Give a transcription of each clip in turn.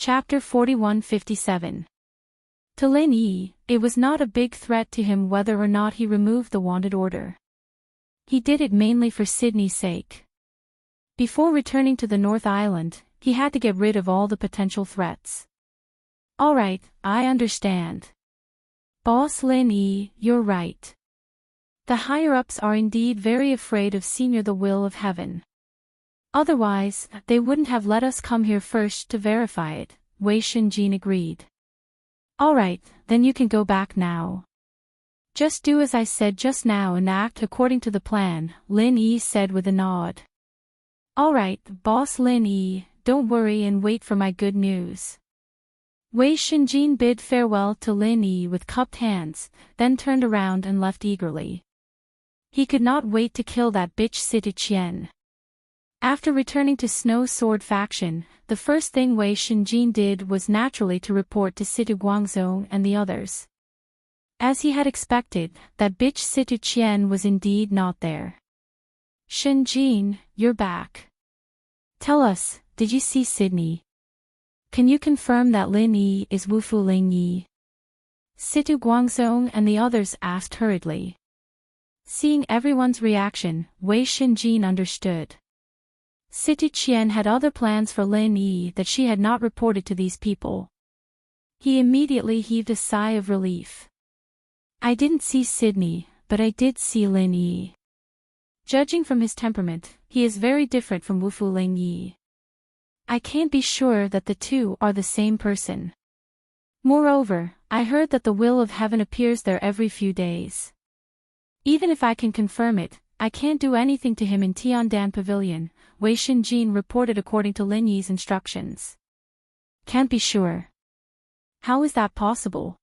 Chapter 4157. To Lin Yi, it was not a big threat to him whether or not he removed the wanted order. He did it mainly for Sydney's sake. Before returning to the North Island, he had to get rid of all the potential threats. Alright, I understand. Boss Lin Yi, you're right. The higher-ups are indeed very afraid of Senior the Will of Heaven. Otherwise, they wouldn't have let us come here first to verify it, Wei Shenjin agreed. Alright, then you can go back now. Just do as I said just now and act according to the plan, Lin Yi said with a nod. Alright, Boss Lin Yi, don't worry and wait for my good news. Wei Shenjin bid farewell to Lin Yi with cupped hands, then turned around and left eagerly. He could not wait to kill that bitch Situ Qian. After returning to Snow Sword faction, the first thing Wei Shenjin did was naturally to report to Situ Guangzhong and the others. As he had expected, that bitch Situ Qian was indeed not there. Shenjin, you're back. Tell us, did you see Sydney? Can you confirm that Lin Yi is Wufu Ling Yi? Situ Guangzhong and the others asked hurriedly. Seeing everyone's reaction, Wei Shenjin understood. Situ Qian had other plans for Lin Yi that she had not reported to these people. He immediately heaved a sigh of relief. I didn't see Sydney, but I did see Lin Yi. Judging from his temperament, he is very different from Wufu Ling Yi. I can't be sure that the two are the same person. Moreover, I heard that the will of heaven appears there every few days. Even if I can confirm it, I can't do anything to him in Tiandan Pavilion, Wei Shenjin reported according to Lin Yi's instructions. Can't be sure. How is that possible?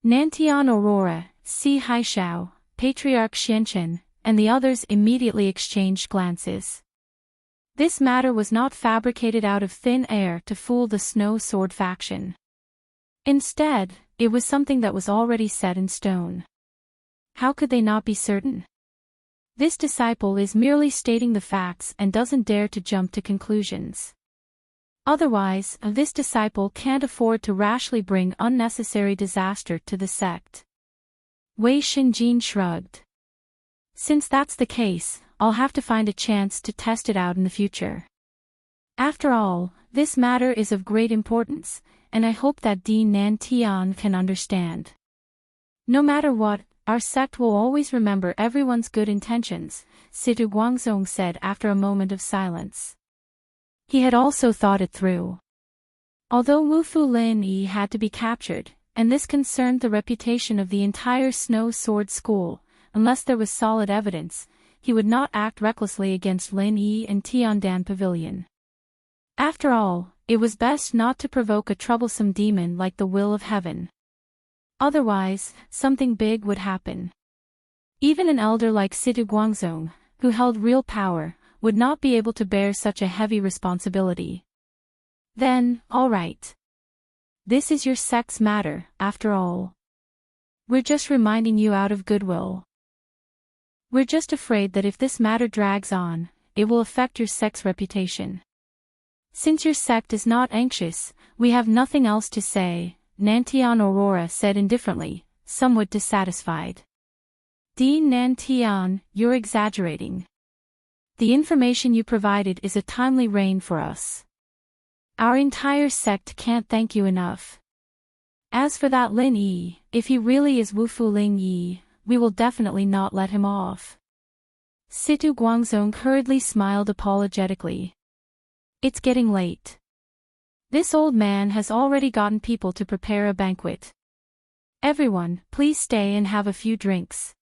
Nantian Aurora, Si Haishao, Patriarch Xianchen, and the others immediately exchanged glances. This matter was not fabricated out of thin air to fool the Snow Sword faction. Instead, it was something that was already set in stone. How could they not be certain? This disciple is merely stating the facts and doesn't dare to jump to conclusions. Otherwise, this disciple can't afford to rashly bring unnecessary disaster to the sect. Wei Shenjin shrugged. Since that's the case, I'll have to find a chance to test it out in the future. After all, this matter is of great importance, and I hope that Dean Nantian can understand. No matter what, our sect will always remember everyone's good intentions, Situ Guangzhong said after a moment of silence. He had also thought it through. Although Wufu Lin Yi had to be captured, and this concerned the reputation of the entire Snow Sword School, unless there was solid evidence, he would not act recklessly against Lin Yi and Tiandan Pavilion. After all, it was best not to provoke a troublesome demon like the Will of Heaven. Otherwise, something big would happen. Even an elder like Situ Guangzhong, who held real power, would not be able to bear such a heavy responsibility. Then, all right. This is your sect's matter, after all. We're just reminding you out of goodwill. We're just afraid that if this matter drags on, it will affect your sect's reputation. Since your sect is not anxious, we have nothing else to say, Nantian Aurora said indifferently, somewhat dissatisfied. Dean Nantian, you're exaggerating. The information you provided is a timely rain for us. Our entire sect can't thank you enough. As for that Lin Yi, if he really is Wufu Ling Yi, we will definitely not let him off. Situ Guangzhong hurriedly smiled apologetically. It's getting late. This old man has already gotten people to prepare a banquet. Everyone, please stay and have a few drinks.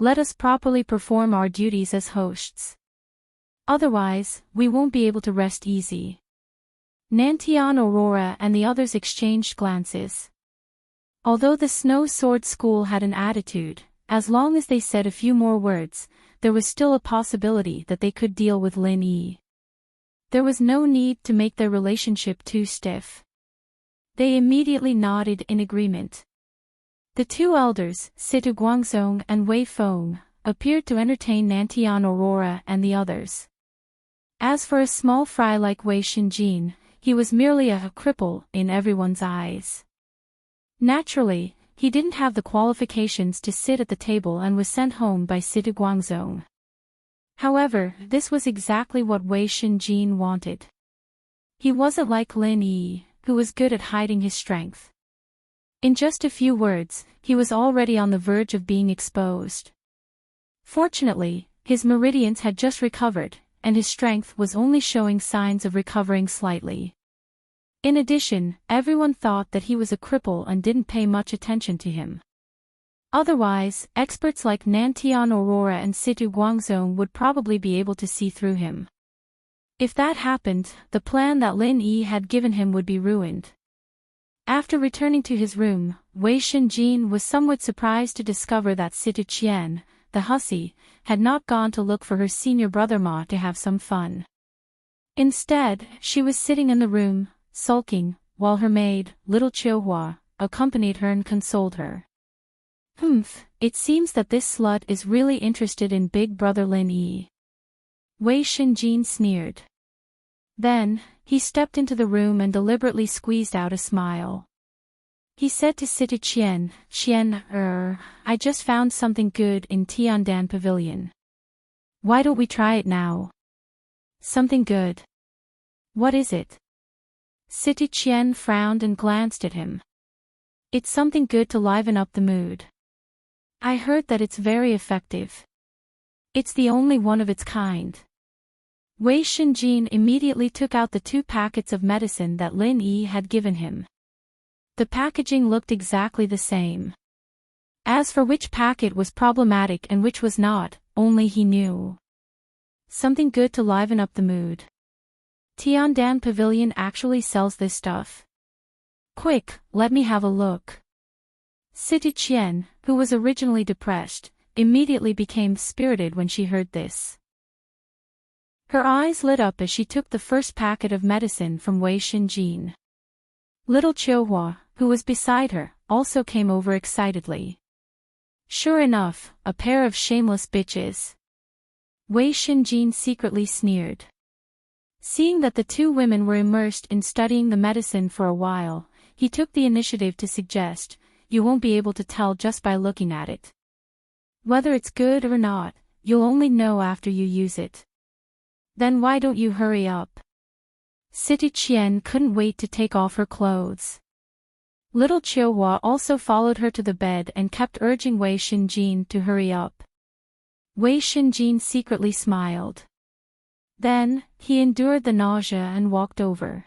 Let us properly perform our duties as hosts. Otherwise, we won't be able to rest easy. Nantian Aurora and the others exchanged glances. Although the Snow Sword School had an attitude, as long as they said a few more words, there was still a possibility that they could deal with Lin Yi. There was no need to make their relationship too stiff. They immediately nodded in agreement. The two elders, Situ Guangzhong and Wei Feng, appeared to entertain Nantian Aurora and the others. As for a small fry like Wei Shenjin, he was merely a cripple in everyone's eyes. Naturally, he didn't have the qualifications to sit at the table and was sent home by Situ Guangzong. However, this was exactly what Wei Shenjin wanted. He wasn't like Lin Yi, who was good at hiding his strength. In just a few words, he was already on the verge of being exposed. Fortunately, his meridians had just recovered, and his strength was only showing signs of recovering slightly. In addition, everyone thought that he was a cripple and didn't pay much attention to him. Otherwise, experts like Nantian Aurora and Situ Guangzong would probably be able to see through him. If that happened, the plan that Lin Yi had given him would be ruined. After returning to his room, Wei Shenjin was somewhat surprised to discover that Situ Qian, the hussy, had not gone to look for her senior brother Ma to have some fun. Instead, she was sitting in the room, sulking, while her maid, little Qiuhua, accompanied her and consoled her. It seems that this slut is really interested in big brother Lin Yi. Wei Shenjin sneered. Then, he stepped into the room and deliberately squeezed out a smile. He said to Situ Qian, I just found something good in Tiandan Pavilion. Why don't we try it now? Something good. What is it? Situ Qian frowned and glanced at him. It's something good to liven up the mood. I heard that it's very effective. It's the only one of its kind. Wei Shenjin immediately took out the 2 packets of medicine that Lin Yi had given him. The packaging looked exactly the same. As for which packet was problematic and which was not, only he knew. Something good to liven up the mood. Tiandan Pavilion actually sells this stuff. Quick, let me have a look. Situ Qian, who was originally depressed, immediately became spirited when she heard this. Her eyes lit up as she took the first packet of medicine from Wei Shenjin. Little Qiuhua, who was beside her, also came over excitedly. Sure enough, a pair of shameless bitches. Wei Shenjin secretly sneered. Seeing that the 2 women were immersed in studying the medicine for a while, he took the initiative to suggest, you won't be able to tell just by looking at it. Whether it's good or not, you'll only know after you use it. Then why don't you hurry up? Situ Qian couldn't wait to take off her clothes. Little Qiuhua also followed her to the bed and kept urging Wei Shenjin to hurry up. Wei Shenjin secretly smiled. Then, he endured the nausea and walked over.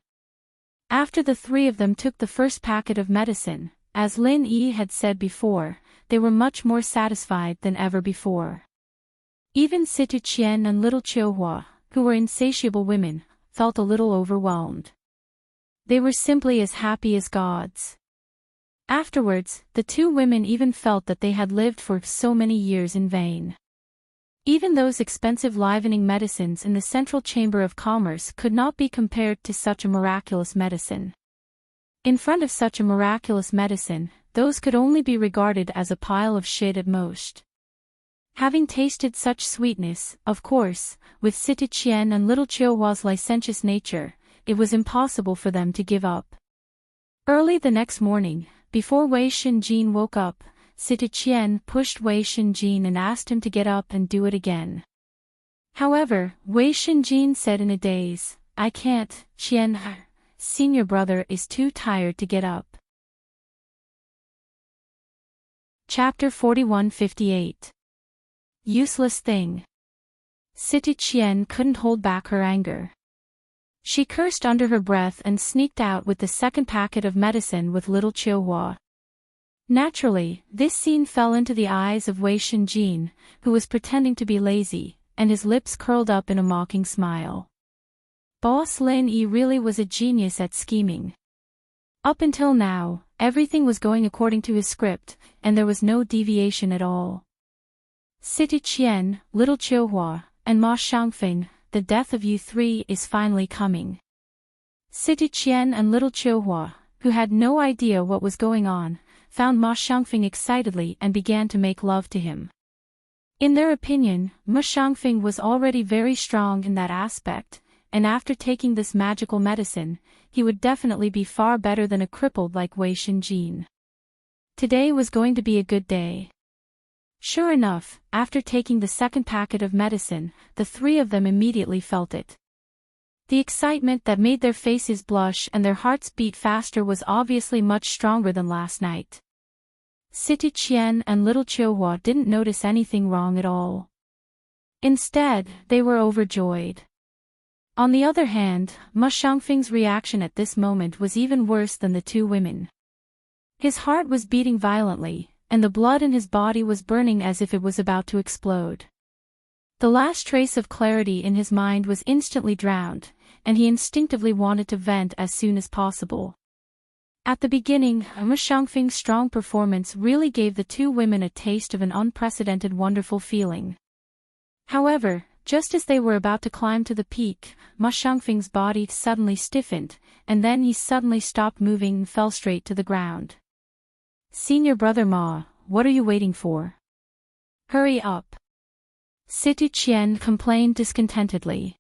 After the 3 of them took the first packet of medicine, as Lin Yi had said before, they were much more satisfied than ever before. Even Situ Qian and little Qiuhua, who were insatiable women, felt a little overwhelmed. They were simply as happy as gods. Afterwards, the 2 women even felt that they had lived for so many years in vain. Even those expensive livening medicines in the Central Chamber of Commerce could not be compared to such a miraculous medicine. In front of such a miraculous medicine, those could only be regarded as a pile of shit at most. Having tasted such sweetness, of course, with Situ Qian and little Qiuhua's licentious nature, it was impossible for them to give up. Early the next morning, before Wei Shenjin woke up, Situ Qian pushed Wei Shenjin and asked him to get up and do it again. However, Wei Shenjin said in a daze, I can't, Qian, senior brother is too tired to get up. Chapter 4158. Useless thing. Situ Qian couldn't hold back her anger. She cursed under her breath and sneaked out with the second packet of medicine with little Qiuhua. Naturally, this scene fell into the eyes of Wei Shenjin, who was pretending to be lazy, and his lips curled up in a mocking smile. Boss Lin Yi really was a genius at scheming. Up until now, everything was going according to his script, and there was no deviation at all. Situ Qian, little Qiuhua, and Ma Shangfeng, the death of you 3 is finally coming. Situ Qian and little Qiuhua, who had no idea what was going on, found Ma Shangfeng excitedly and began to make love to him. In their opinion, Ma Shangfeng was already very strong in that aspect, and after taking this magical medicine, he would definitely be far better than a crippled like Wei Shinjin. Today was going to be a good day. Sure enough, after taking the second packet of medicine, the three of them immediately felt it. The excitement that made their faces blush and their hearts beat faster was obviously much stronger than last night. City Qian and little Qiuhua didn't notice anything wrong at all. Instead, they were overjoyed. On the other hand, Ma Xiangfeng's reaction at this moment was even worse than the two women. His heart was beating violently, and the blood in his body was burning as if it was about to explode. The last trace of clarity in his mind was instantly drowned, and he instinctively wanted to vent as soon as possible. At the beginning, Ma Xiangfeng's strong performance really gave the two women a taste of an unprecedented wonderful feeling. However, just as they were about to climb to the peak, Ma Xiangfeng's body suddenly stiffened, and then he suddenly stopped moving and fell straight to the ground. "Senior brother Ma, what are you waiting for? Hurry up!" City Qian complained discontentedly.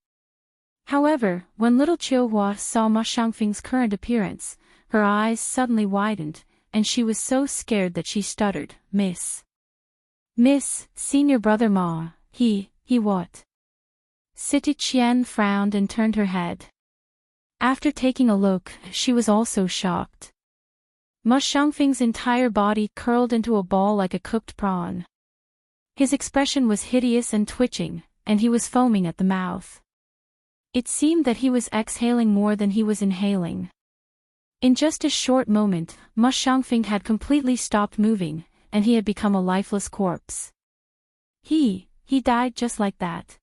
However, when little Qiuhua saw Ma Xiangfeng's current appearance, her eyes suddenly widened, and she was so scared that she stuttered, Miss, Senior brother Ma, he what?" City Qian frowned and turned her head. After taking a look, she was also shocked. Ma Xiangfeng's entire body curled into a ball like a cooked prawn. His expression was hideous and twitching, and he was foaming at the mouth. It seemed that he was exhaling more than he was inhaling. In just a short moment, Ma Xiangfeng had completely stopped moving, and he had become a lifeless corpse. He died just like that.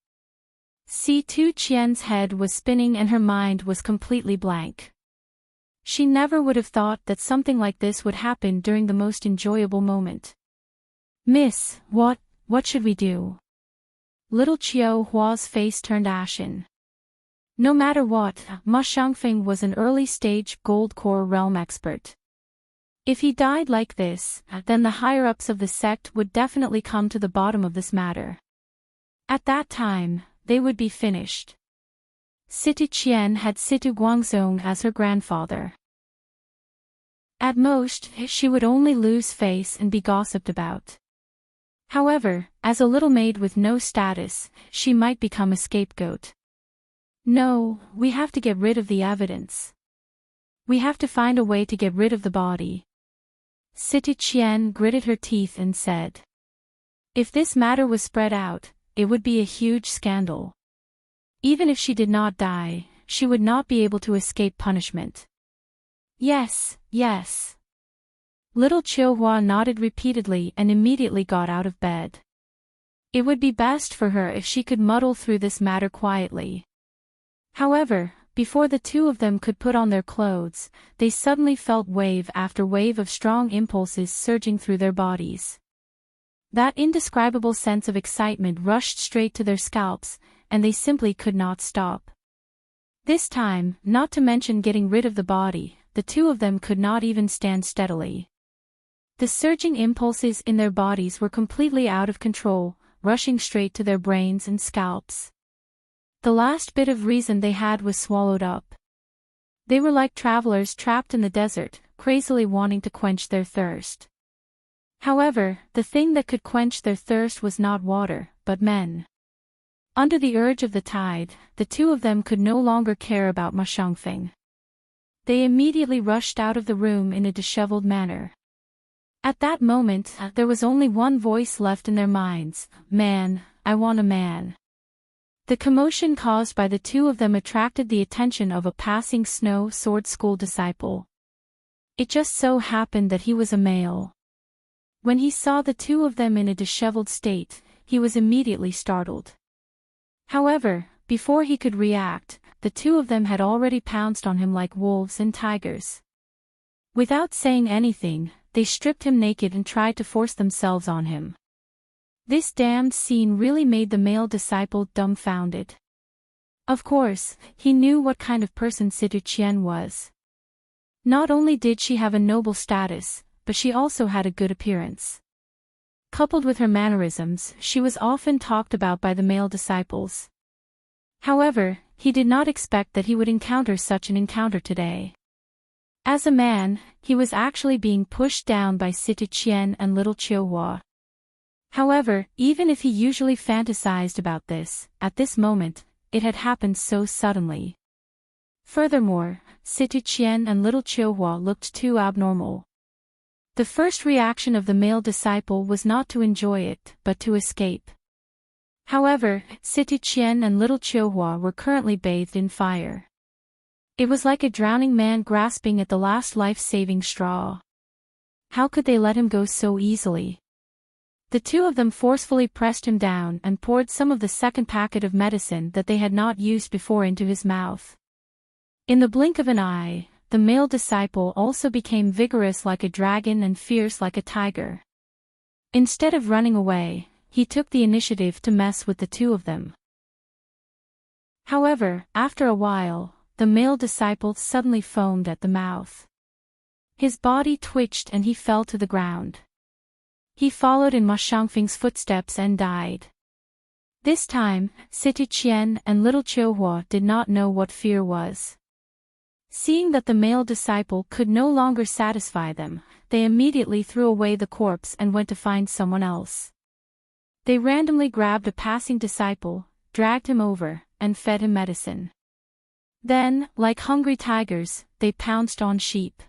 C2 Qian's head was spinning and her mind was completely blank. She never would have thought that something like this would happen during the most enjoyable moment. "Miss, what should we do?" Little Qiuhua's face turned ashen. No matter what, Ma Xiangfeng was an early-stage Gold Core realm expert. If he died like this, then the higher-ups of the sect would definitely come to the bottom of this matter. At that time, they would be finished. City Qian had Situ Guangzong as her grandfather. At most, she would only lose face and be gossiped about. However, as a little maid with no status, she might become a scapegoat. "No, we have to get rid of the evidence. We have to find a way to get rid of the body." City Qian gritted her teeth and said. If this matter was spread out, it would be a huge scandal. Even if she did not die, she would not be able to escape punishment. Yes. Little Qiuhua nodded repeatedly and immediately got out of bed. It would be best for her if she could muddle through this matter quietly. However, before the two of them could put on their clothes, they suddenly felt wave after wave of strong impulses surging through their bodies. That indescribable sense of excitement rushed straight to their scalps, and they simply could not stop. This time, not to mention getting rid of the body, the two of them could not even stand steadily. The surging impulses in their bodies were completely out of control, rushing straight to their brains and scalps. The last bit of reason they had was swallowed up. They were like travelers trapped in the desert, crazily wanting to quench their thirst. However, the thing that could quench their thirst was not water, but men. Under the urge of the tide, the two of them could no longer care about Ma Xiangfeng. They immediately rushed out of the room in a disheveled manner. At that moment, there was only one voice left in their minds: "Man, I want a man." The commotion caused by the two of them attracted the attention of a passing Snow Sword School disciple. It just so happened that he was a male. When he saw the two of them in a disheveled state, he was immediately startled. However, before he could react, the two of them had already pounced on him like wolves and tigers. Without saying anything, they stripped him naked and tried to force themselves on him. This damned scene really made the male disciple dumbfounded. Of course, he knew what kind of person Situ Qian was. Not only did she have a noble status, but she also had a good appearance. Coupled with her mannerisms, she was often talked about by the male disciples. However, he did not expect that he would encounter such an encounter today. As a man, he was actually being pushed down by Situ Qian and little Qiuhua. However, even if he usually fantasized about this, at this moment, it had happened so suddenly. Furthermore, Situ Qian and little Qiuhua looked too abnormal. The first reaction of the male disciple was not to enjoy it, but to escape. However, Situ Qian and little Qiuhua were currently bathed in fire. It was like a drowning man grasping at the last life-saving straw. How could they let him go so easily? The two of them forcefully pressed him down and poured some of the second packet of medicine that they had not used before into his mouth. In the blink of an eye, the male disciple also became vigorous like a dragon and fierce like a tiger. Instead of running away, he took the initiative to mess with the two of them. However, after a while, the male disciple suddenly foamed at the mouth. His body twitched and he fell to the ground. He followed in Ma Shangfeng's footsteps and died. This time, Situ Qian and little Qiuhua did not know what fear was. Seeing that the male disciple could no longer satisfy them, they immediately threw away the corpse and went to find someone else. They randomly grabbed a passing disciple, dragged him over, and fed him medicine. Then, like hungry tigers, they pounced on sheep.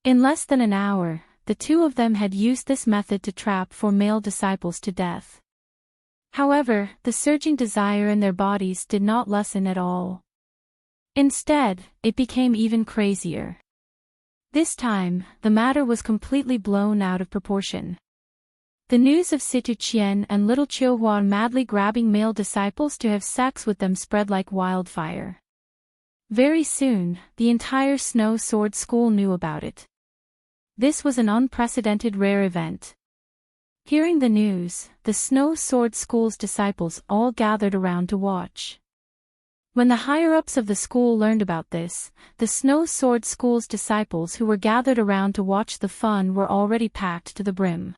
In less than an hour, the two of them had used this method to trap four male disciples to death. However, the surging desire in their bodies did not lessen at all. Instead, it became even crazier. This time, the matter was completely blown out of proportion. The news of Situ Qian and little Qiuhua madly grabbing male disciples to have sex with them spread like wildfire. Very soon, the entire Snow Sword School knew about it. This was an unprecedented rare event. Hearing the news, the Snow Sword School's disciples all gathered around to watch. When the higher-ups of the school learned about this, the Snow Sword School's disciples who were gathered around to watch the fun were already packed to the brim.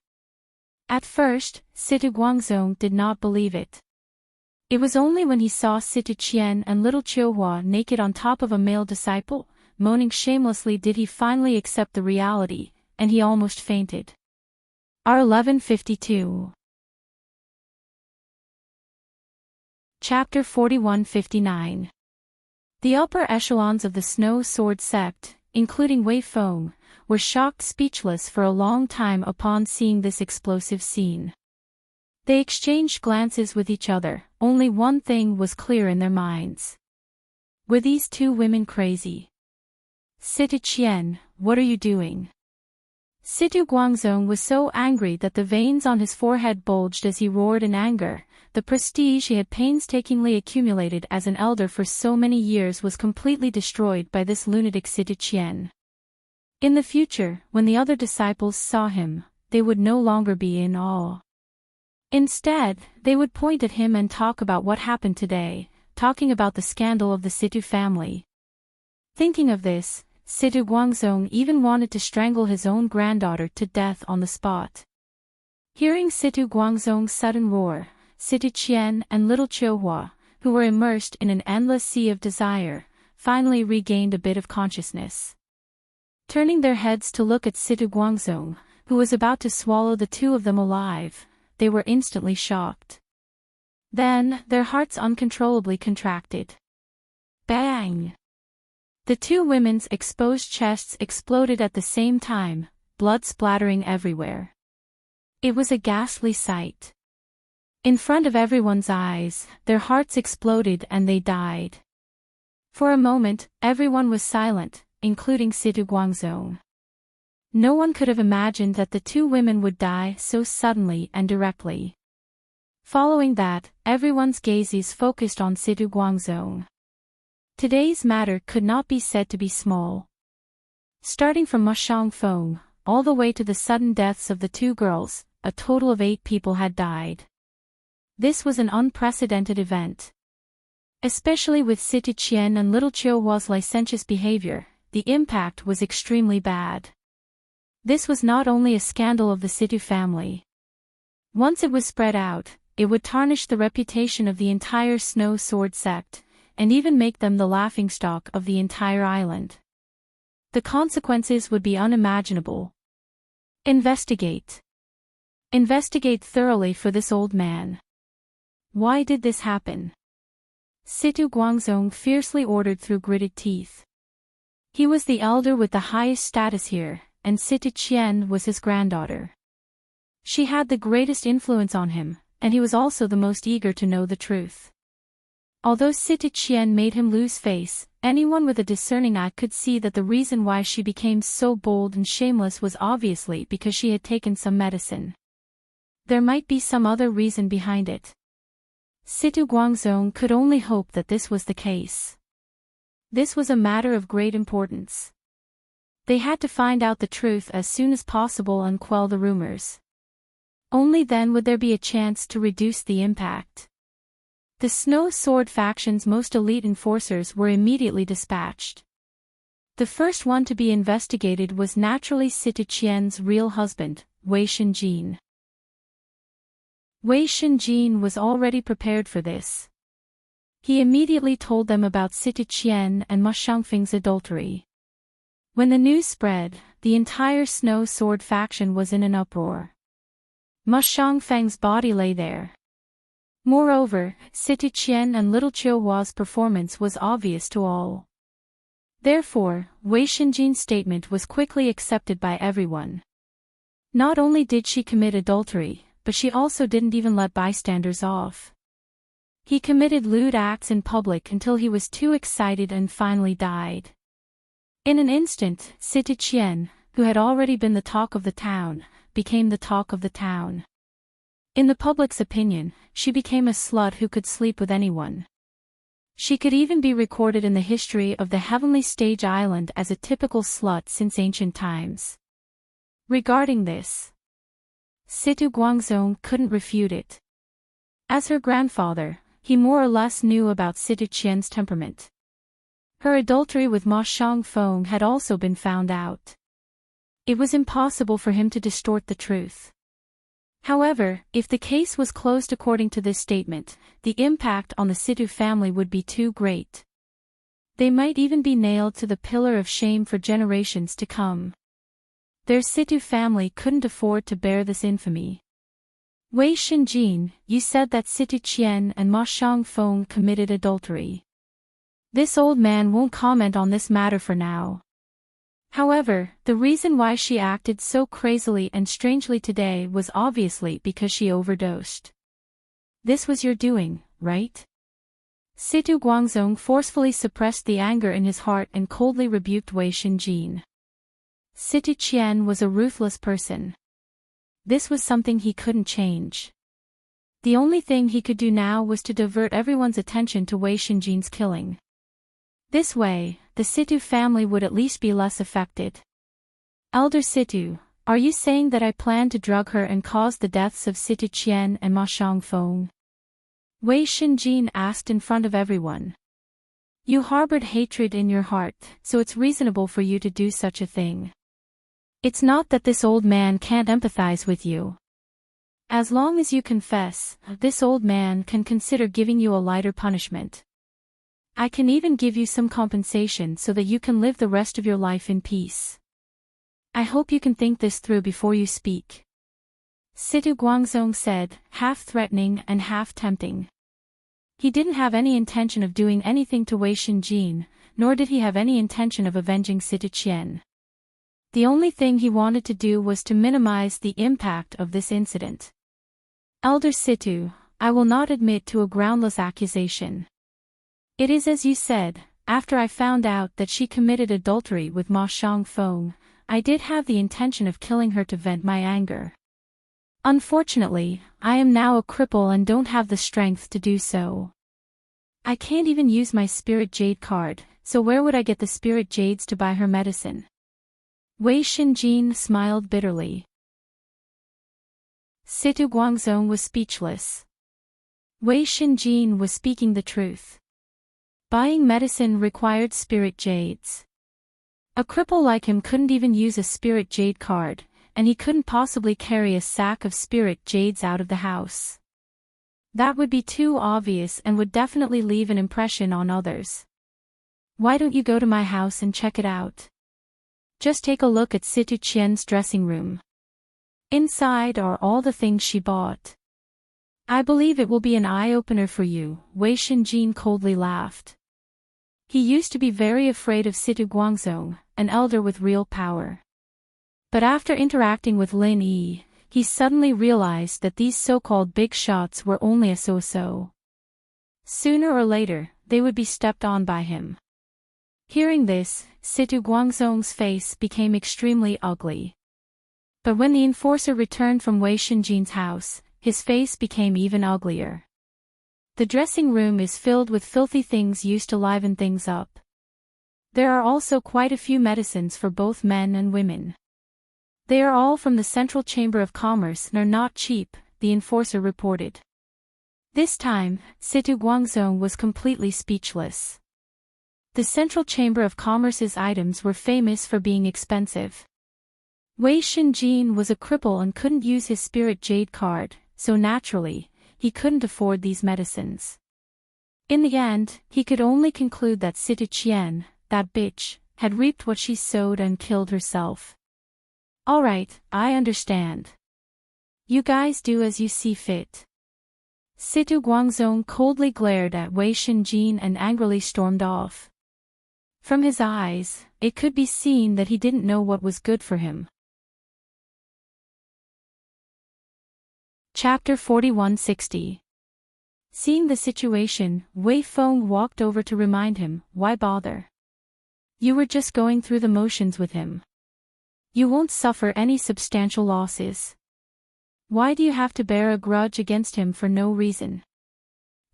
At first, Situ Guangzong did not believe it. It was only when he saw Situ Qian and little Qiuhua naked on top of a male disciple, moaning shamelessly, did he finally accept the reality, and he almost fainted. R1152 Chapter 4159 The upper echelons of the Snow Sword sect, including Wei Feng, were shocked speechless for a long time upon seeing this explosive scene. They exchanged glances with each other. Only one thing was clear in their minds. Were these two women crazy? Situ Qian, what are you doing? Situ Guangzong was so angry that the veins on his forehead bulged as he roared in anger. The prestige he had painstakingly accumulated as an elder for so many years was completely destroyed by this lunatic Situ Qian. In the future, when the other disciples saw him, they would no longer be in awe. Instead, they would point at him and talk about what happened today, talking about the scandal of the Situ family. Thinking of this, Situ Guangzong even wanted to strangle his own granddaughter to death on the spot. Hearing Situ Guangzong's sudden roar, Situ Qian and little Qiuhua, who were immersed in an endless sea of desire, finally regained a bit of consciousness. Turning their heads to look at Situ Guangzong, who was about to swallow the two of them alive, they were instantly shocked. Then, their hearts uncontrollably contracted. Bang! The two women's exposed chests exploded at the same time, blood splattering everywhere. It was a ghastly sight. In front of everyone's eyes, their hearts exploded and they died. For a moment, everyone was silent, including Situ Guangzong. No one could have imagined that the two women would die so suddenly and directly. Following that, everyone's gazes focused on Situ Guangzong. Today's matter could not be said to be small. Starting from Ma Shangfeng, all the way to the sudden deaths of the two girls, a total of 8 people had died. This was an unprecedented event. Especially with Situ Qian and little Qiuhua's licentious behavior, the impact was extremely bad. This was not only a scandal of the Situ family. Once it was spread out, it would tarnish the reputation of the entire Snow Sword sect, and even make them the laughingstock of the entire island. The consequences would be unimaginable. Investigate. Investigate thoroughly for this old man. Why did this happen? Situ Guangzong fiercely ordered through gritted teeth. He was the elder with the highest status here, and Situ Qian was his granddaughter. She had the greatest influence on him, and he was also the most eager to know the truth. Although Situ Qian made him lose face, anyone with a discerning eye could see that the reason why she became so bold and shameless was obviously because she had taken some medicine. There might be some other reason behind it. Situ Guangzong could only hope that this was the case. This was a matter of great importance. They had to find out the truth as soon as possible and quell the rumors. Only then would there be a chance to reduce the impact. The Snow Sword faction's most elite enforcers were immediately dispatched. The first one to be investigated was naturally Situ Qian's real husband, Wei Shenjin. Wei Shenjin was already prepared for this. He immediately told them about Situ Qian and Ma Shangfeng's adultery. When the news spread, the entire Snow Sword faction was in an uproar. Ma Shangfeng's body lay there. Moreover, Situ Qian and Little Chihuahua's performance was obvious to all. Therefore, Wei Shenjin's statement was quickly accepted by everyone. Not only did she commit adultery, but she also didn't even let bystanders off. He committed lewd acts in public until he was too excited and finally died. In an instant, Situ Qian, who had already been the talk of the town, became the talk of the town. In the public's opinion, she became a slut who could sleep with anyone. She could even be recorded in the history of the heavenly stage island as a typical slut since ancient times. Regarding this, Situ Guangzong couldn't refute it. As her grandfather, he more or less knew about Situ Qian's temperament. Her adultery with Ma Shangfeng had also been found out. It was impossible for him to distort the truth. However, if the case was closed according to this statement, the impact on the Situ family would be too great. They might even be nailed to the pillar of shame for generations to come. Their Situ family couldn't afford to bear this infamy. Wei Shenjin, you said that Situ Qian and Ma Shangfeng committed adultery. This old man won't comment on this matter for now. However, the reason why she acted so crazily and strangely today was obviously because she overdosed. This was your doing, right? Situ Guangzong forcefully suppressed the anger in his heart and coldly rebuked Wei Shenjin. Situ Qian was a ruthless person. This was something he couldn't change. The only thing he could do now was to divert everyone's attention to Wei Shenjin's killing. This way, the Situ family would at least be less affected. Elder Situ, are you saying that I plan to drug her and cause the deaths of Situ Qian and Ma Shangfeng? Wei Shenjin asked in front of everyone. You harbored hatred in your heart, so it's reasonable for you to do such a thing. It's not that this old man can't empathize with you. As long as you confess, this old man can consider giving you a lighter punishment. I can even give you some compensation so that you can live the rest of your life in peace. I hope you can think this through before you speak. Situ Guangzong said, half threatening and half tempting. He didn't have any intention of doing anything to Wei Shenjin, nor did he have any intention of avenging Situ Qian. The only thing he wanted to do was to minimize the impact of this incident. Elder Situ, I will not admit to a groundless accusation. It is as you said, after I found out that she committed adultery with Ma Shangfeng, I did have the intention of killing her to vent my anger. Unfortunately, I am now a cripple and don't have the strength to do so. I can't even use my Spirit Jade card, so where would I get the Spirit Jades to buy her medicine? Wei Shenjin smiled bitterly. Situ Guangzong was speechless. Wei Shenjin was speaking the truth. Buying medicine required Spirit Jades. A cripple like him couldn't even use a Spirit Jade card, and he couldn't possibly carry a sack of Spirit Jades out of the house. That would be too obvious and would definitely leave an impression on others. Why don't you go to my house and check it out? Just take a look at Situ Qian's dressing room. Inside are all the things she bought. I believe it will be an eye-opener for you, Wei Shenjin coldly laughed. He used to be very afraid of Situ Guangzong, an elder with real power. But after interacting with Lin Yi, he suddenly realized that these so-called big shots were only a so-so. Sooner or later, they would be stepped on by him. Hearing this, Situ Guangzong's face became extremely ugly. But when the enforcer returned from Wei Shenjin's house, his face became even uglier. The dressing room is filled with filthy things used to liven things up. There are also quite a few medicines for both men and women. They are all from the Central Chamber of Commerce and are not cheap, the enforcer reported. This time, Situ Guangzong was completely speechless. The Central Chamber of Commerce's items were famous for being expensive. Wei Shenjin was a cripple and couldn't use his Spirit Jade card, so naturally, he couldn't afford these medicines. In the end, he could only conclude that Situ Qian, that bitch, had reaped what she sowed and killed herself. Alright, I understand. You guys do as you see fit. Situ Guangzong coldly glared at Wei Shenjin and angrily stormed off. From his eyes, it could be seen that he didn't know what was good for him. Chapter 4160. Seeing the situation, Wei Feng walked over to remind him, why bother? You were just going through the motions with him. You won't suffer any substantial losses. Why do you have to bear a grudge against him for no reason?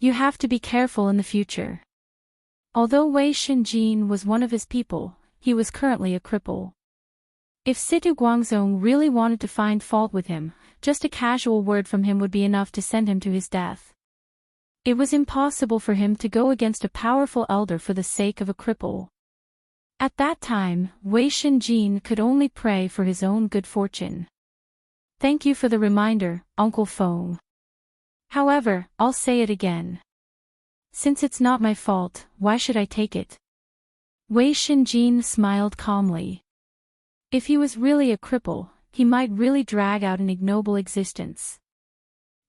You have to be careful in the future. Although Wei Shenjin was one of his people, he was currently a cripple. If Situ Guangzong really wanted to find fault with him, just a casual word from him would be enough to send him to his death. It was impossible for him to go against a powerful elder for the sake of a cripple. At that time, Wei Shenjin could only pray for his own good fortune. Thank you for the reminder, Uncle Feng. However, I'll say it again. Since it's not my fault, why should I take it? Wei Shenjin smiled calmly. If he was really a cripple, he might really drag out an ignoble existence.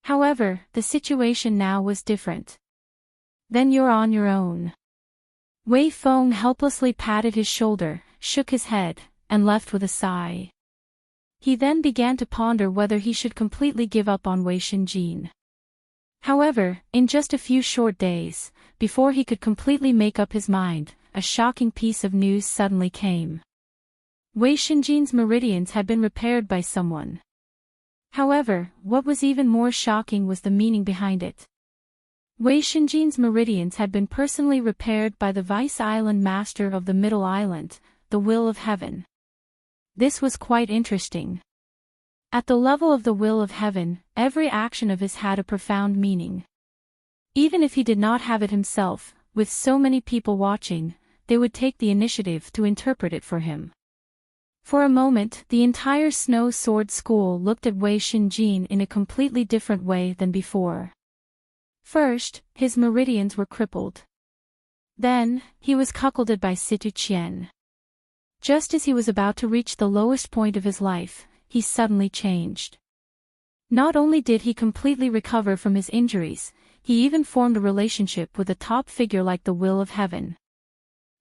However, the situation now was different. Then you're on your own. Wei Feng helplessly patted his shoulder, shook his head, and left with a sigh. He then began to ponder whether he should completely give up on Wei Shenjin. However, in just a few short days, before he could completely make up his mind, a shocking piece of news suddenly came. Wei Shenjin's meridians had been repaired by someone. However, what was even more shocking was the meaning behind it. Wei Shenjin's meridians had been personally repaired by the Vice Island Master of the Middle Island, the Will of Heaven. This was quite interesting. At the level of the Will of Heaven, every action of his had a profound meaning. Even if he did not have it himself, with so many people watching, they would take the initiative to interpret it for him. For a moment, the entire Snow Sword School looked at Wei Shenjin in a completely different way than before. First, his meridians were crippled. Then, he was cuckolded by Situ Qian. Just as he was about to reach the lowest point of his life, he suddenly changed. Not only did he completely recover from his injuries, he even formed a relationship with a top figure like the Will of Heaven.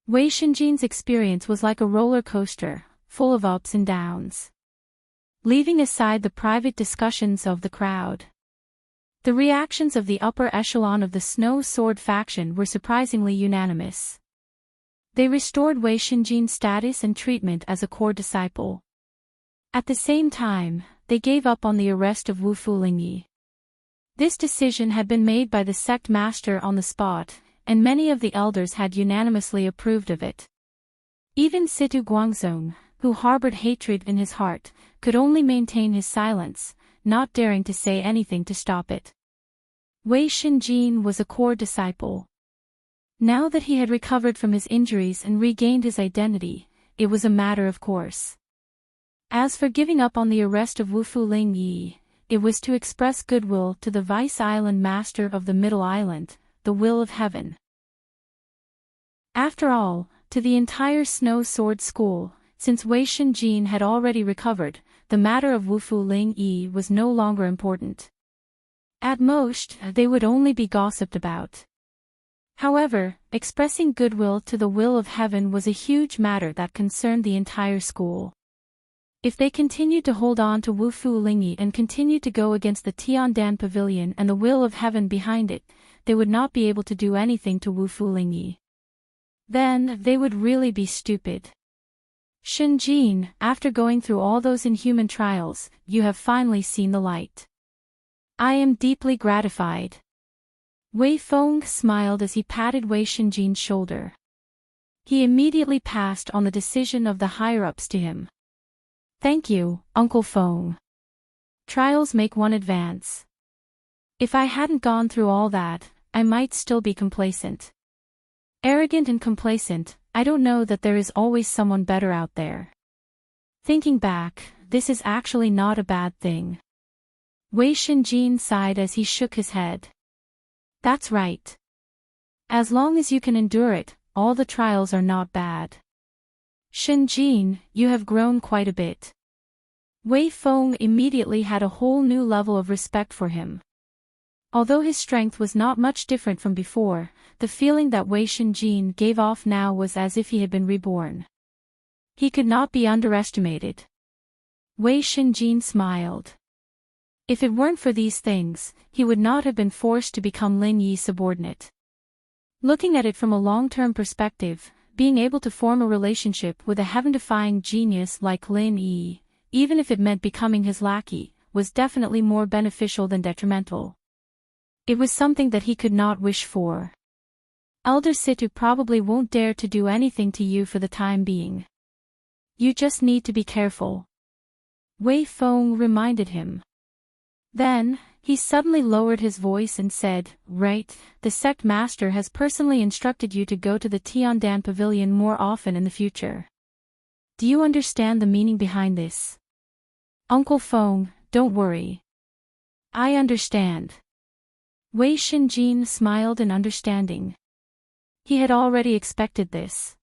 Wei Shenjin's experience was like a roller coaster, full of ups and downs. Leaving aside the private discussions of the crowd, the reactions of the upper echelon of the Snow Sword faction were surprisingly unanimous. They restored Wei Shenjin's status and treatment as a core disciple. At the same time, they gave up on the arrest of Wu Fulingyi. This decision had been made by the sect master on the spot, and many of the elders had unanimously approved of it. Even Situ Guangzong, who harbored hatred in his heart, could only maintain his silence, not daring to say anything to stop it. Wei Shenjin was a core disciple. Now that he had recovered from his injuries and regained his identity, it was a matter of course. As for giving up on the arrest of Wu Fulingyi, it was to express goodwill to the Vice Island Master of the Middle Island, the Will of Heaven. After all, to the entire Snow Sword School, since Wei Shenjin had already recovered, the matter of Wufu Ling Yi was no longer important. At most, they would only be gossiped about. However, expressing goodwill to the Will of Heaven was a huge matter that concerned the entire school. If they continued to hold on to Wufu Lingyi and continued to go against the Tiandan Pavilion and the Will of Heaven behind it, they would not be able to do anything to Wufu Lingyi. Then, they would really be stupid. Shenjin, after going through all those inhuman trials, you have finally seen the light. I am deeply gratified. Wei Feng smiled as he patted Wei Shenjin's shoulder. He immediately passed on the decision of the higher-ups to him. Thank you, Uncle Feng. Trials make one advance. If I hadn't gone through all that, I might still be complacent. Arrogant and complacent, I don't know that there is always someone better out there. Thinking back, this is actually not a bad thing. Wei Shenjin sighed as he shook his head. That's right. As long as you can endure it, all the trials are not bad. Shenjin, you have grown quite a bit. Wei Feng immediately had a whole new level of respect for him. Although his strength was not much different from before, the feeling that Wei Shenjin gave off now was as if he had been reborn. He could not be underestimated. Wei Shenjin smiled. If it weren't for these things, he would not have been forced to become Lin Yi's subordinate. Looking at it from a long-term perspective, being able to form a relationship with a heaven-defying genius like Lin Yi, even if it meant becoming his lackey, was definitely more beneficial than detrimental. It was something that he could not wish for. Elder Situ probably won't dare to do anything to you for the time being. You just need to be careful. Wei Feng reminded him. Then, he suddenly lowered his voice and said, Right, the sect master has personally instructed you to go to the Tiandan Pavilion more often in the future. Do you understand the meaning behind this? Uncle Feng, don't worry. I understand. Wei Shenjin smiled in understanding. He had already expected this.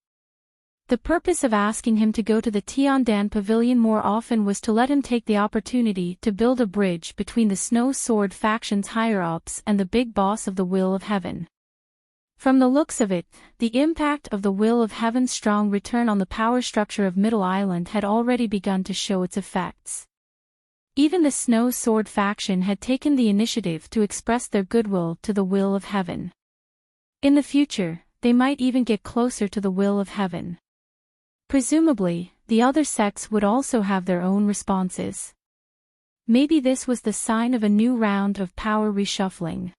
The purpose of asking him to go to the Tiandan Pavilion more often was to let him take the opportunity to build a bridge between the Snow Sword faction's higher-ups and the big boss of the Will of Heaven. From the looks of it, the impact of the Will of Heaven's strong return on the power structure of Middle Island had already begun to show its effects. Even the Snow Sword faction had taken the initiative to express their goodwill to the Will of Heaven. In the future, they might even get closer to the Will of Heaven. Presumably, the other sects would also have their own responses. Maybe this was the sign of a new round of power reshuffling.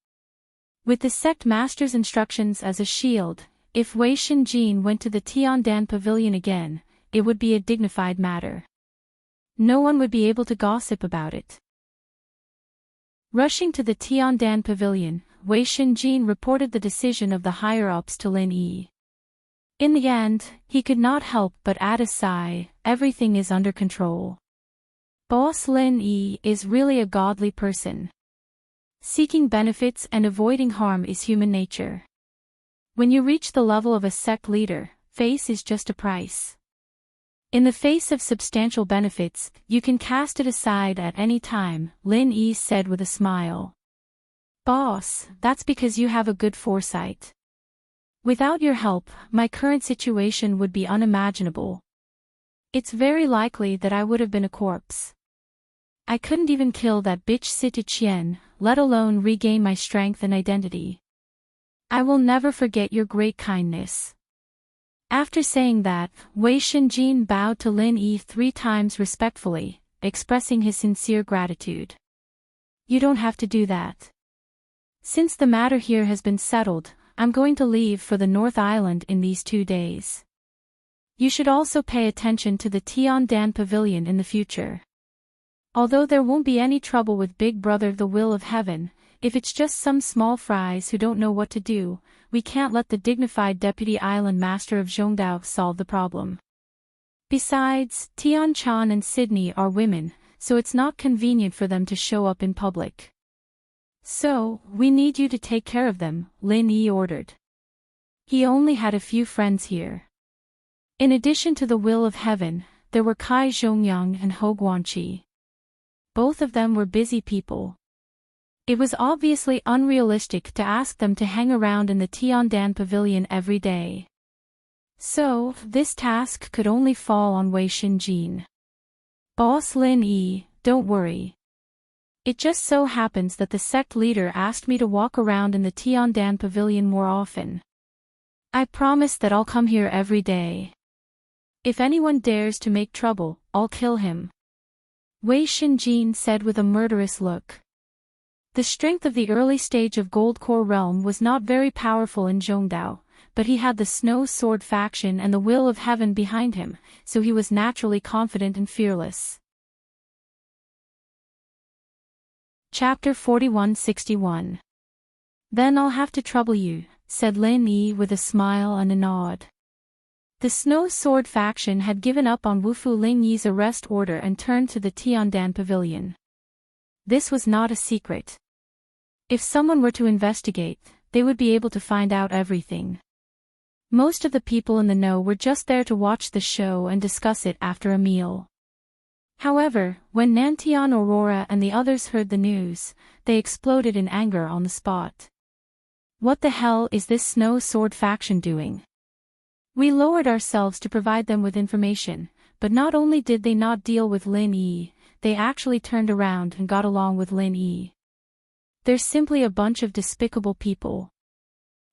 With the sect master's instructions as a shield, if Wei Shenjin went to the Tiandan Pavilion again, it would be a dignified matter. No one would be able to gossip about it. Rushing to the Tiandan Pavilion, Wei Shenjin reported the decision of the higher-ups to Lin Yi. In the end, he could not help but add a sigh, everything is under control. Boss Lin Yi is really a godly person. Seeking benefits and avoiding harm is human nature. When you reach the level of a sect leader, face is just a price. In the face of substantial benefits, you can cast it aside at any time, Lin Yi said with a smile. Boss, that's because you have a good foresight. Without your help, my current situation would be unimaginable. It's very likely that I would have been a corpse. I couldn't even kill that bitch Situ Qian, let alone regain my strength and identity. I will never forget your great kindness. After saying that, Wei Shenjin bowed to Lin Yi 3 times respectfully, expressing his sincere gratitude. You don't have to do that. Since the matter here has been settled, I'm going to leave for the North Island in these 2 days. You should also pay attention to the Tiandan Pavilion in the future. Although there won't be any trouble with Big Brother the Will of Heaven, if it's just some small fries who don't know what to do, we can't let the dignified Deputy Island Master of Zhongdao solve the problem. Besides, Tian Chan and Sydney are women, so it's not convenient for them to show up in public. So, we need you to take care of them, Lin Yi ordered. He only had a few friends here. In addition to the will of heaven, there were Kai Zhongyang and Ho Guanqi. Both of them were busy people. It was obviously unrealistic to ask them to hang around in the Tiandan Pavilion every day. So, this task could only fall on Wei Xinjin. Boss Lin Yi, don't worry. It just so happens that the sect leader asked me to walk around in the Tiandan Pavilion more often. I promise that I'll come here every day. If anyone dares to make trouble, I'll kill him. Wei Xinjin said with a murderous look. The strength of the early stage of Goldcore realm was not very powerful in Zhongdao, but he had the Snow Sword faction and the will of heaven behind him, so he was naturally confident and fearless. Chapter 4161. Then I'll have to trouble you, said Lin Yi with a smile and a nod. The Snow Sword faction had given up on Wufu Ling Yi's arrest order and turned to the Tiandan Pavilion. This was not a secret. If someone were to investigate, they would be able to find out everything. Most of the people in the know were just there to watch the show and discuss it after a meal. However, when Nantian Aurora and the others heard the news, they exploded in anger on the spot. What the hell is this Snow Sword faction doing? We lowered ourselves to provide them with information, but not only did they not deal with Lin Yi, they actually turned around and got along with Lin Yi. They're simply a bunch of despicable people.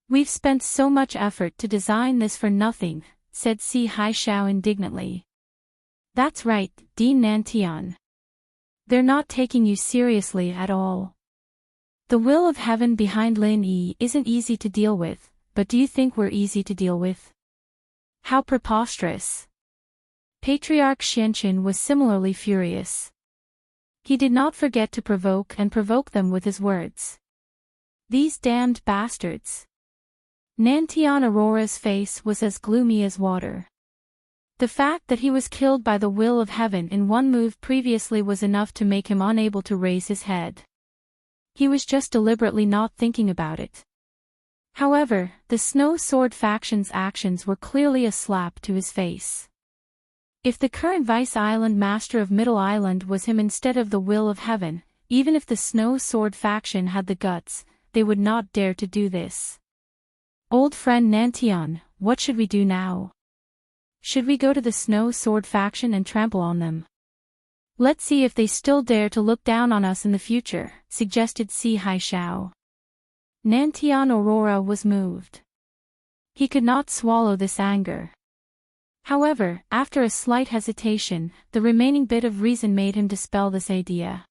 We've spent so much effort to design this for nothing, said Si Haishao indignantly. That's right, Dean Nantian. They're not taking you seriously at all. The will of heaven behind Lin Yi isn't easy to deal with, but do you think we're easy to deal with? How preposterous. Patriarch Xianqun was similarly furious. He did not forget to provoke them with his words. These damned bastards. Nantian Aurora's face was as gloomy as water. The fact that he was killed by the will of heaven in one move previously was enough to make him unable to raise his head. He was just deliberately not thinking about it. However, the Snow Sword faction's actions were clearly a slap to his face. If the current Vice Island Master of Middle Island was him instead of the will of heaven, even if the Snow Sword faction had the guts, they would not dare to do this. Old friend Nantian, what should we do now? Should we go to the Snow Sword faction and trample on them? Let's see if they still dare to look down on us in the future, suggested Si Haishao. Nantian Aurora was moved. He could not swallow this anger. However, after a slight hesitation, the remaining bit of reason made him dispel this idea.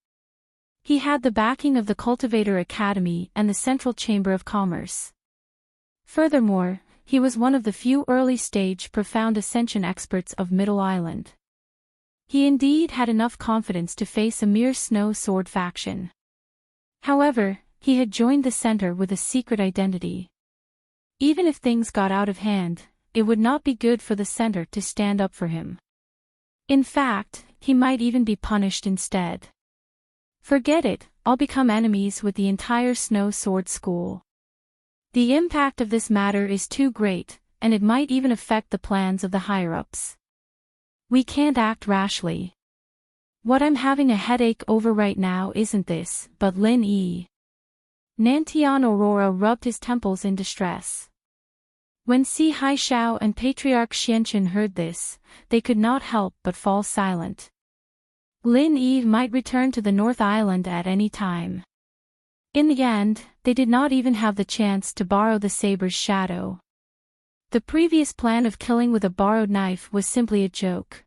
He had the backing of the Cultivator Academy and the Central Chamber of Commerce. Furthermore, he was one of the few early-stage profound ascension experts of Middle Island. He indeed had enough confidence to face a mere Snow Sword faction. However, he had joined the center with a secret identity. Even if things got out of hand, it would not be good for the center to stand up for him. In fact, he might even be punished instead. Forget it, I'll become enemies with the entire Snow Sword school. The impact of this matter is too great, and it might even affect the plans of the higher-ups. We can't act rashly. What I'm having a headache over right now isn't this, but Lin Yi. Nantian Aurora rubbed his temples in distress. When Si Haishao and Patriarch Xianqun heard this, they could not help but fall silent. Lin Yi might return to the North Island at any time. In the end, they did not even have the chance to borrow the saber's shadow. The previous plan of killing with a borrowed knife was simply a joke.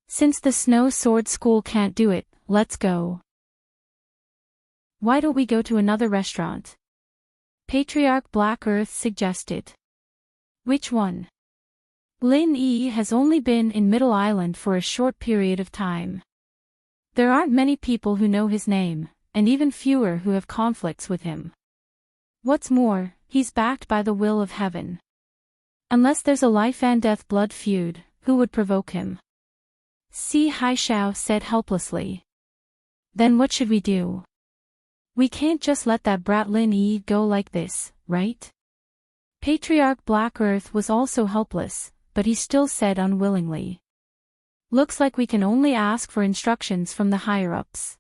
Since the Snow Sword School can't do it, let's go. Why don't we go to another restaurant? Patriarch Black Earth suggested. Which one? Lin Yi has only been in Middle Island for a short period of time. There aren't many people who know his name, and even fewer who have conflicts with him. What's more, he's backed by the will of heaven. Unless there's a life and death blood feud, who would provoke him? Si Haishao said helplessly. Then what should we do? We can't just let that brat Lin Yi go like this, right? Patriarch Black Earth was also helpless, but he still said unwillingly. Looks like we can only ask for instructions from the higher-ups.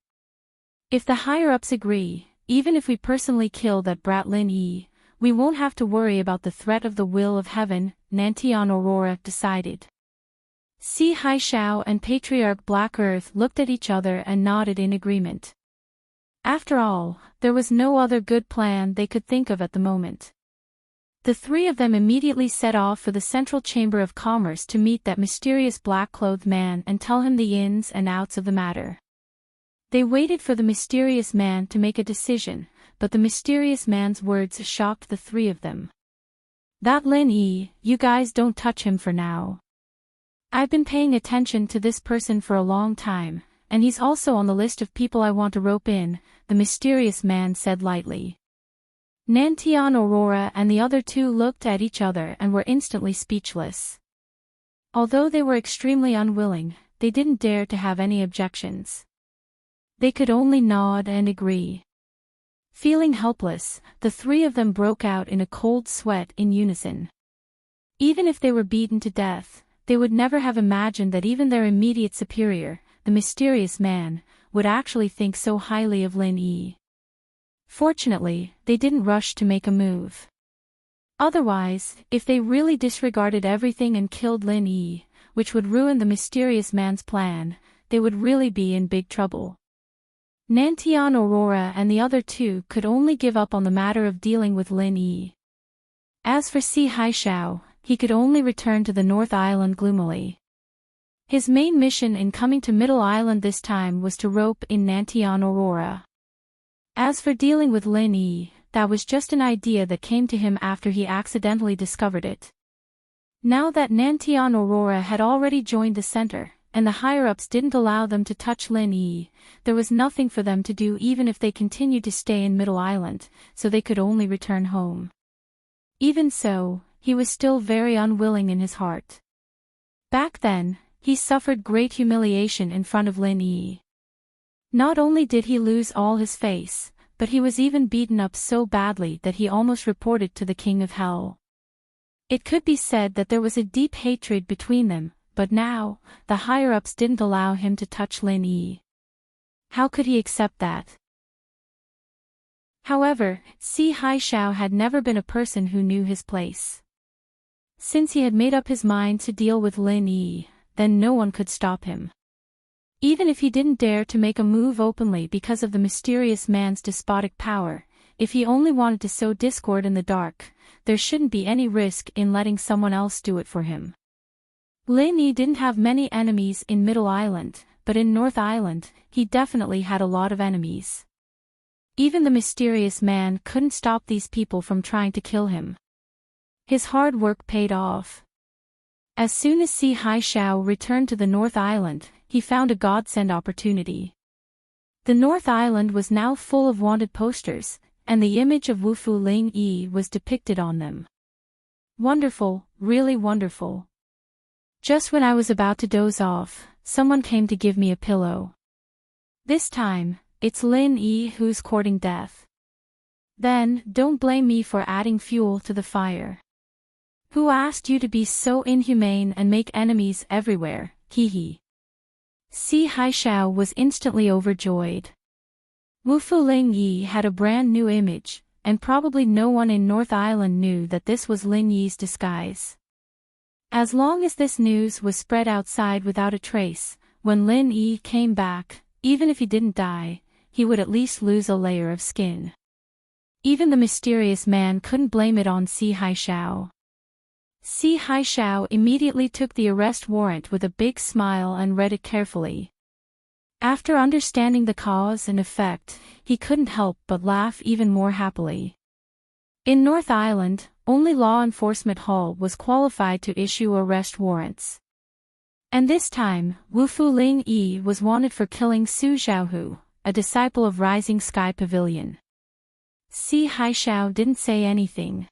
If the higher-ups agree, even if we personally kill that brat Lin Yi, we won't have to worry about the threat of the will of heaven, Nantian Aurora decided. Si Haishao and Patriarch Black Earth looked at each other and nodded in agreement. After all, there was no other good plan they could think of at the moment. The three of them immediately set off for the Central Chamber of Commerce to meet that mysterious black-clothed man and tell him the ins and outs of the matter. They waited for the mysterious man to make a decision, but the mysterious man's words shocked the three of them. That Lin Yi, you guys don't touch him for now. I've been paying attention to this person for a long time, and he's also on the list of people I want to rope in, the mysterious man said lightly. Nantian Aurora and the other two looked at each other and were instantly speechless. Although they were extremely unwilling, they didn't dare to have any objections. They could only nod and agree. Feeling helpless, the three of them broke out in a cold sweat in unison. Even if they were beaten to death, they would never have imagined that even their immediate superior, the mysterious man, would actually think so highly of Lin Yi. Fortunately, they didn't rush to make a move. Otherwise, if they really disregarded everything and killed Lin Yi, which would ruin the mysterious man's plan, they would really be in big trouble. Nantian Aurora and the other two could only give up on the matter of dealing with Lin Yi. As for Si Haishao, he could only return to the North Island gloomily. His main mission in coming to Middle Island this time was to rope in Nantian Aurora. As for dealing with Lin Yi, that was just an idea that came to him after he accidentally discovered it. Now that Nantian Aurora had already joined the center, and the higher-ups didn't allow them to touch Lin Yi, there was nothing for them to do even if they continued to stay in Middle Island, so they could only return home. Even so, he was still very unwilling in his heart. Back then, he suffered great humiliation in front of Lin Yi. Not only did he lose all his face, but he was even beaten up so badly that he almost reported to the King of Hell. It could be said that there was a deep hatred between them, but now, the higher-ups didn't allow him to touch Lin Yi. How could he accept that? However, Si Haishao had never been a person who knew his place. Since he had made up his mind to deal with Lin Yi, then no one could stop him. Even if he didn't dare to make a move openly because of the mysterious man's despotic power, if he only wanted to sow discord in the dark, there shouldn't be any risk in letting someone else do it for him. Lin Yi didn't have many enemies in Middle Island, but in North Island, he definitely had a lot of enemies. Even the mysterious man couldn't stop these people from trying to kill him. His hard work paid off. As soon as Si Haishao returned to the North Island, he found a godsend opportunity. The North Island was now full of wanted posters, and the image of Wufu Ling Yi was depicted on them. Wonderful, really wonderful. Just when I was about to doze off, someone came to give me a pillow. This time, it's Lin Yi who's courting death. Then, don't blame me for adding fuel to the fire. Who asked you to be so inhumane and make enemies everywhere, hee. Si Haishao was instantly overjoyed. Wufu Ling Yi had a brand new image, and probably no one in North Island knew that this was Lin Yi's disguise. As long as this news was spread outside without a trace, when Lin Yi came back, even if he didn't die, he would at least lose a layer of skin. Even the mysterious man couldn't blame it on Si Haishao. Si Haishao immediately took the arrest warrant with a big smile and read it carefully. After understanding the cause and effect, he couldn't help but laugh even more happily. In North Island, only Law Enforcement Hall was qualified to issue arrest warrants. And this time, Wufu Ling Yi was wanted for killing Su Xiaohu, a disciple of Rising Sky Pavilion. Si Haishao didn't say anything.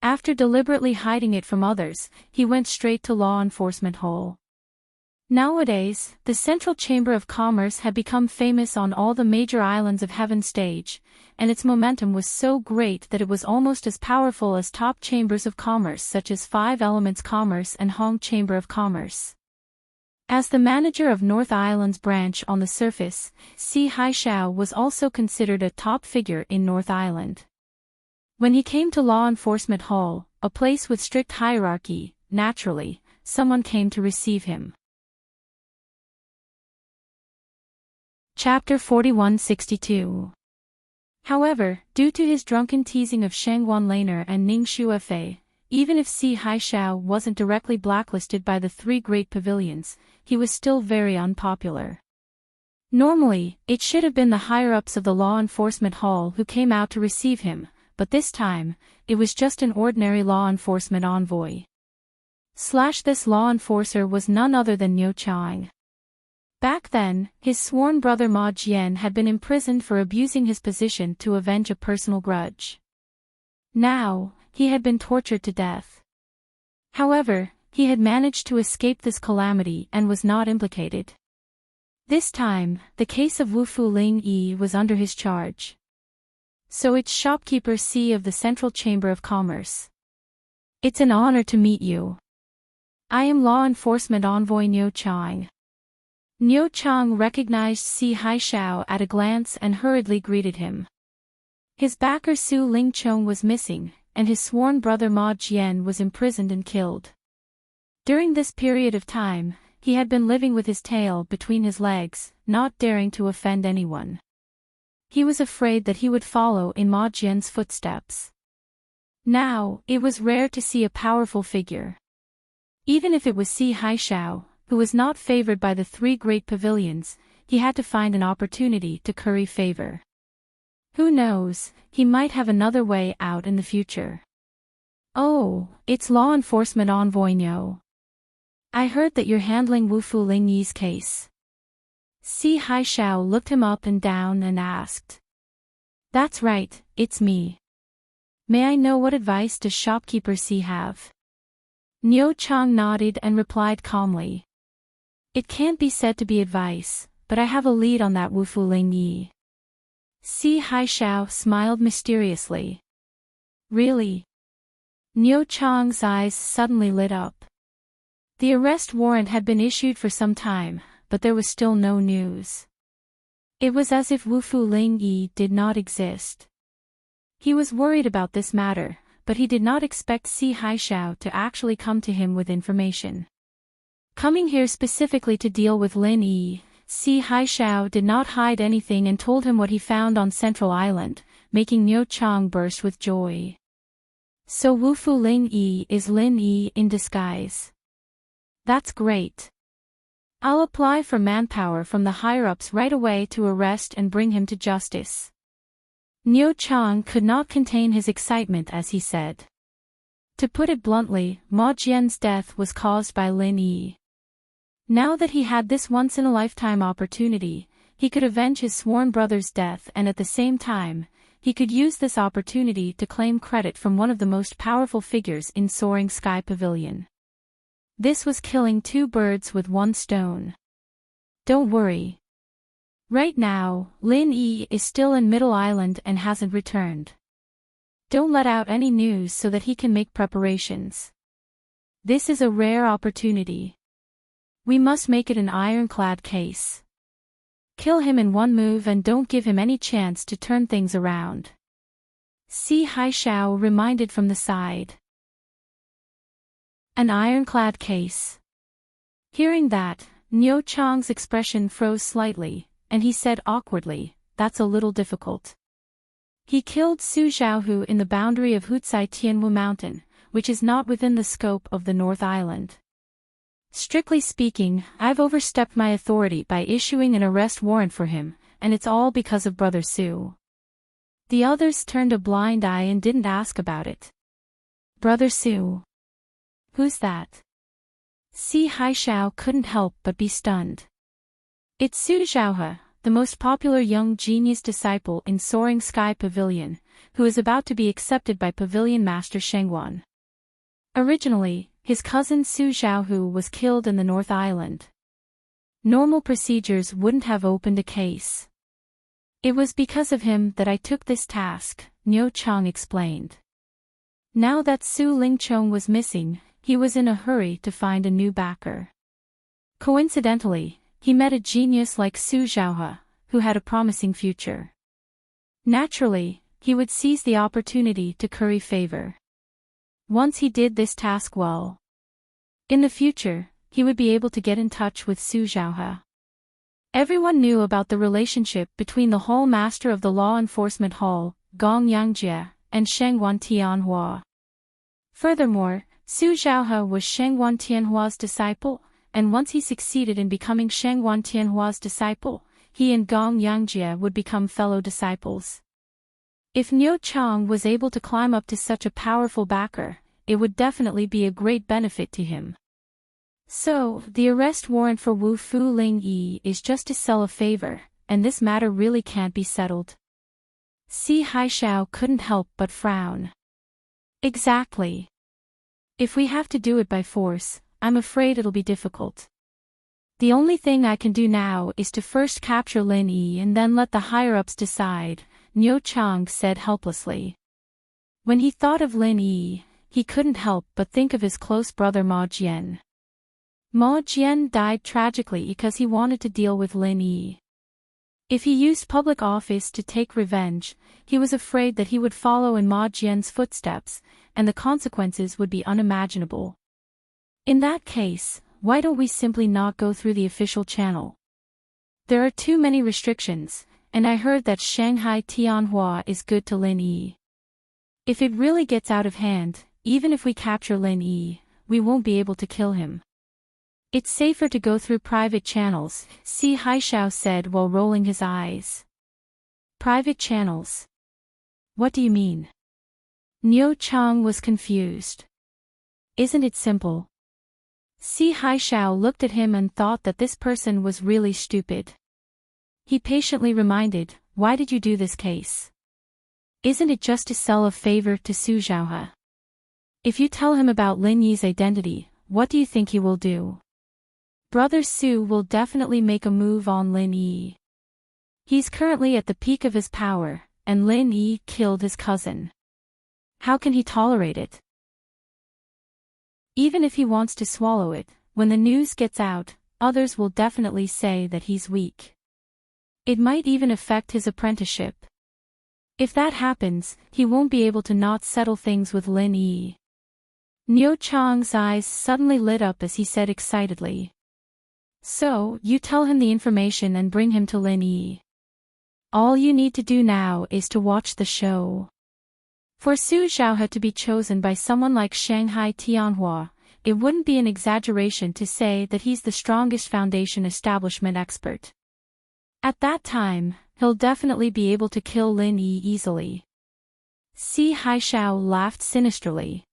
After deliberately hiding it from others, he went straight to Law Enforcement Hall. Nowadays, the Central Chamber of Commerce had become famous on all the major islands of Heaven stage, and its momentum was so great that it was almost as powerful as top chambers of commerce such as Five Elements Commerce and Hong Chamber of Commerce. As the manager of North Island's branch on the surface, Si Haishao was also considered a top figure in North Island. When he came to Law Enforcement Hall, a place with strict hierarchy, naturally, someone came to receive him. Chapter 4162. However, due to his drunken teasing of Shangguan Laner and Ning Shuefei, even if Si Haishao wasn't directly blacklisted by the three great pavilions, he was still very unpopular. Normally, it should have been the higher-ups of the Law Enforcement Hall who came out to receive him, but this time, it was just an ordinary law enforcement envoy. This law enforcer was none other than Niu Chang. Back then, his sworn brother Ma Jian had been imprisoned for abusing his position to avenge a personal grudge. Now, he had been tortured to death. However, he had managed to escape this calamity and was not implicated. This time, the case of Wu Fu Ling Yi was under his charge. So it's shopkeeper C of the Central Chamber of Commerce. It's an honor to meet you. I am Law Enforcement Envoy Niu Chang. Niu Chang recognized Si Haishao at a glance and hurriedly greeted him. His backer Su Lingchong was missing, and his sworn brother Ma Jian was imprisoned and killed. During this period of time, he had been living with his tail between his legs, not daring to offend anyone. He was afraid that he would follow in Ma Jian's footsteps. Now, it was rare to see a powerful figure. Even if it was Si Haishao, who was not favored by the three great pavilions, he had to find an opportunity to curry favor. Who knows, he might have another way out in the future. Oh, it's Law Enforcement Envoy Niu. I heard that you're handling Wu Fu Ling Yi's case. Si Haishao looked him up and down and asked. That's right, it's me. May I know what advice does shopkeeper Si have? Niu Chang nodded and replied calmly. It can't be said to be advice, but I have a lead on that Wu Fu Ling Yi. Si Haishao smiled mysteriously. Really? Niu Chang's eyes suddenly lit up. The arrest warrant had been issued for some time, but there was still no news. It was as if Wu Fu Ling Yi did not exist. He was worried about this matter, but he did not expect Si Haishao to actually come to him with information. Coming here specifically to deal with Lin Yi, Si Haishao did not hide anything and told him what he found on Central Island, making Niu Chang burst with joy. So Wu Fu Ling Yi is Lin Yi in disguise. That's great. I'll apply for manpower from the higher-ups right away to arrest and bring him to justice. Niu Chang could not contain his excitement as he said. To put it bluntly, Ma Jian's death was caused by Lin Yi. Now that he had this once-in-a-lifetime opportunity, he could avenge his sworn brother's death and at the same time, he could use this opportunity to claim credit from one of the most powerful figures in Soaring Sky Pavilion. This was killing two birds with one stone. Don't worry. Right now, Lin Yi is still in Middle Island and hasn't returned. Don't let out any news so that he can make preparations. This is a rare opportunity. We must make it an ironclad case. Kill him in one move and don't give him any chance to turn things around. Si Haishao reminded from the side. An ironclad case. Hearing that, Niu Chang's expression froze slightly, and he said awkwardly, that's a little difficult. He killed Su Zhaohu in the boundary of Hutsai Tianwu Mountain, which is not within the scope of the North Island. Strictly speaking, I've overstepped my authority by issuing an arrest warrant for him, and it's all because of Brother Su. The others turned a blind eye and didn't ask about it. Brother Su? Who's that? Si Haishao couldn't help but be stunned. It's Su Zhaohe, the most popular young genius disciple in Soaring Sky Pavilion, who is about to be accepted by Pavilion Master Shengguan. Originally, his cousin Su Zhaohu was killed in the North Island. Normal procedures wouldn't have opened a case. It was because of him that I took this task, Niu Chang explained. Now that Su Lingchong was missing, he was in a hurry to find a new backer. Coincidentally, he met a genius like Su Zhaohe, who had a promising future. Naturally, he would seize the opportunity to curry favor. Once he did this task well, in the future, he would be able to get in touch with Su Zhaohe. Everyone knew about the relationship between the Hall Master of the Law Enforcement Hall, Gong Yangjie, and Shengwan Tianhua. Furthermore, Su Zhaohe was Shengwan Tianhua's disciple, and once he succeeded in becoming Shengwan Tianhua's disciple, he and Gong Yangjie would become fellow disciples. If Niu Chang was able to climb up to such a powerful backer, it would definitely be a great benefit to him. So, the arrest warrant for Wu Fu Ling Yi is just to sell a favor, and this matter really can't be settled. Si Haishao couldn't help but frown. Exactly. If we have to do it by force, I'm afraid it'll be difficult. The only thing I can do now is to first capture Lin Yi and then let the higher-ups decide, Niu Chang said helplessly. When he thought of Lin Yi, he couldn't help but think of his close brother Ma Jian. Ma Jian died tragically because he wanted to deal with Lin Yi. If he used public office to take revenge, he was afraid that he would follow in Ma Jian's footsteps, and the consequences would be unimaginable. In that case, why don't we simply not go through the official channel? There are too many restrictions, and I heard that Shanghai Tianhua is good to Lin Yi. If it really gets out of hand, even if we capture Lin Yi, we won't be able to kill him. It's safer to go through private channels, Si Haishao said while rolling his eyes. Private channels? What do you mean? Niu Chang was confused. Isn't it simple? Si Haishao looked at him and thought that this person was really stupid. He patiently reminded, why did you do this case? Isn't it just to sell a favor to Su Zhaohe? If you tell him about Lin Yi's identity, what do you think he will do? Brother Su will definitely make a move on Lin Yi. He's currently at the peak of his power, and Lin Yi killed his cousin. How can he tolerate it? Even if he wants to swallow it, when the news gets out, others will definitely say that he's weak. It might even affect his apprenticeship. If that happens, he won't be able to not settle things with Lin Yi. Niu Chang's eyes suddenly lit up as he said excitedly. So, you tell him the information and bring him to Lin Yi. All you need to do now is to watch the show. For Su Zhaohe to be chosen by someone like Shanghai Tianhua, it wouldn't be an exaggeration to say that he's the strongest foundation establishment expert. At that time, he'll definitely be able to kill Lin Yi easily. Si Haishao laughed sinisterly.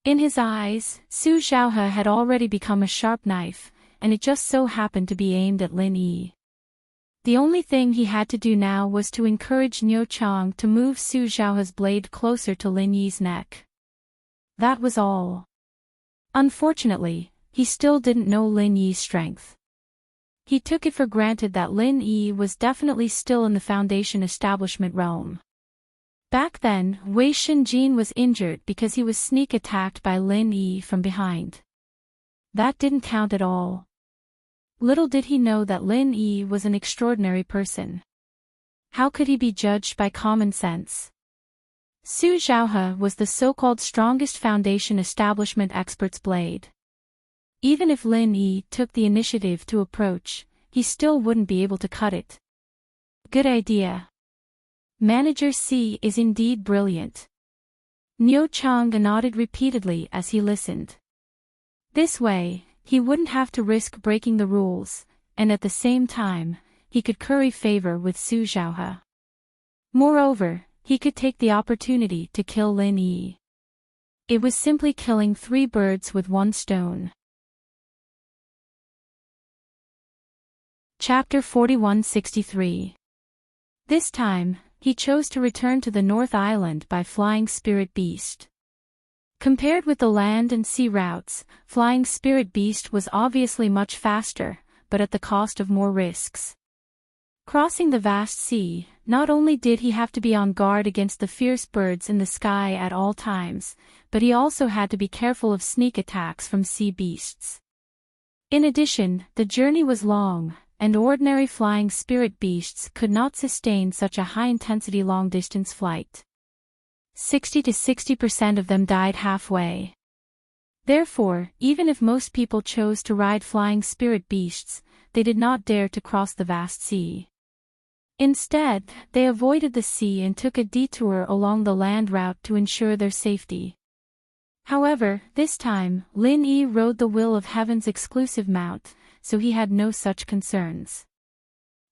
In his eyes, Su Zhaohe had already become a sharp knife, and it just so happened to be aimed at Lin Yi. The only thing he had to do now was to encourage Niu Chang to move Su Zhaohe's blade closer to Lin Yi's neck. That was all. Unfortunately, he still didn't know Lin Yi's strength. He took it for granted that Lin Yi was definitely still in the Foundation establishment realm. Back then, Wei Shinjin was injured because he was sneak attacked by Lin Yi from behind. That didn't count at all. Little did he know that Lin Yi was an extraordinary person. How could he be judged by common sense? Su Zhaohe was the so-called strongest Foundation establishment expert's blade. Even if Lin Yi took the initiative to approach, he still wouldn't be able to cut it. Good idea. Manager C is indeed brilliant. Niu Chang nodded repeatedly as he listened. This way, he wouldn't have to risk breaking the rules, and at the same time, he could curry favor with Su Zhaohe. Moreover, he could take the opportunity to kill Lin Yi. It was simply killing 3 birds with 1 stone. Chapter 4163. This time, he chose to return to the North Island by flying Spirit Beast. Compared with the land and sea routes, flying Spirit Beast was obviously much faster, but at the cost of more risks. Crossing the vast sea, not only did he have to be on guard against the fierce birds in the sky at all times, but he also had to be careful of sneak attacks from sea beasts. In addition, the journey was long, and ordinary flying spirit beasts could not sustain such a high-intensity long-distance flight. 60% of them died halfway. Therefore, even if most people chose to ride flying spirit beasts, they did not dare to cross the vast sea. Instead, they avoided the sea and took a detour along the land route to ensure their safety. However, this time, Lin Yi rode the Will of Heaven's exclusive mount, so he had no such concerns.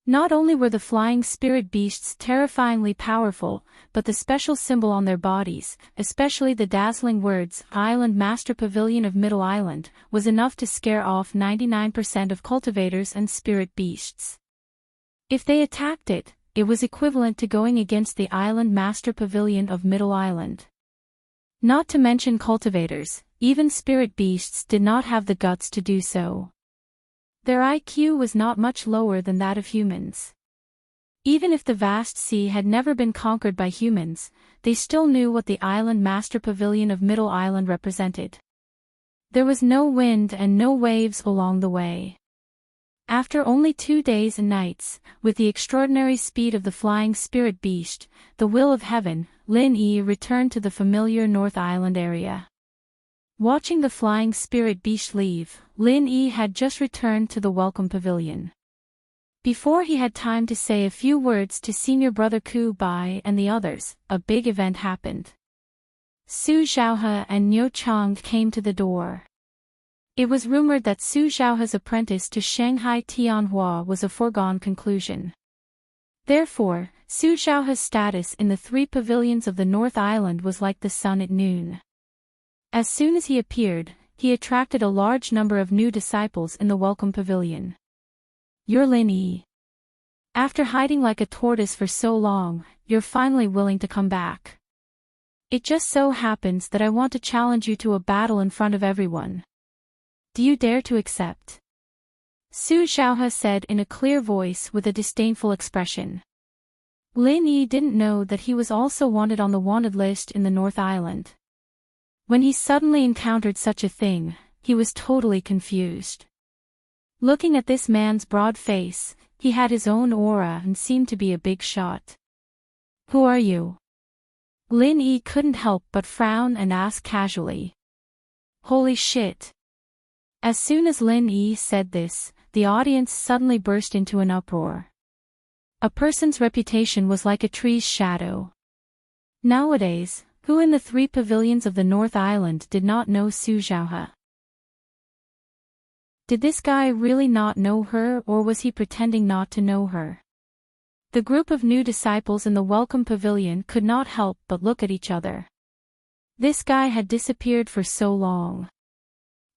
Not only were the flying spirit beasts terrifyingly powerful, but the special symbol on their bodies, especially the dazzling words, Island Master Pavilion of Middle Island, was enough to scare off 99% of cultivators and spirit beasts. If they attacked it, it was equivalent to going against the Island Master Pavilion of Middle Island. Not to mention cultivators, even spirit beasts did not have the guts to do so. Their IQ was not much lower than that of humans. Even if the vast sea had never been conquered by humans, they still knew what the Island Master Pavilion of Middle Island represented. There was no wind and no waves along the way. After only 2 days and nights, with the extraordinary speed of the flying spirit beast, the Will of Heaven, Lin Yi returned to the familiar North Island area. Watching the flying spirit beast leave, Lin Yi had just returned to the welcome pavilion. Before he had time to say a few words to Senior Brother Ku Bai and the others, a big event happened. Su Xiaohe and Niu Chang came to the door. It was rumored that Su Xiaohe's apprentice to Shanghai Tianhua was a foregone conclusion. Therefore, Su Xiaohe's status in the 3 pavilions of the North Island was like the sun at noon. As soon as he appeared, he attracted a large number of new disciples in the welcome pavilion. "You're Lin Yi. After hiding like a tortoise for so long, you're finally willing to come back. It just so happens that I want to challenge you to a battle in front of everyone. Do you dare to accept?" Su Xiaohe said in a clear voice with a disdainful expression. Lin Yi didn't know that he was also wanted on the wanted list in the North Island. When he suddenly encountered such a thing, he was totally confused. Looking at this man's broad face, he had his own aura and seemed to be a big shot. "Who are you?" Lin Yi couldn't help but frown and ask casually. "Holy shit." As soon as Lin Yi said this, the audience suddenly burst into an uproar. A person's reputation was like a tree's shadow. Nowadays, who in the 3 pavilions of the North Island did not know Su Xiaohe? Did this guy really not know her, or was he pretending not to know her? The group of new disciples in the welcome pavilion could not help but look at each other. This guy had disappeared for so long.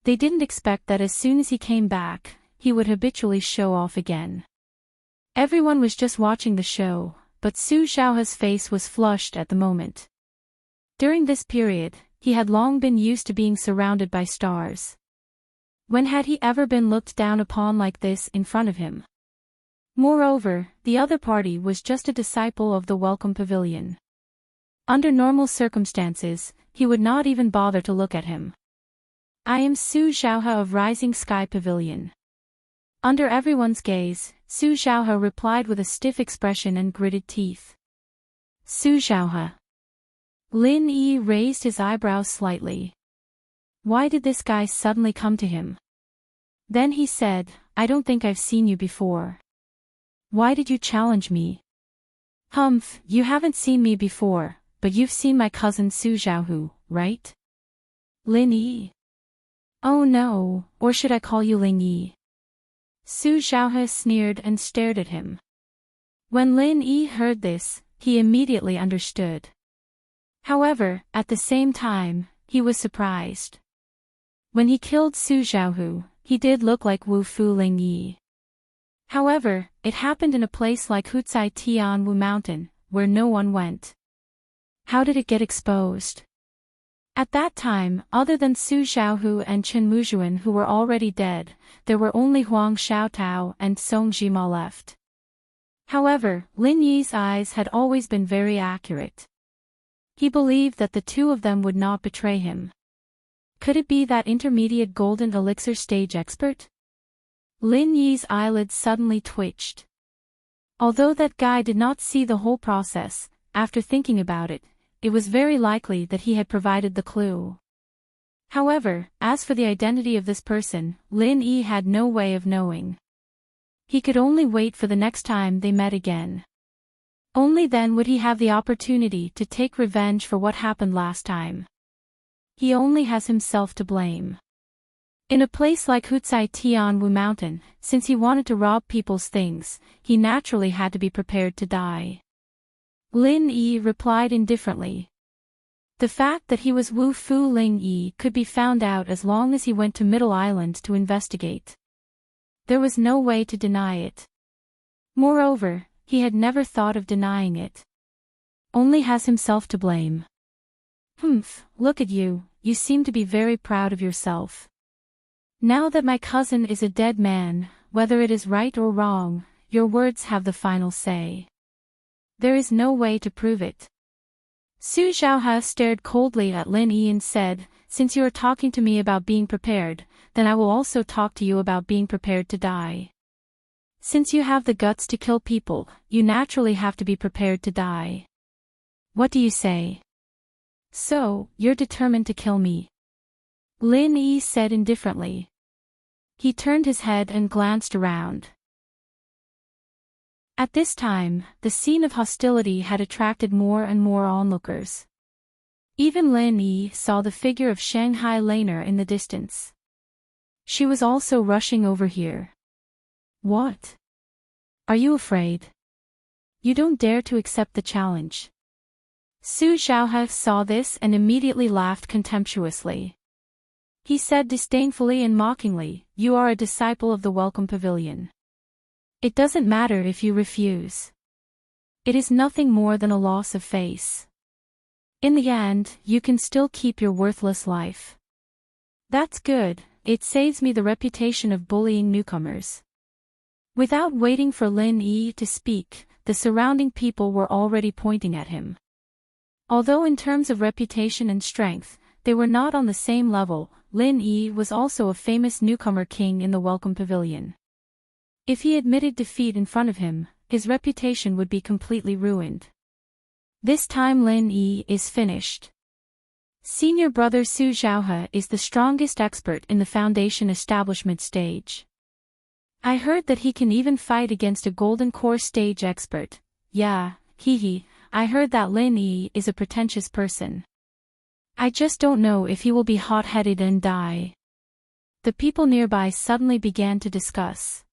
They didn't expect that as soon as he came back, he would habitually show off again. Everyone was just watching the show, but Su Xiaohe's face was flushed at the moment. During this period, he had long been used to being surrounded by stars. When had he ever been looked down upon like this in front of him? Moreover, the other party was just a disciple of the welcome pavilion. Under normal circumstances, he would not even bother to look at him. "I am Su Xiaohe of Rising Sky Pavilion." Under everyone's gaze, Su Xiaohe replied with a stiff expression and gritted teeth. "Su Xiaohe." Lin Yi raised his eyebrows slightly. Why did this guy suddenly come to him? Then he said, "I don't think I've seen you before. Why did you challenge me?" "Humph, you haven't seen me before, but you've seen my cousin Su Xiaohu, right?" "Lin Yi." "Oh no, or should I call you Lin Yi?" Su Xiaohe sneered and stared at him. When Lin Yi heard this, he immediately understood. However, at the same time, he was surprised. When he killed Su Xiaohu, he did look like Wu Fu Ling Yi. However, it happened in a place like Hucai Tianwu Mountain, where no one went. How did it get exposed? At that time, other than Su Xiaohu and Chen Muzhuan who were already dead, there were only Huang Xiaotao and Song Jima left. However, Lin Yi's eyes had always been very accurate. He believed that the two of them would not betray him. Could it be that intermediate golden elixir stage expert? Lin Yi's eyelids suddenly twitched. Although that guy did not see the whole process, after thinking about it, it was very likely that he had provided the clue. However, as for the identity of this person, Lin Yi had no way of knowing. He could only wait for the next time they met again. Only then would he have the opportunity to take revenge for what happened last time. He only has himself to blame. In a place like Hutsai Tianwu Mountain, since he wanted to rob people's things, he naturally had to be prepared to die. Lin Yi replied indifferently. The fact that he was Wu Fu Ling Yi could be found out as long as he went to Middle Island to investigate. There was no way to deny it. Moreover, he had never thought of denying it. Only has himself to blame. Humph, look at you, you seem to be very proud of yourself. Now that my cousin is a dead man, whether it is right or wrong, your words have the final say. There is no way to prove it. Su Xiaohe stared coldly at Lin Yi and said, since you are talking to me about being prepared, then I will also talk to you about being prepared to die. Since you have the guts to kill people, you naturally have to be prepared to die. What do you say? So, you're determined to kill me? Lin Yi said indifferently. He turned his head and glanced around. At this time, the scene of hostility had attracted more and more onlookers. Even Lin Yi saw the figure of Shanghai Laner in the distance. She was also rushing over here. What? Are you afraid? You don't dare to accept the challenge. Su Xiaohe saw this and immediately laughed contemptuously. He said disdainfully and mockingly, you are a disciple of the Welcome Pavilion. It doesn't matter if you refuse. It is nothing more than a loss of face. In the end, you can still keep your worthless life. That's good, it saves me the reputation of bullying newcomers. Without waiting for Lin Yi to speak, the surrounding people were already pointing at him. Although in terms of reputation and strength, they were not on the same level, Lin Yi was also a famous newcomer king in the Welcome Pavilion. If he admitted defeat in front of him, his reputation would be completely ruined. This time Lin Yi is finished. Senior brother Su Xiaohe is the strongest expert in the foundation establishment stage. I heard that he can even fight against a golden core stage expert. Yeah, I heard that Lin Yi is a pretentious person. I just don't know if he will be hot-headed and die. The people nearby suddenly began to discuss.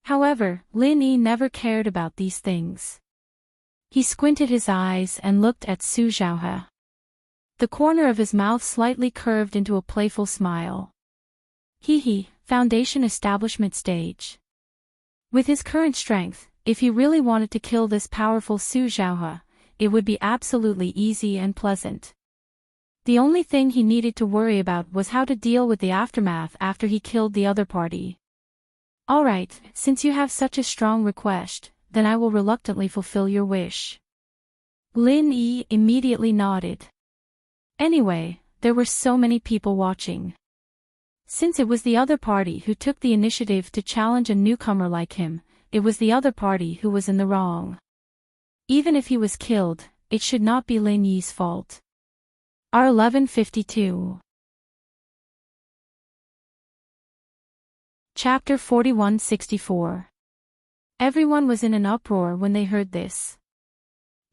However, Lin Yi never cared about these things. He squinted his eyes and looked at Su Xiaohe. The corner of his mouth slightly curved into a playful smile. Foundation establishment stage. With his current strength, if he really wanted to kill this powerful Su Xiaohe, it would be absolutely easy and pleasant. The only thing he needed to worry about was how to deal with the aftermath after he killed the other party. Alright, since you have such a strong request, then I will reluctantly fulfill your wish. Lin Yi immediately nodded. Anyway, there were so many people watching. Since it was the other party who took the initiative to challenge a newcomer like him, it was the other party who was in the wrong. Even if he was killed, it should not be Lin Yi's fault. R1152. Chapter 4164. Everyone was in an uproar when they heard this.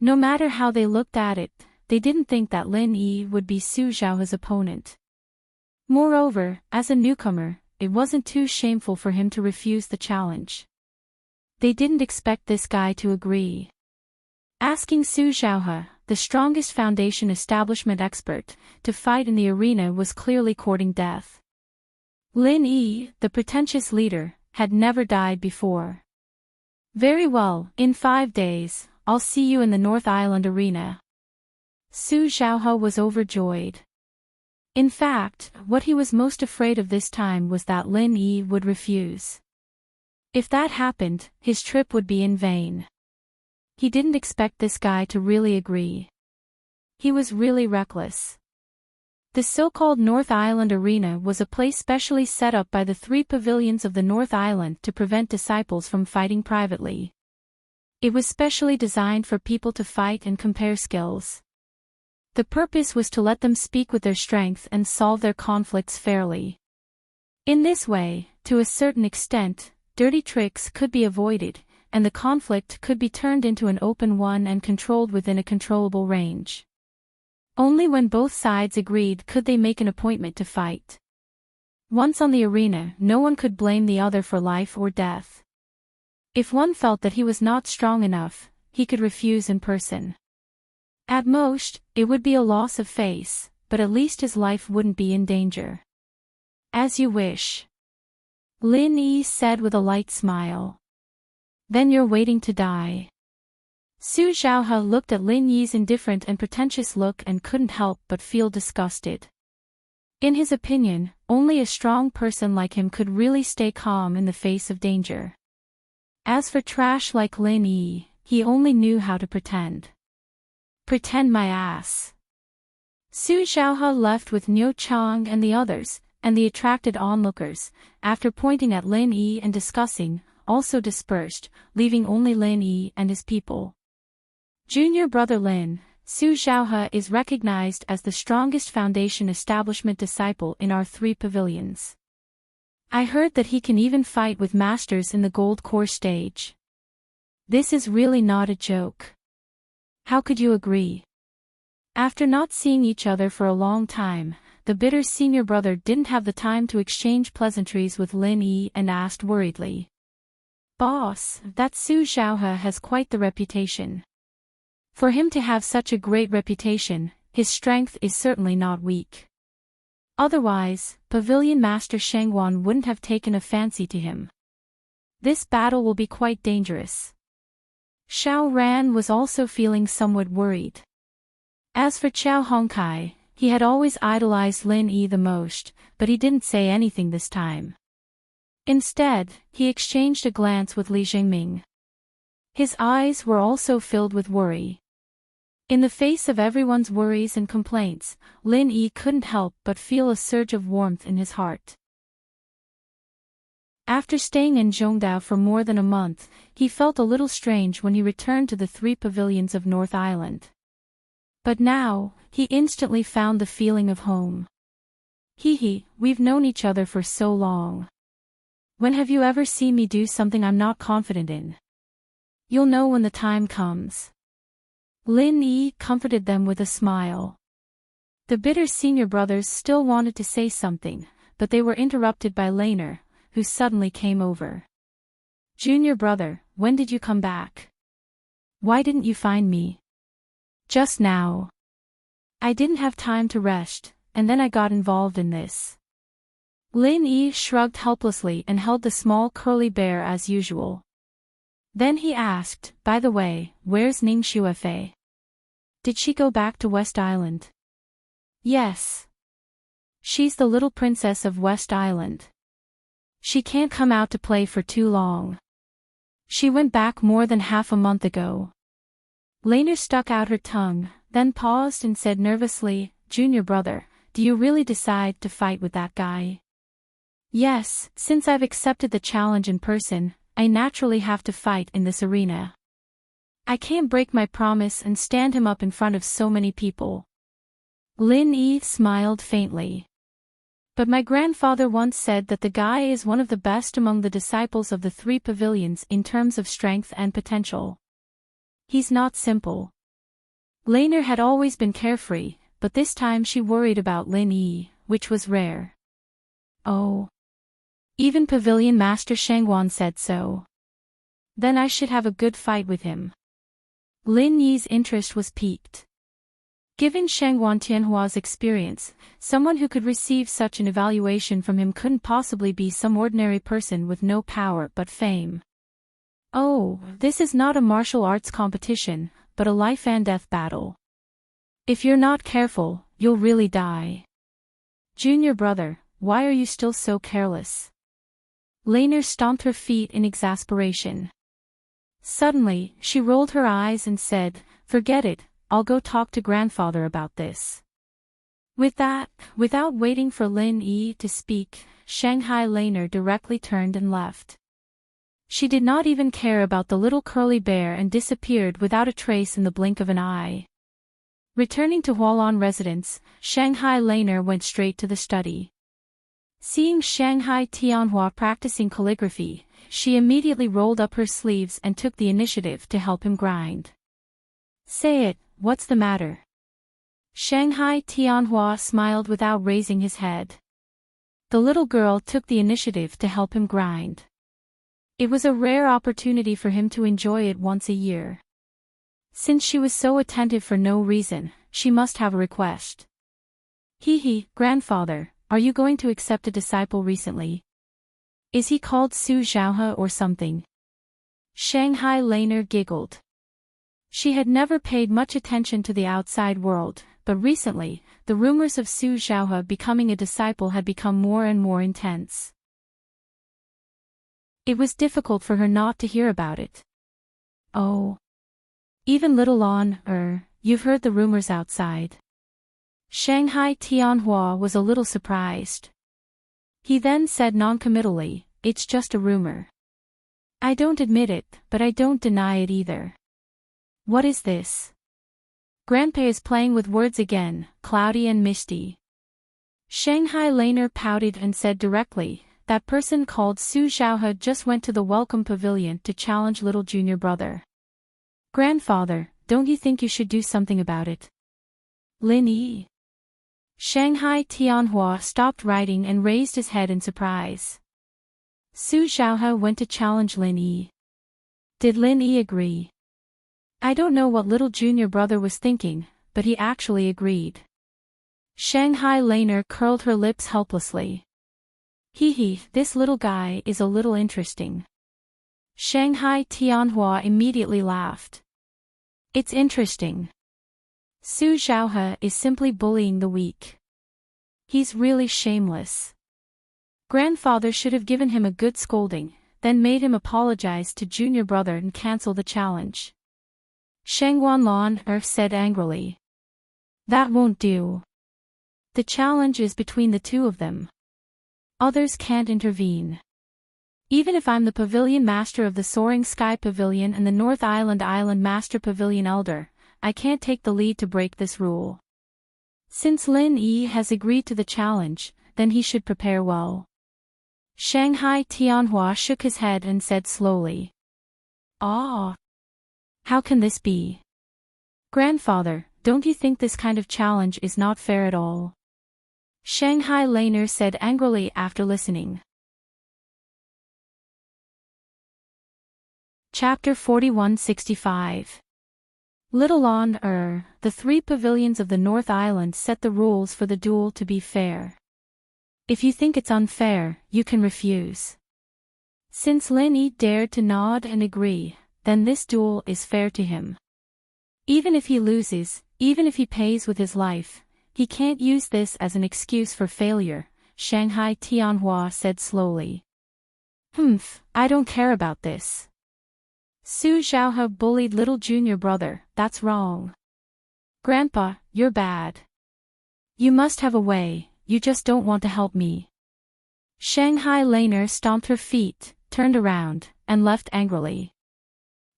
No matter how they looked at it, they didn't think that Lin Yi would be Su Xiaohe's opponent. Moreover, as a newcomer, it wasn't too shameful for him to refuse the challenge. They didn't expect this guy to agree. Asking Su Xiaohe, the strongest foundation establishment expert, to fight in the arena was clearly courting death. Lin Yi, the pretentious leader, had never died before. Very well, in 5 days, I'll see you in the North Island arena. Su Xiaohe was overjoyed. In fact, what he was most afraid of this time was that Lin Yi would refuse. If that happened, his trip would be in vain. He didn't expect this guy to really agree. He was really reckless. The so-called North Island Arena was a place specially set up by the 3 pavilions of the North Island to prevent disciples from fighting privately. It was specially designed for people to fight and compare skills. The purpose was to let them speak with their strength and solve their conflicts fairly. In this way, to a certain extent, dirty tricks could be avoided, and the conflict could be turned into an open one and controlled within a controllable range. Only when both sides agreed could they make an appointment to fight. Once on the arena, no one could blame the other for life or death. If one felt that he was not strong enough, he could refuse in person. At most, it would be a loss of face, but at least his life wouldn't be in danger. As you wish. Lin Yi said with a light smile. Then you're waiting to die. Su Xiaohe looked at Lin Yi's indifferent and pretentious look and couldn't help but feel disgusted. In his opinion, only a strong person like him could really stay calm in the face of danger. As for trash like Lin Yi, he only knew how to pretend. Pretend my ass. Su Xiaohe left with Niu Chang and the others, and the attracted onlookers, after pointing at Lin Yi and discussing, also dispersed, leaving only Lin Yi and his people. Junior brother Lin, Su Xiaohe is recognized as the strongest foundation establishment disciple in our 3 pavilions. I heard that he can even fight with masters in the gold core stage. This is really not a joke. How could you agree? After not seeing each other for a long time, the bitter senior brother didn't have the time to exchange pleasantries with Lin Yi and asked worriedly. Boss, that Su Xiaohe has quite the reputation. For him to have such a great reputation, his strength is certainly not weak. Otherwise, Pavilion Master Shengwan wouldn't have taken a fancy to him. This battle will be quite dangerous. Xiao Ran was also feeling somewhat worried. As for Qiao Hongkai, he had always idolized Lin Yi the most, but he didn't say anything this time. Instead, he exchanged a glance with Li Jingming. His eyes were also filled with worry. In the face of everyone's worries and complaints, Lin Yi couldn't help but feel a surge of warmth in his heart. After staying in Zhongdao for more than a month, he felt a little strange when he returned to the 3 pavilions of North Island. But now, he instantly found the feeling of home. We've known each other for so long. When have you ever seen me do something I'm not confident in? You'll know when the time comes. Lin Yi comforted them with a smile. The bitter senior brothers still wanted to say something, but they were interrupted by Laner, who suddenly came over. Junior brother, when did you come back? Why didn't you find me? Just now. I didn't have time to rest, and then I got involved in this. Lin Yi shrugged helplessly and held the small curly bear as usual. Then he asked, by the way, where's Ning Xuefei? Did she go back to West Island? Yes. She's the little princess of West Island. She can't come out to play for too long. She went back more than half a month ago. Laner stuck out her tongue, then paused and said nervously, Junior brother, do you really decide to fight with that guy? Yes, since I've accepted the challenge in person, I naturally have to fight in this arena. I can't break my promise and stand him up in front of so many people. Lin Yi smiled faintly. But my grandfather once said that the guy is one of the best among the disciples of the 3 pavilions in terms of strength and potential. He's not simple. Laner had always been carefree, but this time she worried about Lin Yi, which was rare. Oh. Even Pavilion Master Shengwan said so. Then I should have a good fight with him. Lin Yi's interest was piqued. Given Shengwan Tianhua's experience, someone who could receive such an evaluation from him couldn't possibly be some ordinary person with no power but fame. Oh, this is not a martial arts competition, but a life and death battle. If you're not careful, you'll really die. Junior brother, why are you still so careless? Laner stomped her feet in exasperation. Suddenly, she rolled her eyes and said, "Forget it, I'll go talk to grandfather about this." With that, without waiting for Lin Yi to speak, Shanghai Laner directly turned and left. She did not even care about the little curly bear and disappeared without a trace in the blink of an eye. Returning to Hualan residence, Shanghai Laner went straight to the study. Seeing Shanghai Tianhua practicing calligraphy, she immediately rolled up her sleeves and took the initiative to help him grind. "Say it, what's the matter?" Shanghai Tianhua smiled without raising his head. The little girl took the initiative to help him grind. It was a rare opportunity for him to enjoy it once a year. Since she was so attentive for no reason, she must have a request. Grandfather, are you going to accept a disciple recently? Is he called Su Zhaohe or something? Shanghai Laner giggled. She had never paid much attention to the outside world, but recently, the rumors of Su Zhaohe becoming a disciple had become more and more intense. It was difficult for her not to hear about it. "Oh. Even little Lon, you've heard the rumors outside." Shanghai Tianhua was a little surprised. He then said noncommittally, "It's just a rumor. I don't admit it, but I don't deny it either." "What is this?" Grandpa is playing with words again, cloudy and misty. Shanghai Laner pouted and said directly, "That person called Su Zhaohe just went to the welcome pavilion to challenge little junior brother." "Grandfather, don't you think you should do something about it?" "Lin Yi." Shanghai Tianhua stopped writing and raised his head in surprise. Su Zhaohe went to challenge Lin Yi. Did Lin Yi agree? I don't know what little junior brother was thinking, but he actually agreed. Shanghai Laner curled her lips helplessly. This little guy is a little interesting. Shanghai Tianhua immediately laughed. It's interesting. Su Zhaohe is simply bullying the weak. He's really shameless. Grandfather should have given him a good scolding, then made him apologize to junior brother and cancel the challenge. Shangguanlan said angrily. That won't do. The challenge is between the two of them. Others can't intervene. Even if I'm the pavilion master of the Soaring Sky Pavilion and the North Island Master Pavilion Elder, I can't take the lead to break this rule. Since Lin Yi has agreed to the challenge, then he should prepare well. Shanghai Tianhua shook his head and said slowly. How can this be? Grandfather, don't you think this kind of challenge is not fair at all? Shanghai Laner said angrily after listening. Chapter 4165. Little on the three pavilions of the North Island set the rules for the duel to be fair. If you think it's unfair, you can refuse. Since Lin Yi dared to nod and agree, then this duel is fair to him. Even if he loses, even if he pays with his life, he can't use this as an excuse for failure, Shanghai Tianhua said slowly. I don't care about this. Su Zhaohe bullied little junior brother, that's wrong. Grandpa, you're bad. You must have a way, you just don't want to help me. Shanghai Laner stomped her feet, turned around, and left angrily.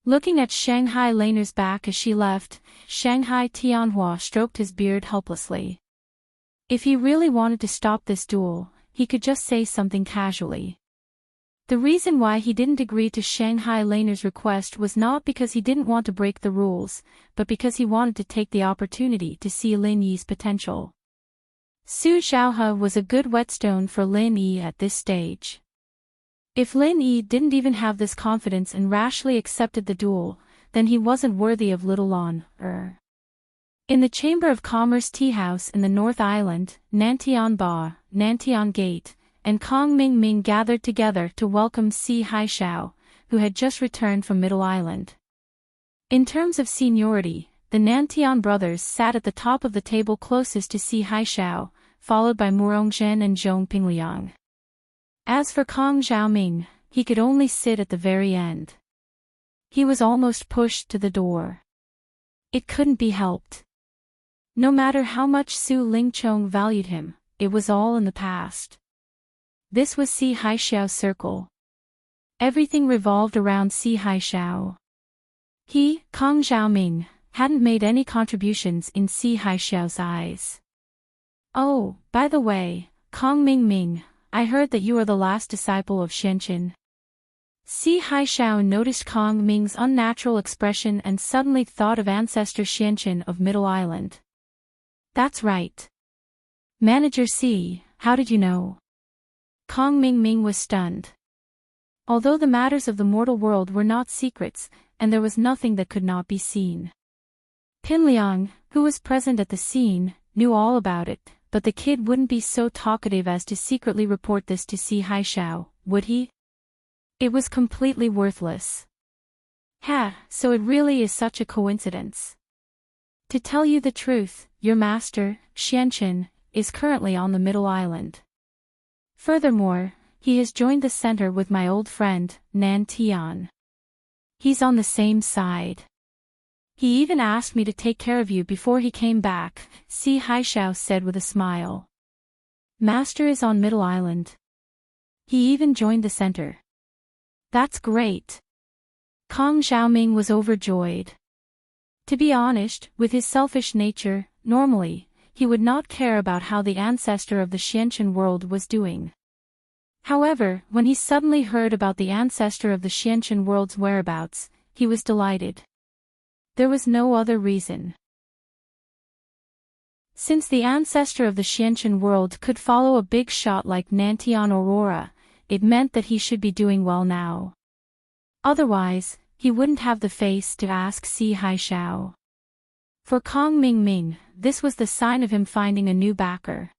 Looking at Shanghai Laner's back as she left, Shanghai Tianhua stroked his beard helplessly. If he really wanted to stop this duel, he could just say something casually. The reason why he didn't agree to Shanghai Laner's request was not because he didn't want to break the rules, but because he wanted to take the opportunity to see Lin Yi's potential. Su Zhaohe was a good whetstone for Lin Yi at this stage. If Lin Yi didn't even have this confidence and rashly accepted the duel, then he wasn't worthy of little Lon. In the Chamber of Commerce Tea House in the North Island, Nantian Ba, Nantian Gate, and Kong Ming Ming gathered together to welcome Si Haishao, who had just returned from Middle Island. In terms of seniority, the Nantian brothers sat at the top of the table closest to Si Haishao, followed by Murongzhen and Zhong Pingliang. As for Kong Xiaoming, he could only sit at the very end. He was almost pushed to the door. It couldn't be helped. No matter how much Su Lingchong valued him, it was all in the past. This was Si Haixiao's circle. Everything revolved around Si Haixiao. He, Kong Xiaoming, hadn't made any contributions in Si Haixiao's eyes. Oh, by the way, Kong Mingming, I heard that you are the last disciple of Xianqin. Si Haixiao noticed Kong Ming's unnatural expression and suddenly thought of ancestor Xianqin of Middle Island. That's right. Manager Si, how did you know? Kong Mingming was stunned. Although the matters of the mortal world were not secrets, and there was nothing that could not be seen. Pinliang, who was present at the scene, knew all about it, but the kid wouldn't be so talkative as to secretly report this to Si Haixiao, would he? It was completely worthless. So it really is such a coincidence. To tell you the truth, your master, Xianqin, is currently on the Middle Island. Furthermore, he has joined the center with my old friend, Nan Tian. He's on the same side. He even asked me to take care of you before he came back, Si Haixiao said with a smile. Master is on Middle Island. He even joined the center. That's great. Kong Xiaoming was overjoyed. To be honest, with his selfish nature, normally, he would not care about how the ancestor of the Xianqin world was doing. However, when he suddenly heard about the ancestor of the Xianqin world's whereabouts, he was delighted. There was no other reason. Since the ancestor of the Xianqin world could follow a big shot like Nantian Aurora, it meant that he should be doing well now. Otherwise, he wouldn't have the face to ask Si Haixiao. For Kong Mingming, this was the sign of him finding a new backer.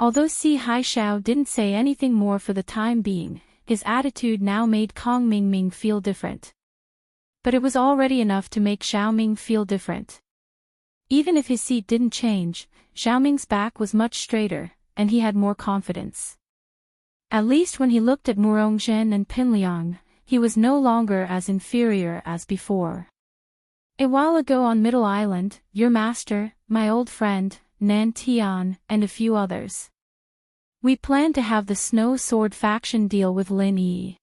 Although Si Haixiao didn't say anything more for the time being, his attitude now made Kong Mingming feel different. But it was already enough to make Xiaoming feel different. Even if his seat didn't change, Xiaoming's back was much straighter, and he had more confidence. At least when he looked at Murongzhen and Pinliang, he was no longer as inferior as before. A while ago on Middle Island, your master, my old friend, Nan Tian, and a few others. We planned to have the Snow Sword faction deal with Lin Yi.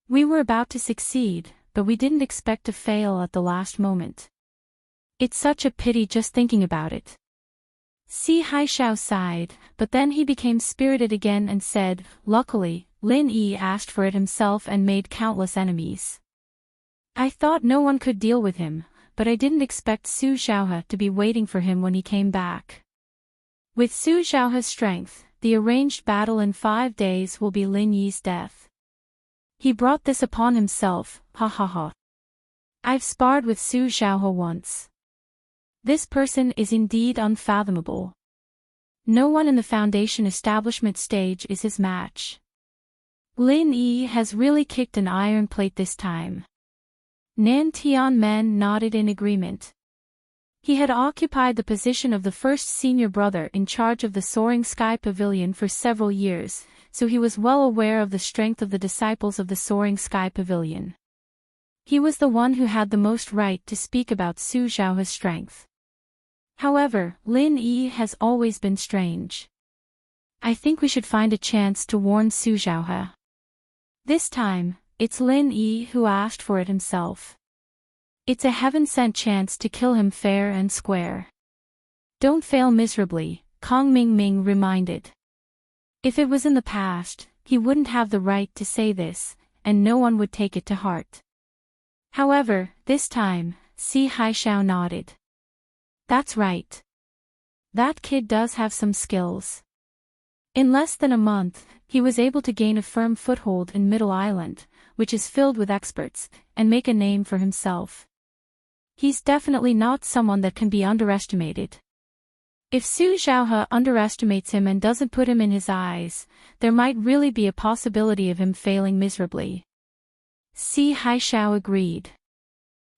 We were about to succeed, but we didn't expect to fail at the last moment. It's such a pity just thinking about it. Si Haixiao sighed, but then he became spirited again and said, luckily, Lin Yi asked for it himself and made countless enemies. I thought no one could deal with him, but I didn't expect Su Xiaohe to be waiting for him when he came back. With Su Xiaohe's strength, the arranged battle in 5 days will be Lin Yi's death. He brought this upon himself, ha ha ha. I've sparred with Su Xiaohe once. This person is indeed unfathomable. No one in the Foundation establishment stage is his match. Lin Yi has really kicked an iron plate this time. Nan Tianmen nodded in agreement. He had occupied the position of the first senior brother in charge of the Soaring Sky Pavilion for several years, so he was well aware of the strength of the disciples of the Soaring Sky Pavilion. He was the one who had the most right to speak about Su Xiaohe's strength. However, Lin Yi has always been strange. I think we should find a chance to warn Su Xiaohe. This time, it's Lin Yi who asked for it himself. It's a heaven-sent chance to kill him fair and square. Don't fail miserably, Kong Mingming reminded. If it was in the past, he wouldn't have the right to say this, and no one would take it to heart. However, this time, Si Haixiao nodded. That's right. That kid does have some skills. In less than a month, he was able to gain a firm foothold in Middle Island, which is filled with experts, and make a name for himself. He's definitely not someone that can be underestimated. If Su Xiaohe underestimates him and doesn't put him in his eyes, there might really be a possibility of him failing miserably. Si Haixiao agreed.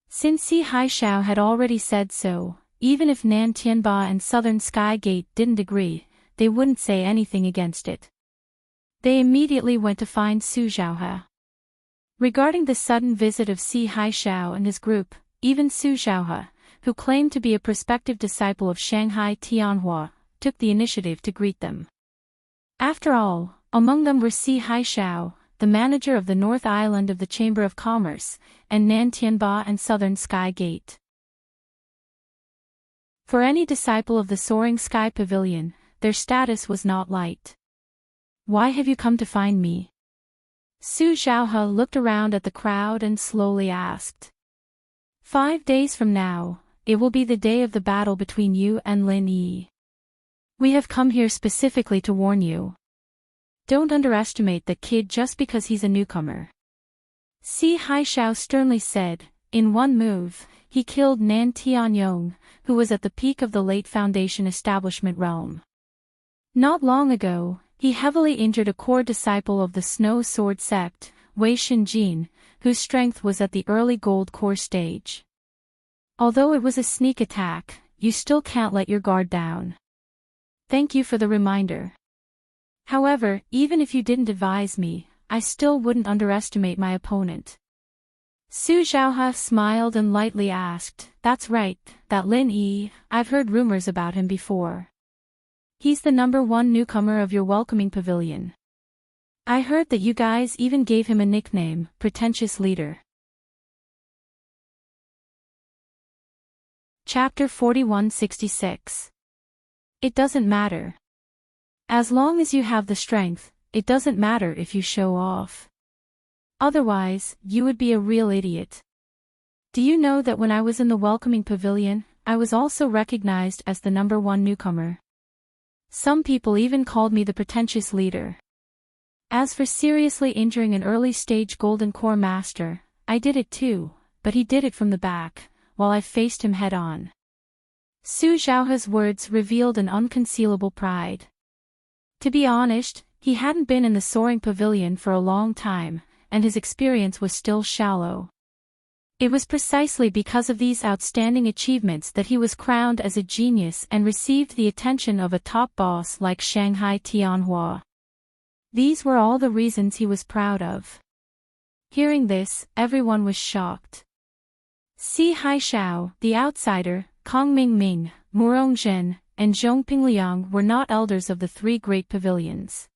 Since Si Haixiao had already said so, even if Nan Tianba and Southern Sky Gate didn't agree, they wouldn't say anything against it. They immediately went to find Su Xiaohe. Regarding the sudden visit of Si Haishao and his group, even Su Xiaohe, who claimed to be a prospective disciple of Shanghai Tianhua, took the initiative to greet them. After all, among them were Si Haishao, the manager of the North Island of the Chamber of Commerce, and Nan Tianba and Southern Sky Gate. For any disciple of the Soaring Sky Pavilion, their status was not light. "Why have you come to find me?" Su Xiaohe looked around at the crowd and slowly asked. 5 days from now, it will be the day of the battle between you and Lin Yi. We have come here specifically to warn you. Don't underestimate the kid just because he's a newcomer. Si Haishao sternly said. In one move, he killed Nan Tianyong, who was at the peak of the late Foundation establishment realm. Not long ago, he heavily injured a core disciple of the Snow Sword sect, Wei Shinjin, whose strength was at the early gold core stage. Although it was a sneak attack, you still can't let your guard down. Thank you for the reminder. However, even if you didn't advise me, I still wouldn't underestimate my opponent. Su Xiaohe smiled and lightly asked, "That's right, that Lin Yi, I've heard rumors about him before. He's the #1 newcomer of your welcoming pavilion. I heard that you guys even gave him a nickname, Pretentious Leader." Chapter 4166. It doesn't matter. As long as you have the strength, it doesn't matter if you show off. Otherwise, you would be a real idiot. Do you know that when I was in the welcoming pavilion, I was also recognized as the #1 newcomer? Some people even called me the pretentious leader. As for seriously injuring an early-stage Golden Core Master, I did it too, but he did it from the back, while I faced him head-on. Su Xiaohe's words revealed an unconcealable pride. To be honest, he hadn't been in the Soaring Pavilion for a long time, and his experience was still shallow. It was precisely because of these outstanding achievements that he was crowned as a genius and received the attention of a top boss like Shanghai Tianhua. These were all the reasons he was proud of. Hearing this, everyone was shocked. Si Haishao, the outsider, Kong Mingming, Murong Zhen, and Zhong Pingliang were not elders of the 3 great pavilions.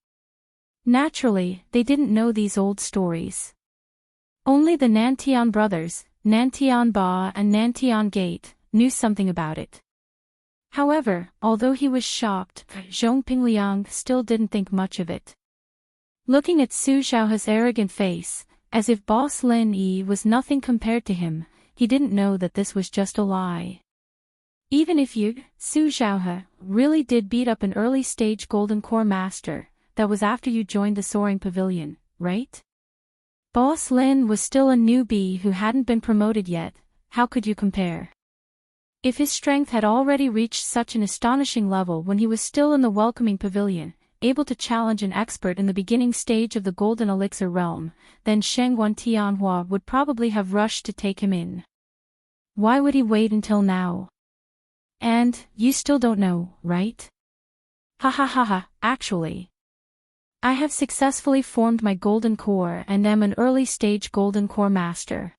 Naturally, they didn't know these old stories. Only the Nantian brothers, Nantian Ba and Nantian Gate, knew something about it. However, although he was shocked, Zhong Pingliang still didn't think much of it. Looking at Su Xiaohe's arrogant face, as if boss Lin Yi was nothing compared to him, he didn't know that this was just a lie. Even if you, Su Xiaohe, really did beat up an early-stage Golden Core Master, that was after you joined the Soaring Pavilion, right? Boss Lin was still a newbie who hadn't been promoted yet. How could you compare? If his strength had already reached such an astonishing level when he was still in the welcoming pavilion, able to challenge an expert in the beginning stage of the Golden Elixir realm, then Shengguan Tianhua would probably have rushed to take him in. Why would he wait until now? And, you still don't know, right? Ha ha ha ha, actually. I have successfully formed my Golden Core and am an early-stage Golden Core Master.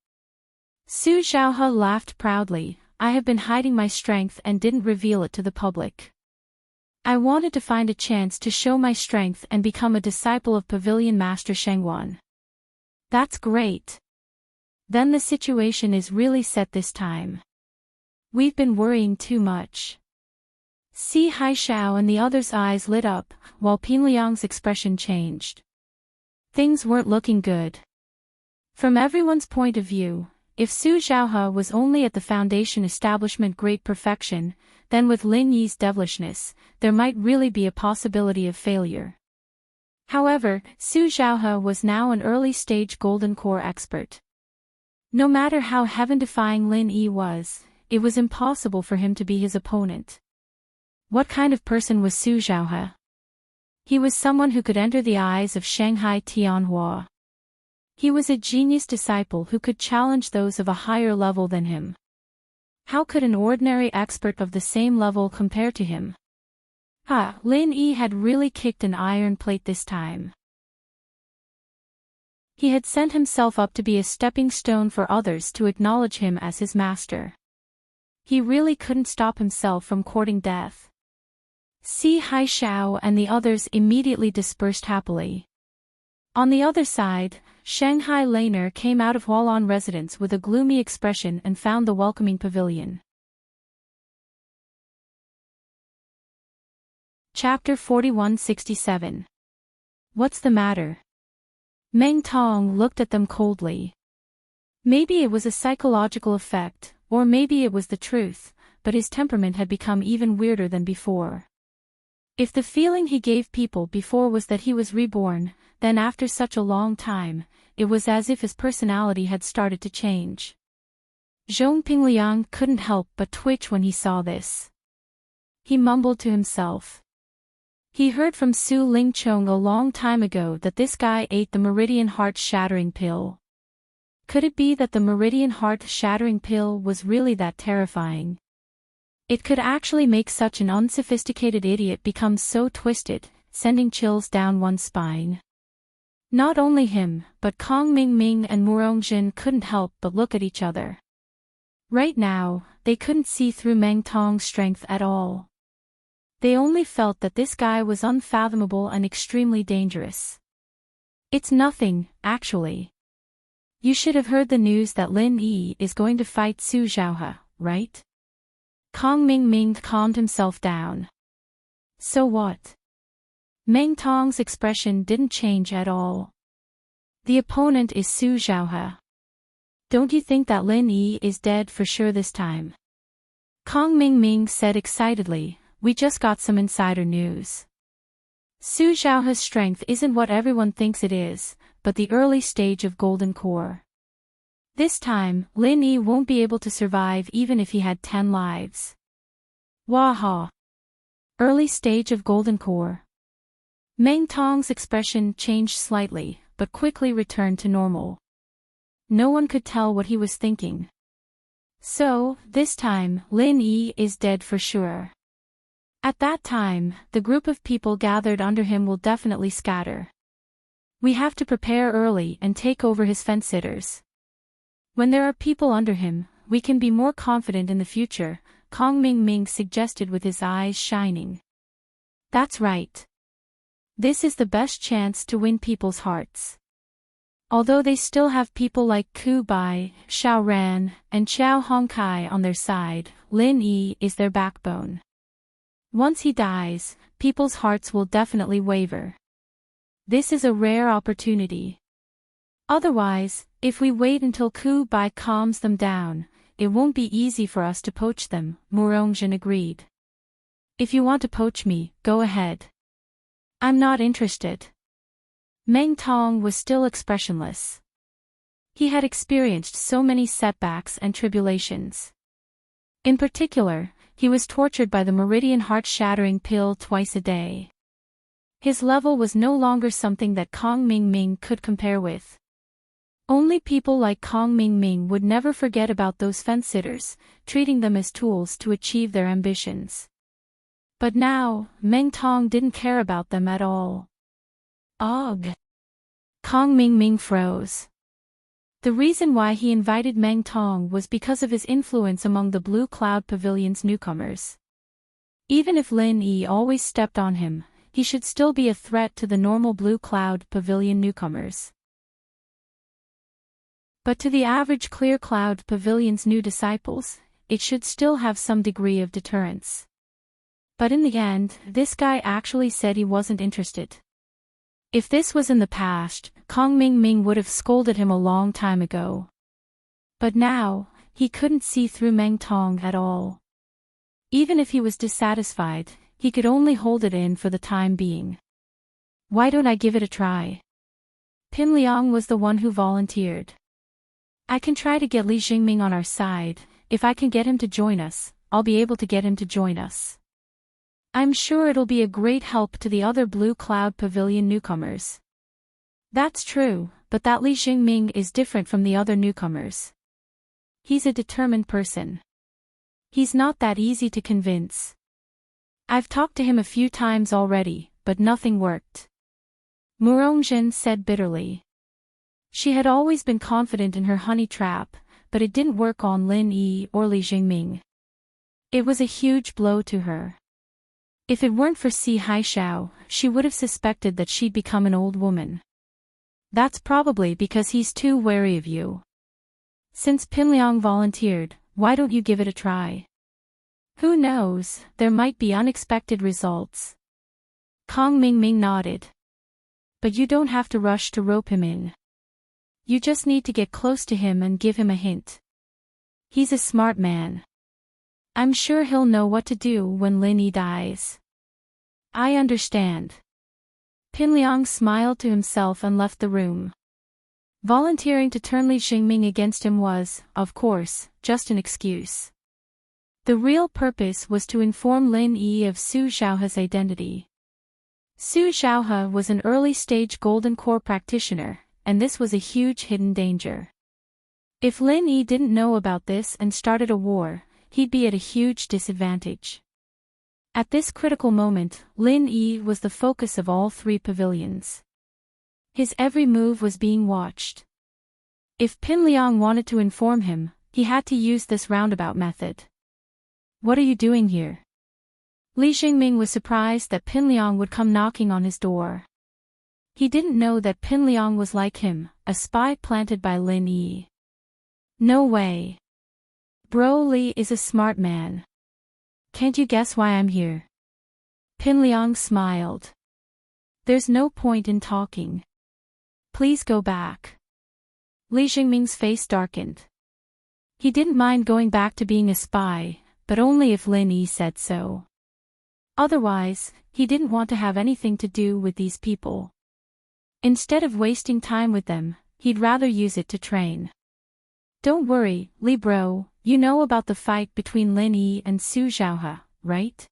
Su Xiaohe laughed proudly. I have been hiding my strength and didn't reveal it to the public. I wanted to find a chance to show my strength and become a disciple of Pavilion Master Shengguan. That's great. Then the situation is really set this time. We've been worrying too much. Si Haishao and the others' eyes lit up, while Pinliang's expression changed. Things weren't looking good. From everyone's point of view, if Su Xiaohe was only at the Foundation establishment great perfection, then with Lin Yi's devilishness, there might really be a possibility of failure. However, Su Xiaohe was now an early-stage Golden Core expert. No matter how heaven-defying Lin Yi was, it was impossible for him to be his opponent. What kind of person was Su Xiaohe? He was someone who could enter the eyes of Shanghai Tianhua. He was a genius disciple who could challenge those of a higher level than him. How could an ordinary expert of the same level compare to him? Lin Yi had really kicked an iron plate this time. He had sent himself up to be a stepping stone for others to acknowledge him as his master. He really couldn't stop himself from courting death. Si Hai Xiao and the others immediately dispersed happily. On the other side, Shanghai Laner came out of Hualan residence with a gloomy expression and found the welcoming pavilion. Chapter 4167. What's the matter? Meng Tong looked at them coldly. Maybe it was a psychological effect, or maybe it was the truth, but his temperament had become even weirder than before. If the feeling he gave people before was that he was reborn, then after such a long time, it was as if his personality had started to change. Zhong Pingliang couldn't help but twitch when he saw this. He mumbled to himself. He heard from Su Lingchong a long time ago that this guy ate the Meridian Heart-shattering pill. Could it be that the Meridian Heart-shattering pill was really that terrifying? It could actually make such an unsophisticated idiot become so twisted, sending chills down one's spine. Not only him, but Kong Mingming and Murongjin couldn't help but look at each other. Right now, they couldn't see through Meng Tong's strength at all. They only felt that this guy was unfathomable and extremely dangerous. It's nothing, actually. You should have heard the news that Lin Yi is going to fight Su Zhaohe, right? Kong Mingming calmed himself down. So what? Meng Tong's expression didn't change at all. The opponent is Su Zhaohe. Don't you think that Lin Yi is dead for sure this time? Kong Mingming said excitedly, we just got some insider news. Su Zhaohe's strength isn't what everyone thinks it is, but the early stage of Golden Core. This time, Lin Yi won't be able to survive even if he had 10 lives. Waha! Early stage of Golden Core. Meng Tong's expression changed slightly, but quickly returned to normal. No one could tell what he was thinking. So, this time, Lin Yi is dead for sure. At that time, the group of people gathered under him will definitely scatter. We have to prepare early and take over his fence-sitters. When there are people under him, we can be more confident in the future, Kong Mingming suggested with his eyes shining. That's right. This is the best chance to win people's hearts. Although they still have people like Ku Bai, Xiao Ran, and Xiao Hongkai on their side, Lin Yi is their backbone. Once he dies, people's hearts will definitely waver. This is a rare opportunity. Otherwise, if we wait until Ku Bai calms them down, it won't be easy for us to poach them, Murongjin agreed. If you want to poach me, go ahead. I'm not interested. Meng Tong was still expressionless. He had experienced so many setbacks and tribulations. In particular, he was tortured by the Meridian Heart-shattering pill twice a day. His level was no longer something that Kong Mingming could compare with. Only people like Kong Mingming would never forget about those fence-sitters, treating them as tools to achieve their ambitions. But now, Meng Tong didn't care about them at all. Ugh! Kong Mingming froze. The reason why he invited Meng Tong was because of his influence among the Blue Cloud Pavilion's newcomers. Even if Lin Yi always stepped on him, he should still be a threat to the normal Blue Cloud Pavilion newcomers. But to the average Clear Cloud Pavilion's new disciples, it should still have some degree of deterrence. But in the end, this guy actually said he wasn't interested. If this was in the past, Kong Mingming would have scolded him a long time ago. But now, he couldn't see through Meng Tong at all. Even if he was dissatisfied, he could only hold it in for the time being. Why don't I give it a try? Pin Liang was the one who volunteered. I can try to get Li Jingming on our side. If I can get him to join us, I'll be able to get him to join us. I'm sure it'll be a great help to the other Blue Cloud Pavilion newcomers. That's true, but that Li Jingming is different from the other newcomers. He's a determined person. He's not that easy to convince. I've talked to him a few times already, but nothing worked. Murongjin said bitterly. She had always been confident in her honey trap, but it didn't work on Lin Yi or Li Jingming. It was a huge blow to her. If it weren't for Si Haishao, she would have suspected that she'd become an old woman. That's probably because he's too wary of you. Since Pinliang volunteered, why don't you give it a try? Who knows, there might be unexpected results. Kong Mingming nodded. But you don't have to rush to rope him in. You just need to get close to him and give him a hint. He's a smart man. I'm sure he'll know what to do when Lin Yi dies. I understand. Pinliang smiled to himself and left the room. Volunteering to turn Li Jingming against him was, of course, just an excuse. The real purpose was to inform Lin Yi of Su Xiaohe's identity. Su Xiaohe was an early-stage Golden Core practitioner, and this was a huge hidden danger. If Lin Yi didn't know about this and started a war, he'd be at a huge disadvantage. At this critical moment, Lin Yi was the focus of all three pavilions. His every move was being watched. If Pinliang wanted to inform him, he had to use this roundabout method. What are you doing here? Li Jingming was surprised that Pinliang would come knocking on his door. He didn't know that Pinliang was like him, a spy planted by Lin Yi. No way. Bro Li is a smart man. Can't you guess why I'm here? Pinliang smiled. There's no point in talking. Please go back. Li Jingming's face darkened. He didn't mind going back to being a spy, but only if Lin Yi said so. Otherwise, he didn't want to have anything to do with these people. Instead of wasting time with them, he'd rather use it to train. Don't worry, Li bro, you know about the fight between Lin Yi and Su Xiaohe, right?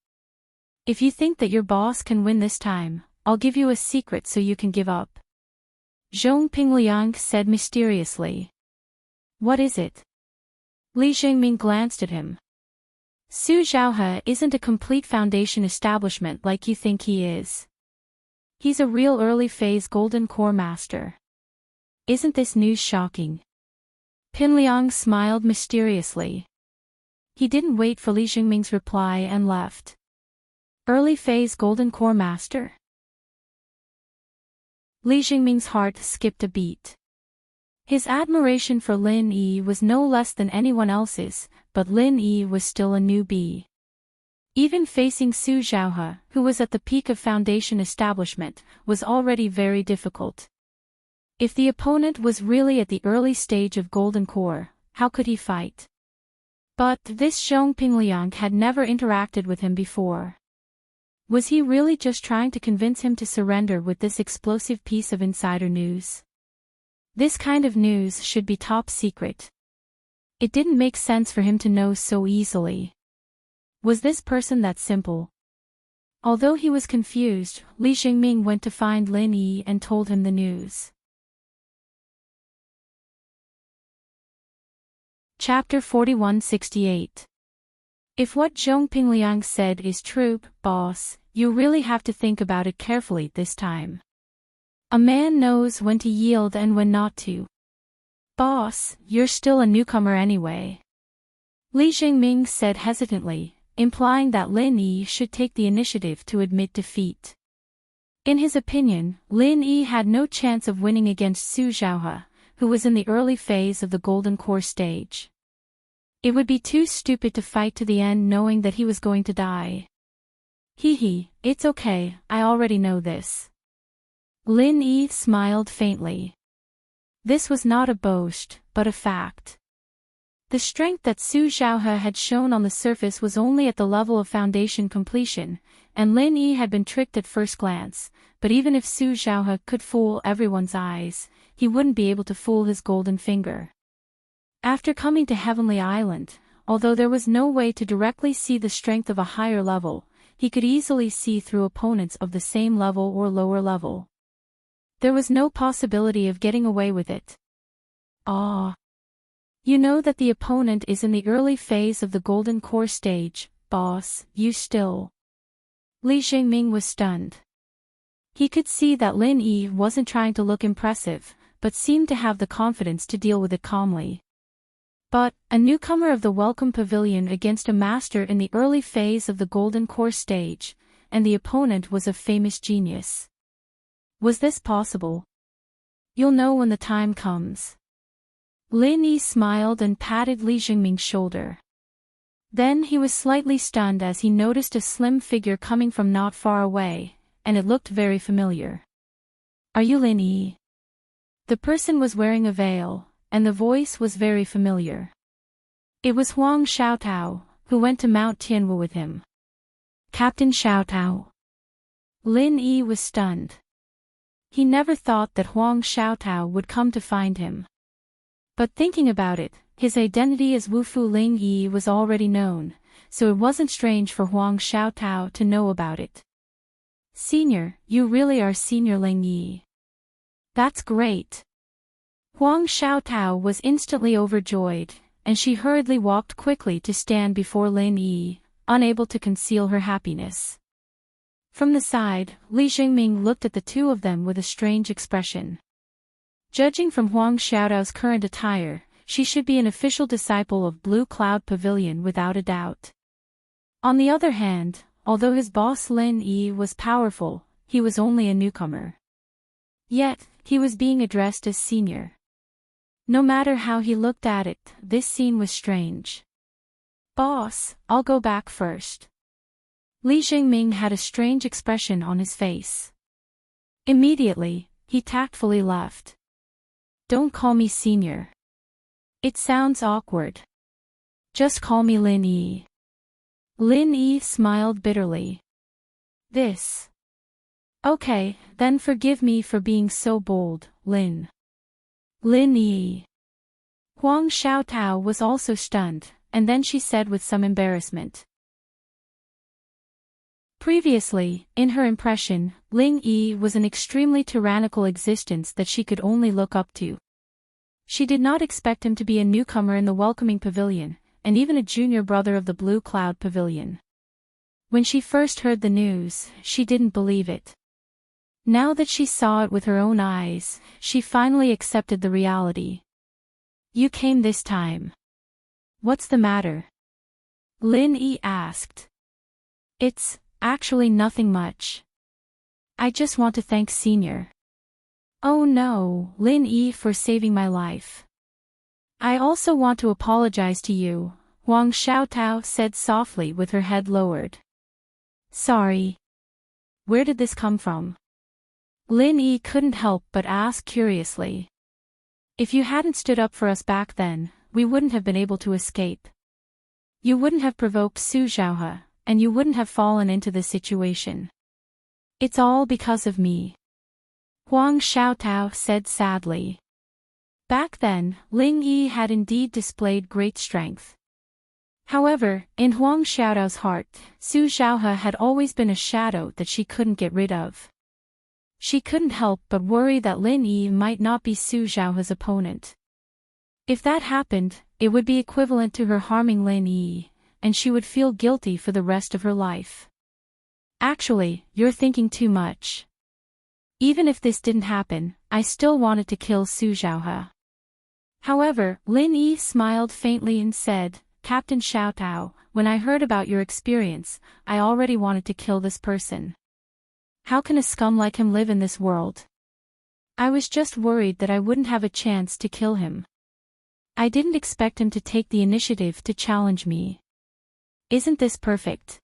If you think that your boss can win this time, I'll give you a secret so you can give up. Zhong Pingliang said mysteriously. What is it? Li Jingming glanced at him. Su Xiaohe isn't a complete foundation establishment like you think he is. He's a real early-phase Golden Core master. Isn't this news shocking? Pinliang smiled mysteriously. He didn't wait for Li Jingming's reply and left. Early-phase Golden Core master? Li Jingming's heart skipped a beat. His admiration for Lin Yi was no less than anyone else's, but Lin Yi was still a newbie. Even facing Su Xiaohe, who was at the peak of foundation establishment, was already very difficult. If the opponent was really at the early stage of Golden Core, how could he fight? But this Zhong Pingliang had never interacted with him before. Was he really just trying to convince him to surrender with this explosive piece of insider news? This kind of news should be top secret. It didn't make sense for him to know so easily. Was this person that simple? Although he was confused, Li Jingming went to find Lin Yi and told him the news. Chapter 4168. If what Zhong Pingliang said is true, boss, you really have to think about it carefully this time. A man knows when to yield and when not to. Boss, you're still a newcomer anyway. Li Jingming said hesitantly, implying that Lin Yi should take the initiative to admit defeat. In his opinion, Lin Yi had no chance of winning against Su Xiaohe, who was in the early phase of the Golden Core stage. It would be too stupid to fight to the end knowing that he was going to die. It's okay, I already know this. Lin Yi smiled faintly. This was not a boast, but a fact. The strength that Su Xiaohe had shown on the surface was only at the level of foundation completion, and Lin Yi had been tricked at first glance, but even if Su Xiaohe could fool everyone's eyes, he wouldn't be able to fool his golden finger. After coming to Heavenly Island, although there was no way to directly see the strength of a higher level, he could easily see through opponents of the same level or lower level. There was no possibility of getting away with it. You know that the opponent is in the early phase of the Golden Core stage, boss, you still. Li Jingming was stunned. He could see that Lin Yi wasn't trying to look impressive, but seemed to have the confidence to deal with it calmly. But, a newcomer of the Welcome Pavilion against a master in the early phase of the Golden Course stage, and the opponent was a famous genius. Was this possible? You'll know when the time comes. Lin Yi smiled and patted Li Jingming's shoulder. Then he was slightly stunned as he noticed a slim figure coming from not far away, and it looked very familiar. Are you Lin Yi? The person was wearing a veil, and the voice was very familiar. It was Huang Xiaotao, who went to Mount Tianwu with him. Captain Xiaotao. Lin Yi was stunned. He never thought that Huang Xiaotao would come to find him. But thinking about it, his identity as Wufu Ling Yi was already known, so it wasn't strange for Huang Xiaotao to know about it. Senior, you really are Senior Ling Yi. That's great. Huang Xiaotao was instantly overjoyed, and she hurriedly walked quickly to stand before Lin Yi, unable to conceal her happiness. From the side, Li Jingming looked at the two of them with a strange expression. Judging from Huang Xiaotao's current attire, she should be an official disciple of Blue Cloud Pavilion without a doubt. On the other hand, although his boss Lin Yi was powerful, he was only a newcomer. Yet, he was being addressed as senior. No matter how he looked at it, this scene was strange. Boss, I'll go back first. Li Jingming had a strange expression on his face. Immediately, he tactfully left. Don't call me senior. It sounds awkward. Just call me Lin Yi. Lin Yi smiled bitterly. This. Okay, then forgive me for being so bold, Lin Yi. Huang Xiaotao was also stunned, and then she said with some embarrassment. Previously, in her impression, Ling Yi was an extremely tyrannical existence that she could only look up to. She did not expect him to be a newcomer in the Welcoming Pavilion, and even a junior brother of the Blue Cloud Pavilion. When she first heard the news, she didn't believe it. Now that she saw it with her own eyes, she finally accepted the reality. You came this time. What's the matter? Lin Yi asked. It's actually nothing much. I just want to thank Senior. Oh no, Lin Yi, for saving my life. I also want to apologize to you, Huang Xiaotao said softly with her head lowered. Sorry. Where did this come from? Lin Yi couldn't help but ask curiously. If you hadn't stood up for us back then, we wouldn't have been able to escape. You wouldn't have provoked Su Zhaohe, and you wouldn't have fallen into this situation. It's all because of me. Huang Xiaotao said sadly. Back then, Ling Yi had indeed displayed great strength. However, in Huang Xiaotao's heart, Su Zhaohe had always been a shadow that she couldn't get rid of. She couldn't help but worry that Lin Yi might not be Su Zhaohe's opponent. If that happened, it would be equivalent to her harming Lin Yi, and she would feel guilty for the rest of her life. Actually, you're thinking too much. Even if this didn't happen, I still wanted to kill Su Zhaohe. However, Lin Yi smiled faintly and said, Captain Xiaotao, when I heard about your experience, I already wanted to kill this person. How can a scum like him live in this world? I was just worried that I wouldn't have a chance to kill him. I didn't expect him to take the initiative to challenge me. Isn't this perfect?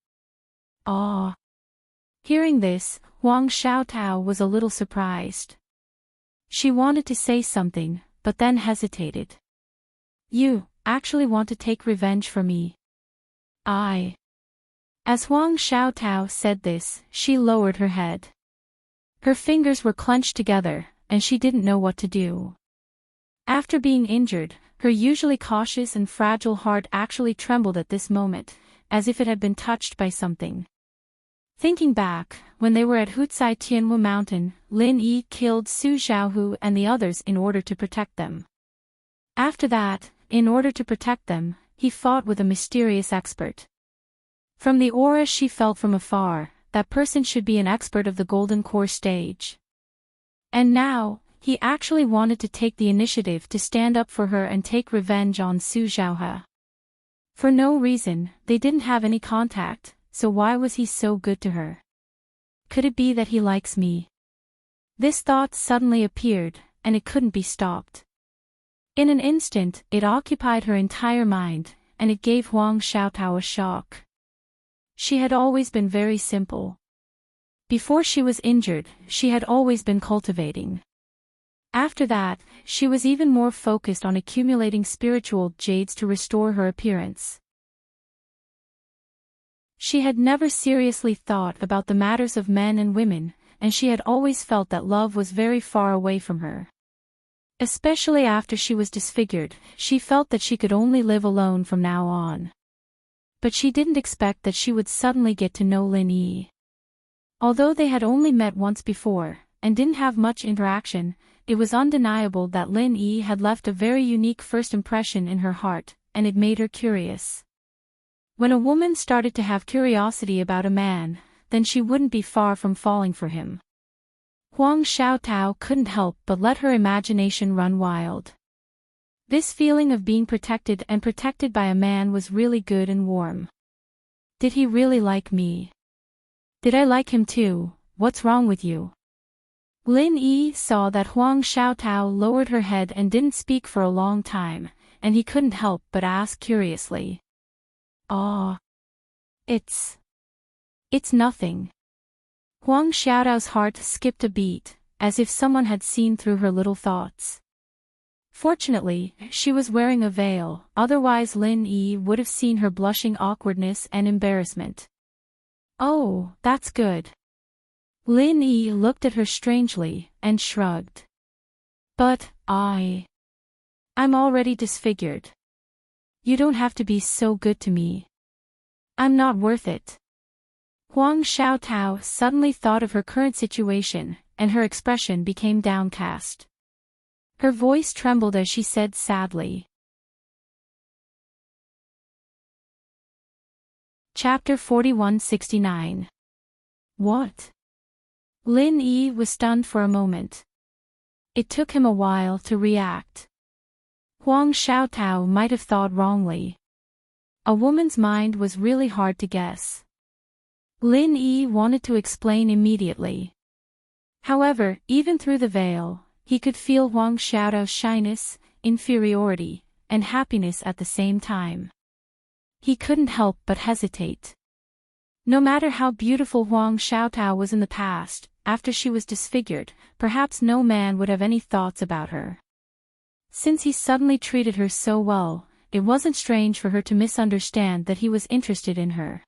Ah. Hearing this, Huang Xiaotao was a little surprised. She wanted to say something, but then hesitated. You actually want to take revenge for me? As Huang Xiaotao said this, she lowered her head. Her fingers were clenched together, and she didn't know what to do. After being injured, her usually cautious and fragile heart actually trembled at this moment, as if it had been touched by something. Thinking back, when they were at Hutsai Tianwu Mountain, Lin Yi killed Su Zhaohe and the others in order to protect them. After that, in order to protect them, he fought with a mysterious expert. From the aura she felt from afar, that person should be an expert of the golden core stage. And now, he actually wanted to take the initiative to stand up for her and take revenge on Su Zhaohe. For no reason, they didn't have any contact, so why was he so good to her? Could it be that he likes me? This thought suddenly appeared, and it couldn't be stopped. In an instant, it occupied her entire mind, and it gave Huang Xiaotao a shock. She had always been very simple. Before she was injured, she had always been cultivating. After that, she was even more focused on accumulating spiritual jades to restore her appearance. She had never seriously thought about the matters of men and women, and she had always felt that love was very far away from her. Especially after she was disfigured, she felt that she could only live alone from now on. But she didn't expect that she would suddenly get to know Lin Yi. Although they had only met once before, and didn't have much interaction, it was undeniable that Lin Yi had left a very unique first impression in her heart, and it made her curious. When a woman started to have curiosity about a man, then she wouldn't be far from falling for him. Huang Xiaotao couldn't help but let her imagination run wild. This feeling of being protected by a man was really good and warm. Did he really like me? Did I like him too? What's wrong with you? Lin Yi saw that Huang Xiaotao lowered her head and didn't speak for a long time, and he couldn't help but ask curiously. "Ah. It's nothing." Huang Xiaotao's heart skipped a beat, as if someone had seen through her little thoughts. Fortunately, she was wearing a veil, otherwise Lin Yi would have seen her blushing awkwardness and embarrassment. "Oh, that's good." Lin Yi looked at her strangely, and shrugged. "But, I'm already disfigured. You don't have to be so good to me. I'm not worth it." Huang Xiaotao suddenly thought of her current situation, and her expression became downcast. Her voice trembled as she said sadly. Chapter 4169. What? Lin Yi was stunned for a moment. It took him a while to react. Huang Xiaotao might have thought wrongly. A woman's mind was really hard to guess. Lin Yi wanted to explain immediately. However, even through the veil, he could feel Huang Xiaotao's shyness, inferiority, and happiness at the same time. He couldn't help but hesitate. No matter how beautiful Huang Xiaotao was in the past, after she was disfigured, perhaps no man would have any thoughts about her. Since he suddenly treated her so well, it wasn't strange for her to misunderstand that he was interested in her.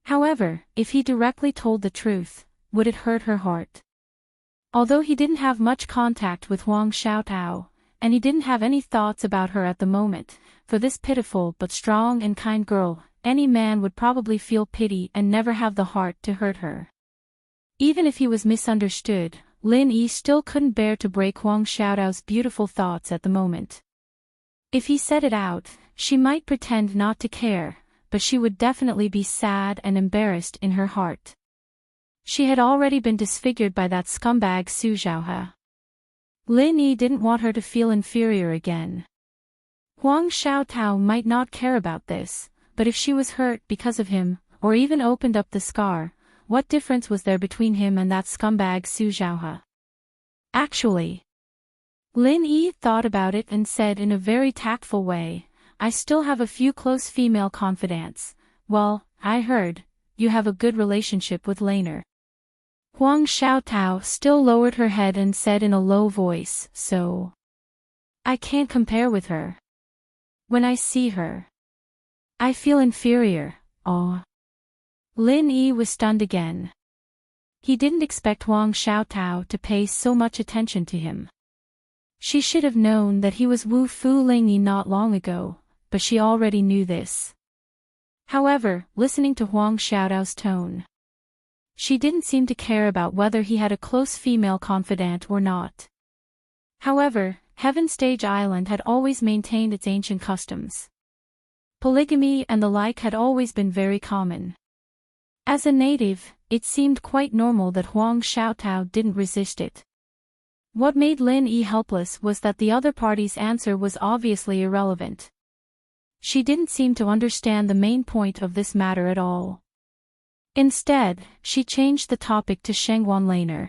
However, if he directly told the truth, would it hurt her heart? Although he didn't have much contact with Huang Xiaotao, and he didn't have any thoughts about her at the moment, for this pitiful but strong and kind girl, any man would probably feel pity and never have the heart to hurt her. Even if he was misunderstood, Lin Yi still couldn't bear to break Huang Xiaotao's beautiful thoughts at the moment. If he said it out, she might pretend not to care, but she would definitely be sad and embarrassed in her heart. She had already been disfigured by that scumbag Su Zhaohe. Lin Yi didn't want her to feel inferior again. Huang Xiaotao might not care about this, but if she was hurt because of him, or even opened up the scar, what difference was there between him and that scumbag Su Zhaohe? Actually, Lin Yi thought about it and said in a very tactful way, "I still have a few close female confidants. Well, I heard, you have a good relationship with Laner." Huang Xiaotao still lowered her head and said in a low voice, "So I can't compare with her. When I see her, I feel inferior." Oh. Lin Yi was stunned again. He didn't expect Huang Xiaotao to pay so much attention to him. She should have known that he was Wu Fu Lingyi not long ago, but she already knew this. However, listening to Huang Xiaotao's tone, she didn't seem to care about whether he had a close female confidant or not. However, Heaven Stage Island had always maintained its ancient customs. Polygamy and the like had always been very common. As a native, it seemed quite normal that Huang Xiaotao didn't resist it. What made Lin Yi helpless was that the other party's answer was obviously irrelevant. She didn't seem to understand the main point of this matter at all. Instead, she changed the topic to Shengguan Laner.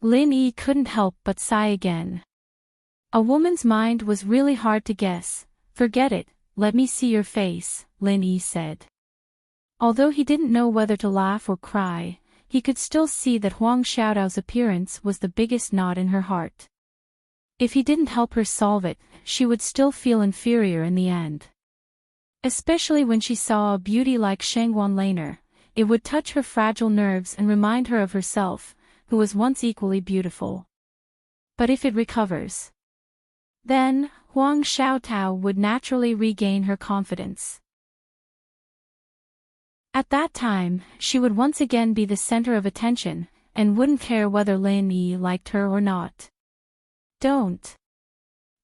Lin Yi couldn't help but sigh again. A woman's mind was really hard to guess. Forget it, let me see your face, Lin Yi said. Although he didn't know whether to laugh or cry, he could still see that Huang Xiaotao's appearance was the biggest knot in her heart. If he didn't help her solve it, she would still feel inferior in the end. Especially when she saw a beauty like Shengguan Laner, it would touch her fragile nerves and remind her of herself, who was once equally beautiful. But if it recovers, then Huang Xiaotao would naturally regain her confidence. At that time, she would once again be the center of attention, and wouldn't care whether Lin Yi liked her or not. Don't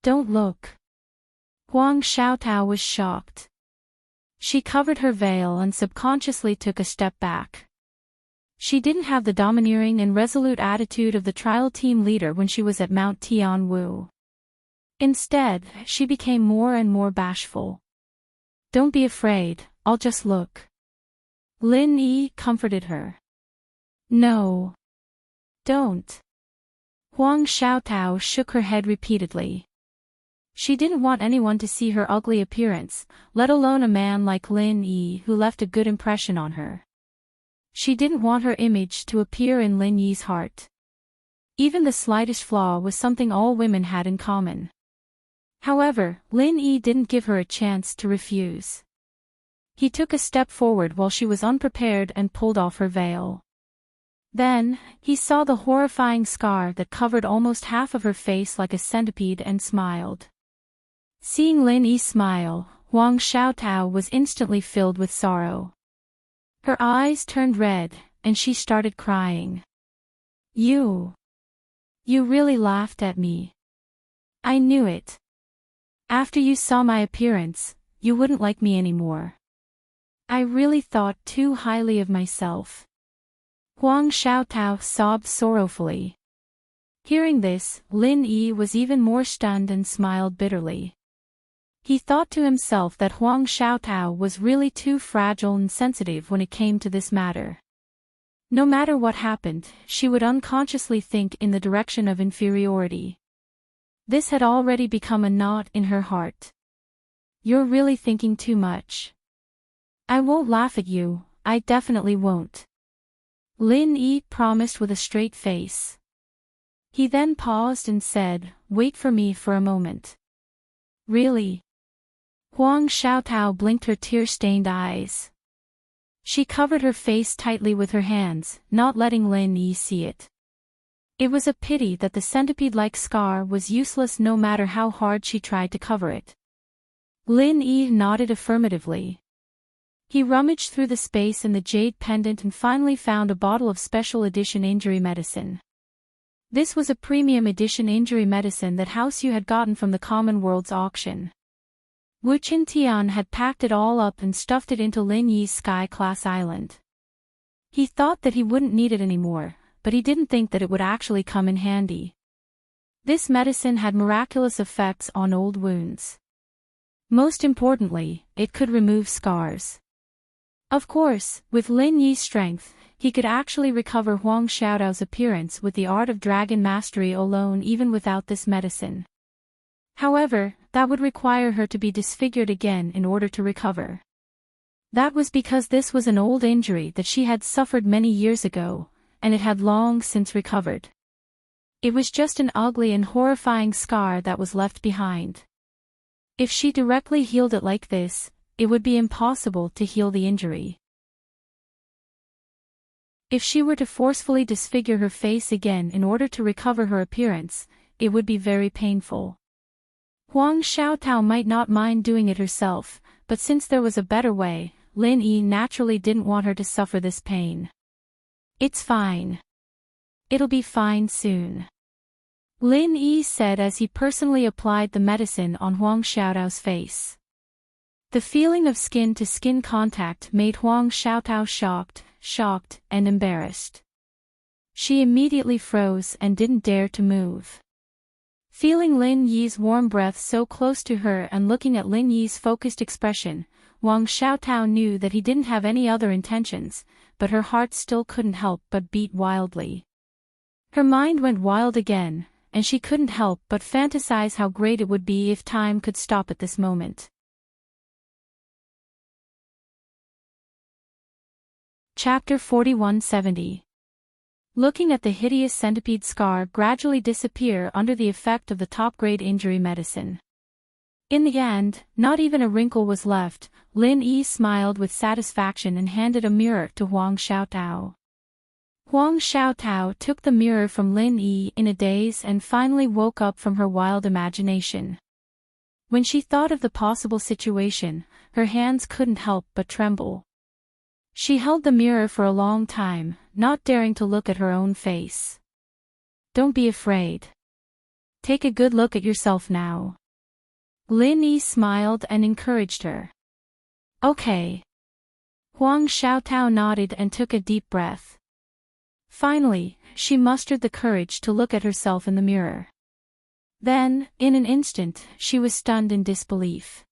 look. Huang Xiaotao was shocked. She covered her veil and subconsciously took a step back. She didn't have the domineering and resolute attitude of the trial team leader when she was at Mount Tianwu. Instead, she became more and more bashful. Don't be afraid, I'll just look. Lin Yi comforted her. No. Don't. Huang Xiaotao shook her head repeatedly. She didn't want anyone to see her ugly appearance, let alone a man like Lin Yi who left a good impression on her. She didn't want her image to appear in Lin Yi's heart. Even the slightest flaw was something all women had in common. However, Lin Yi didn't give her a chance to refuse. He took a step forward while she was unprepared and pulled off her veil. Then, he saw the horrifying scar that covered almost half of her face like a centipede and smiled. Seeing Lin Yi smile, Huang Xiaotao was instantly filled with sorrow. Her eyes turned red, and she started crying. You really laughed at me. I knew it. After you saw my appearance, you wouldn't like me anymore. I really thought too highly of myself. Huang Xiaotao sobbed sorrowfully. Hearing this, Lin Yi was even more stunned and smiled bitterly. He thought to himself that Huang Xiaotao was really too fragile and sensitive when it came to this matter. No matter what happened, she would unconsciously think in the direction of inferiority. This had already become a knot in her heart. You're really thinking too much. I won't laugh at you, I definitely won't. Lin Yi promised with a straight face. He then paused and said, wait for me for a moment. Really? Huang Xiaotao blinked her tear-stained eyes. She covered her face tightly with her hands, not letting Lin Yi see it. It was a pity that the centipede-like scar was useless no matter how hard she tried to cover it. Lin Yi nodded affirmatively. He rummaged through the space in the jade pendant and finally found a bottle of special edition injury medicine. This was a premium edition injury medicine that House Yu had gotten from the Common World's auction. Wu Qintian had packed it all up and stuffed it into Lin Yi's sky-class island. He thought that he wouldn't need it anymore, but he didn't think that it would actually come in handy. This medicine had miraculous effects on old wounds. Most importantly, it could remove scars. Of course, with Lin Yi's strength, he could actually recover Huang Xiaotao's appearance with the art of dragon mastery alone even without this medicine. However, that would require her to be disfigured again in order to recover. That was because this was an old injury that she had suffered many years ago, and it had long since recovered. It was just an ugly and horrifying scar that was left behind. If she directly healed it like this, it would be impossible to heal the injury. If she were to forcefully disfigure her face again in order to recover her appearance, it would be very painful. Huang Xiaotao might not mind doing it herself, but since there was a better way, Lin Yi naturally didn't want her to suffer this pain. It's fine. It'll be fine soon. Lin Yi said as he personally applied the medicine on Huang Xiaotao's face. The feeling of skin-to-skin contact made Huang Xiaotao shocked. shocked, and embarrassed. She immediately froze and didn't dare to move. Feeling Lin Yi's warm breath so close to her and looking at Lin Yi's focused expression, Wang Xiaotao knew that he didn't have any other intentions, but her heart still couldn't help but beat wildly. Her mind went wild again, and she couldn't help but fantasize how great it would be if time could stop at this moment. Chapter 4170. Looking at the hideous centipede scar gradually disappear under the effect of the top-grade injury medicine. In the end, not even a wrinkle was left. Lin Yi smiled with satisfaction and handed a mirror to Huang Xiaotao. Huang Xiaotao took the mirror from Lin Yi in a daze and finally woke up from her wild imagination. When she thought of the possible situation, her hands couldn't help but tremble. She held the mirror for a long time, not daring to look at her own face. "Don't be afraid. Take a good look at yourself now." Lin Yi smiled and encouraged her. "Okay." Huang Xiaotao nodded and took a deep breath. Finally, she mustered the courage to look at herself in the mirror. Then, in an instant, she was stunned in disbelief.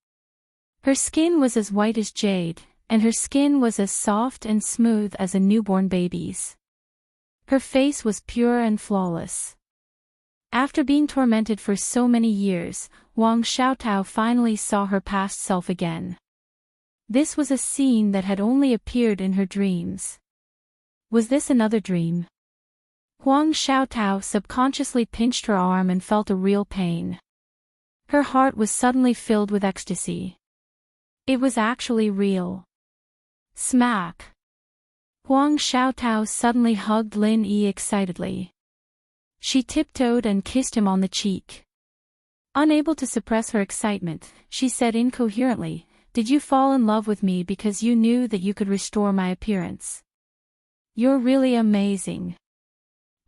Her skin was as white as jade, and her skin was as soft and smooth as a newborn baby's. Her face was pure and flawless. After being tormented for so many years, Wang Xiaotao finally saw her past self again. This was a scene that had only appeared in her dreams. Was this another dream? Huang Xiaotao subconsciously pinched her arm and felt a real pain. Her heart was suddenly filled with ecstasy. It was actually real. Smack! Huang Xiaotao suddenly hugged Lin Yi excitedly. She tiptoed and kissed him on the cheek. Unable to suppress her excitement, she said incoherently, "Did you fall in love with me because you knew that you could restore my appearance? You're really amazing."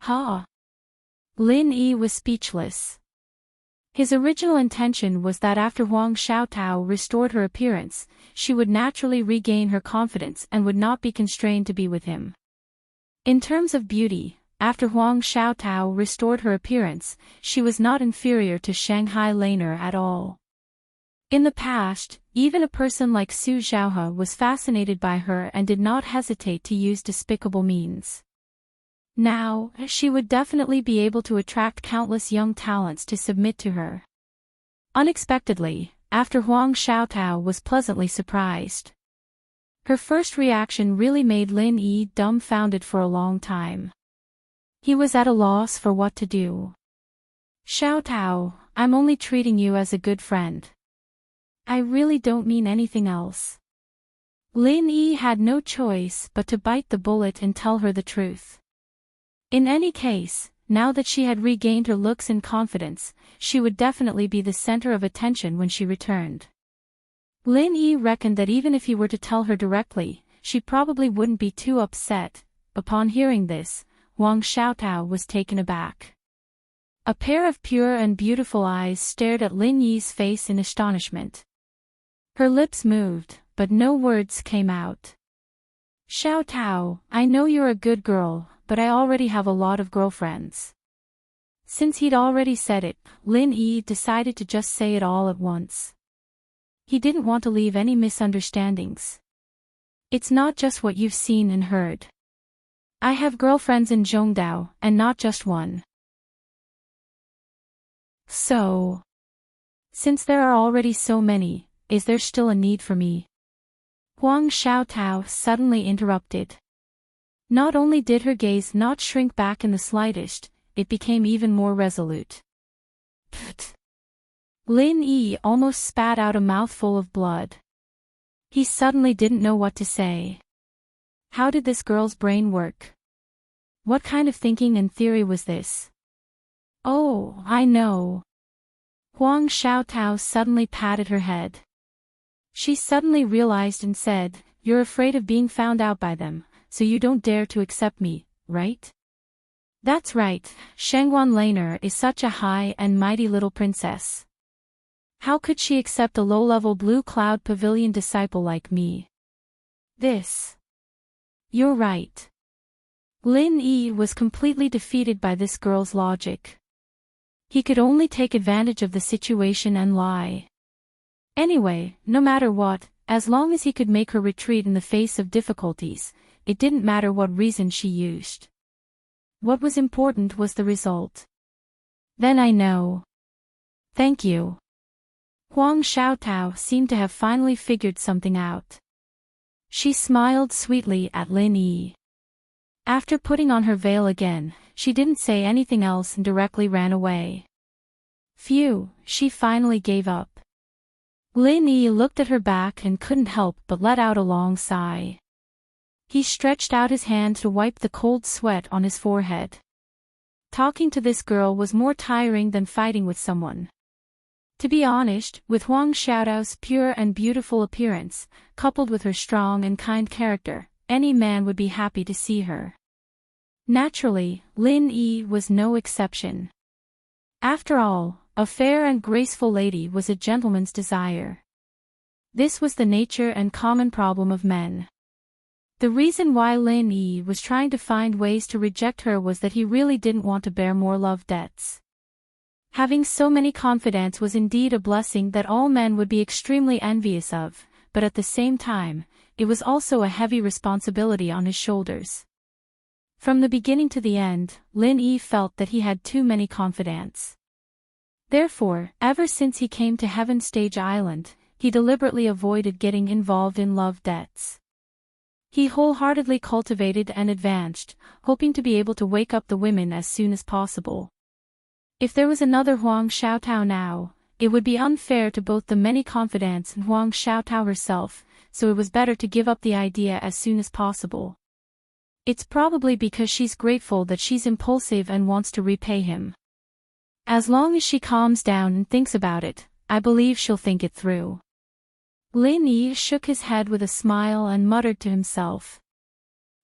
"Huh?" Lin Yi was speechless. His original intention was that after Huang Xiaotao restored her appearance, she would naturally regain her confidence and would not be constrained to be with him. In terms of beauty, after Huang Xiaotao restored her appearance, she was not inferior to Shanghai Laner at all. In the past, even a person like Su Zhaohe was fascinated by her and did not hesitate to use despicable means. Now, she would definitely be able to attract countless young talents to submit to her. Unexpectedly, after Huang Xiaotao was pleasantly surprised. Her first reaction really made Lin Yi dumbfounded for a long time. He was at a loss for what to do. "Xiaotao, I'm only treating you as a good friend. I really don't mean anything else." Lin Yi had no choice but to bite the bullet and tell her the truth. In any case, now that she had regained her looks and confidence, she would definitely be the center of attention when she returned. Lin Yi reckoned that even if he were to tell her directly, she probably wouldn't be too upset. Upon hearing this, Huang Xiaotao was taken aback. A pair of pure and beautiful eyes stared at Lin Yi's face in astonishment. Her lips moved, but no words came out. "Xiaotao, I know you're a good girl, but I already have a lot of girlfriends." Since he'd already said it, Lin Yi decided to just say it all at once. He didn't want to leave any misunderstandings. "It's not just what you've seen and heard. I have girlfriends in Zhongdao, and not just one." "So, since there are already so many, is there still a need for me?" Huang Xiaotao suddenly interrupted. Not only did her gaze not shrink back in the slightest, it became even more resolute. Pfft! Lin Yi almost spat out a mouthful of blood. He suddenly didn't know what to say. How did this girl's brain work? What kind of thinking and theory was this? "Oh, I know." Huang Xiaotao suddenly patted her head. She suddenly realized and said, "You're afraid of being found out by them, so you don't dare to accept me, right?" "That's right, Shangguan Laner is such a high and mighty little princess. How could she accept a low-level Blue Cloud Pavilion disciple like me? This. You're right. Lin Yi was completely defeated by this girl's logic. He could only take advantage of the situation and lie. Anyway, no matter what, as long as he could make her retreat in the face of difficulties, it didn't matter what reason she used. What was important was the result. Then I know. Thank you. Huang Xiaotao seemed to have finally figured something out. She smiled sweetly at Lin Yi. After putting on her veil again, she didn't say anything else and directly ran away. Phew, she finally gave up. Lin Yi looked at her back and couldn't help but let out a long sigh. He stretched out his hand to wipe the cold sweat on his forehead. Talking to this girl was more tiring than fighting with someone. To be honest, with Huang Xiaotao's pure and beautiful appearance, coupled with her strong and kind character, any man would be happy to see her. Naturally, Lin Yi was no exception. After all, a fair and graceful lady was a gentleman's desire. This was the nature and common problem of men. The reason why Lin Yi was trying to find ways to reject her was that he really didn't want to bear more love debts. Having so many confidants was indeed a blessing that all men would be extremely envious of, but at the same time, it was also a heavy responsibility on his shoulders. From the beginning to the end, Lin Yi felt that he had too many confidants. Therefore, ever since he came to Heaven Stage Island, he deliberately avoided getting involved in love debts. He wholeheartedly cultivated and advanced, hoping to be able to wake up the women as soon as possible. If there was another Huang Xiaotao now, it would be unfair to both the many confidants and Huang Xiaotao herself, so it was better to give up the idea as soon as possible. It's probably because she's grateful that she's impulsive and wants to repay him. As long as she calms down and thinks about it, I believe she'll think it through. Lin Yi shook his head with a smile and muttered to himself.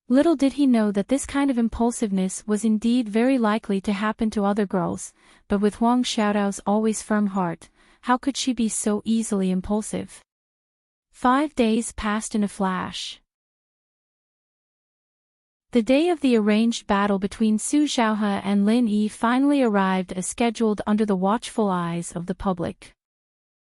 Little did he know that this kind of impulsiveness was indeed very likely to happen to other girls, but with Huang Xiaotao's always firm heart, how could she be so easily impulsive? 5 days passed in a flash. The day of the arranged battle between Su Xiaohe and Lin Yi finally arrived as scheduled under the watchful eyes of the public.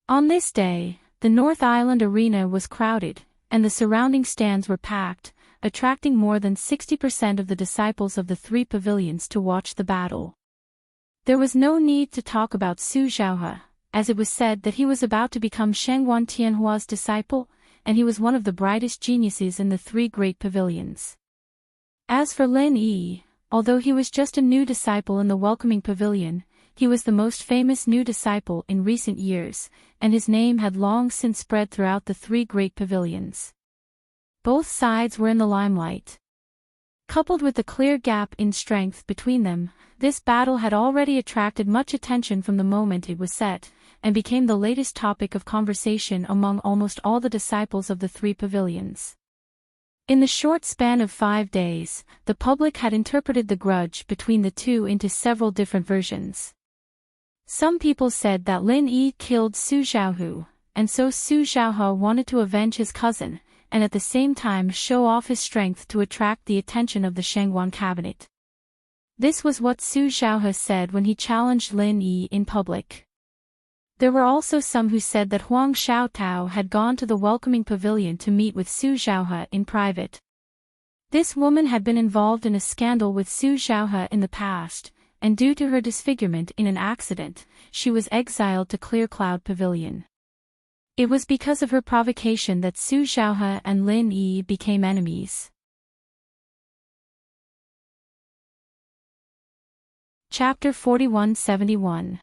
On this day, the North Island arena was crowded, and the surrounding stands were packed, attracting more than 60% of the disciples of the 3 pavilions to watch the battle. There was no need to talk about Su Xiaohe, as it was said that he was about to become Shengguan Tianhua's disciple, and he was one of the brightest geniuses in the 3 great pavilions. As for Lin Yi, although he was just a new disciple in the welcoming pavilion, he was the most famous new disciple in recent years, and his name had long since spread throughout the 3 great pavilions. Both sides were in the limelight. Coupled with the clear gap in strength between them, this battle had already attracted much attention from the moment it was set, and became the latest topic of conversation among almost all the disciples of the 3 pavilions. In the short span of 5 days, the public had interpreted the grudge between the two into several different versions. Some people said that Lin Yi killed Su Xiaohu, and so Su Xiaohe wanted to avenge his cousin, and at the same time show off his strength to attract the attention of the Shengguan cabinet. This was what Su Xiaohe said when he challenged Lin Yi in public. There were also some who said that Huang Xiaotao had gone to the welcoming pavilion to meet with Su Xiaohe in private. This woman had been involved in a scandal with Su Xiaohe in the past, and due to her disfigurement in an accident, she was exiled to Clear Cloud Pavilion. It was because of her provocation that Su Xiaohe and Lin Yi became enemies. Chapter 4171.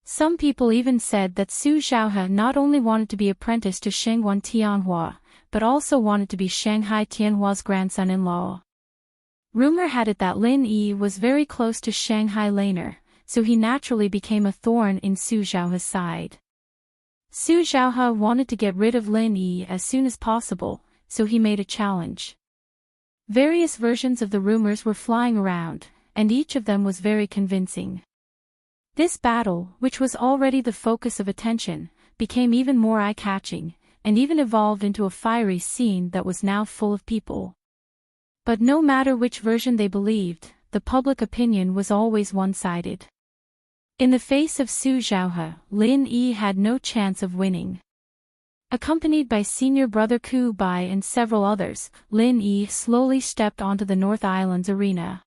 Some people even said that Su Xiaohe not only wanted to be apprenticed to Shengguan Tianhua, but also wanted to be Shanghai Tianhua's grandson-in-law. Rumor had it that Lin Yi was very close to Shanghai Laner, so he naturally became a thorn in Su Xiaohe's side. Su Xiaohe wanted to get rid of Lin Yi as soon as possible, so he made a challenge. Various versions of the rumors were flying around, and each of them was very convincing. This battle, which was already the focus of attention, became even more eye-catching, and even evolved into a fiery scene that was now full of people. But no matter which version they believed, the public opinion was always one-sided. In the face of Su Zhaohe, Lin Yi had no chance of winning. Accompanied by senior brother Ku Bai and several others, Lin Yi slowly stepped onto the North Island's arena.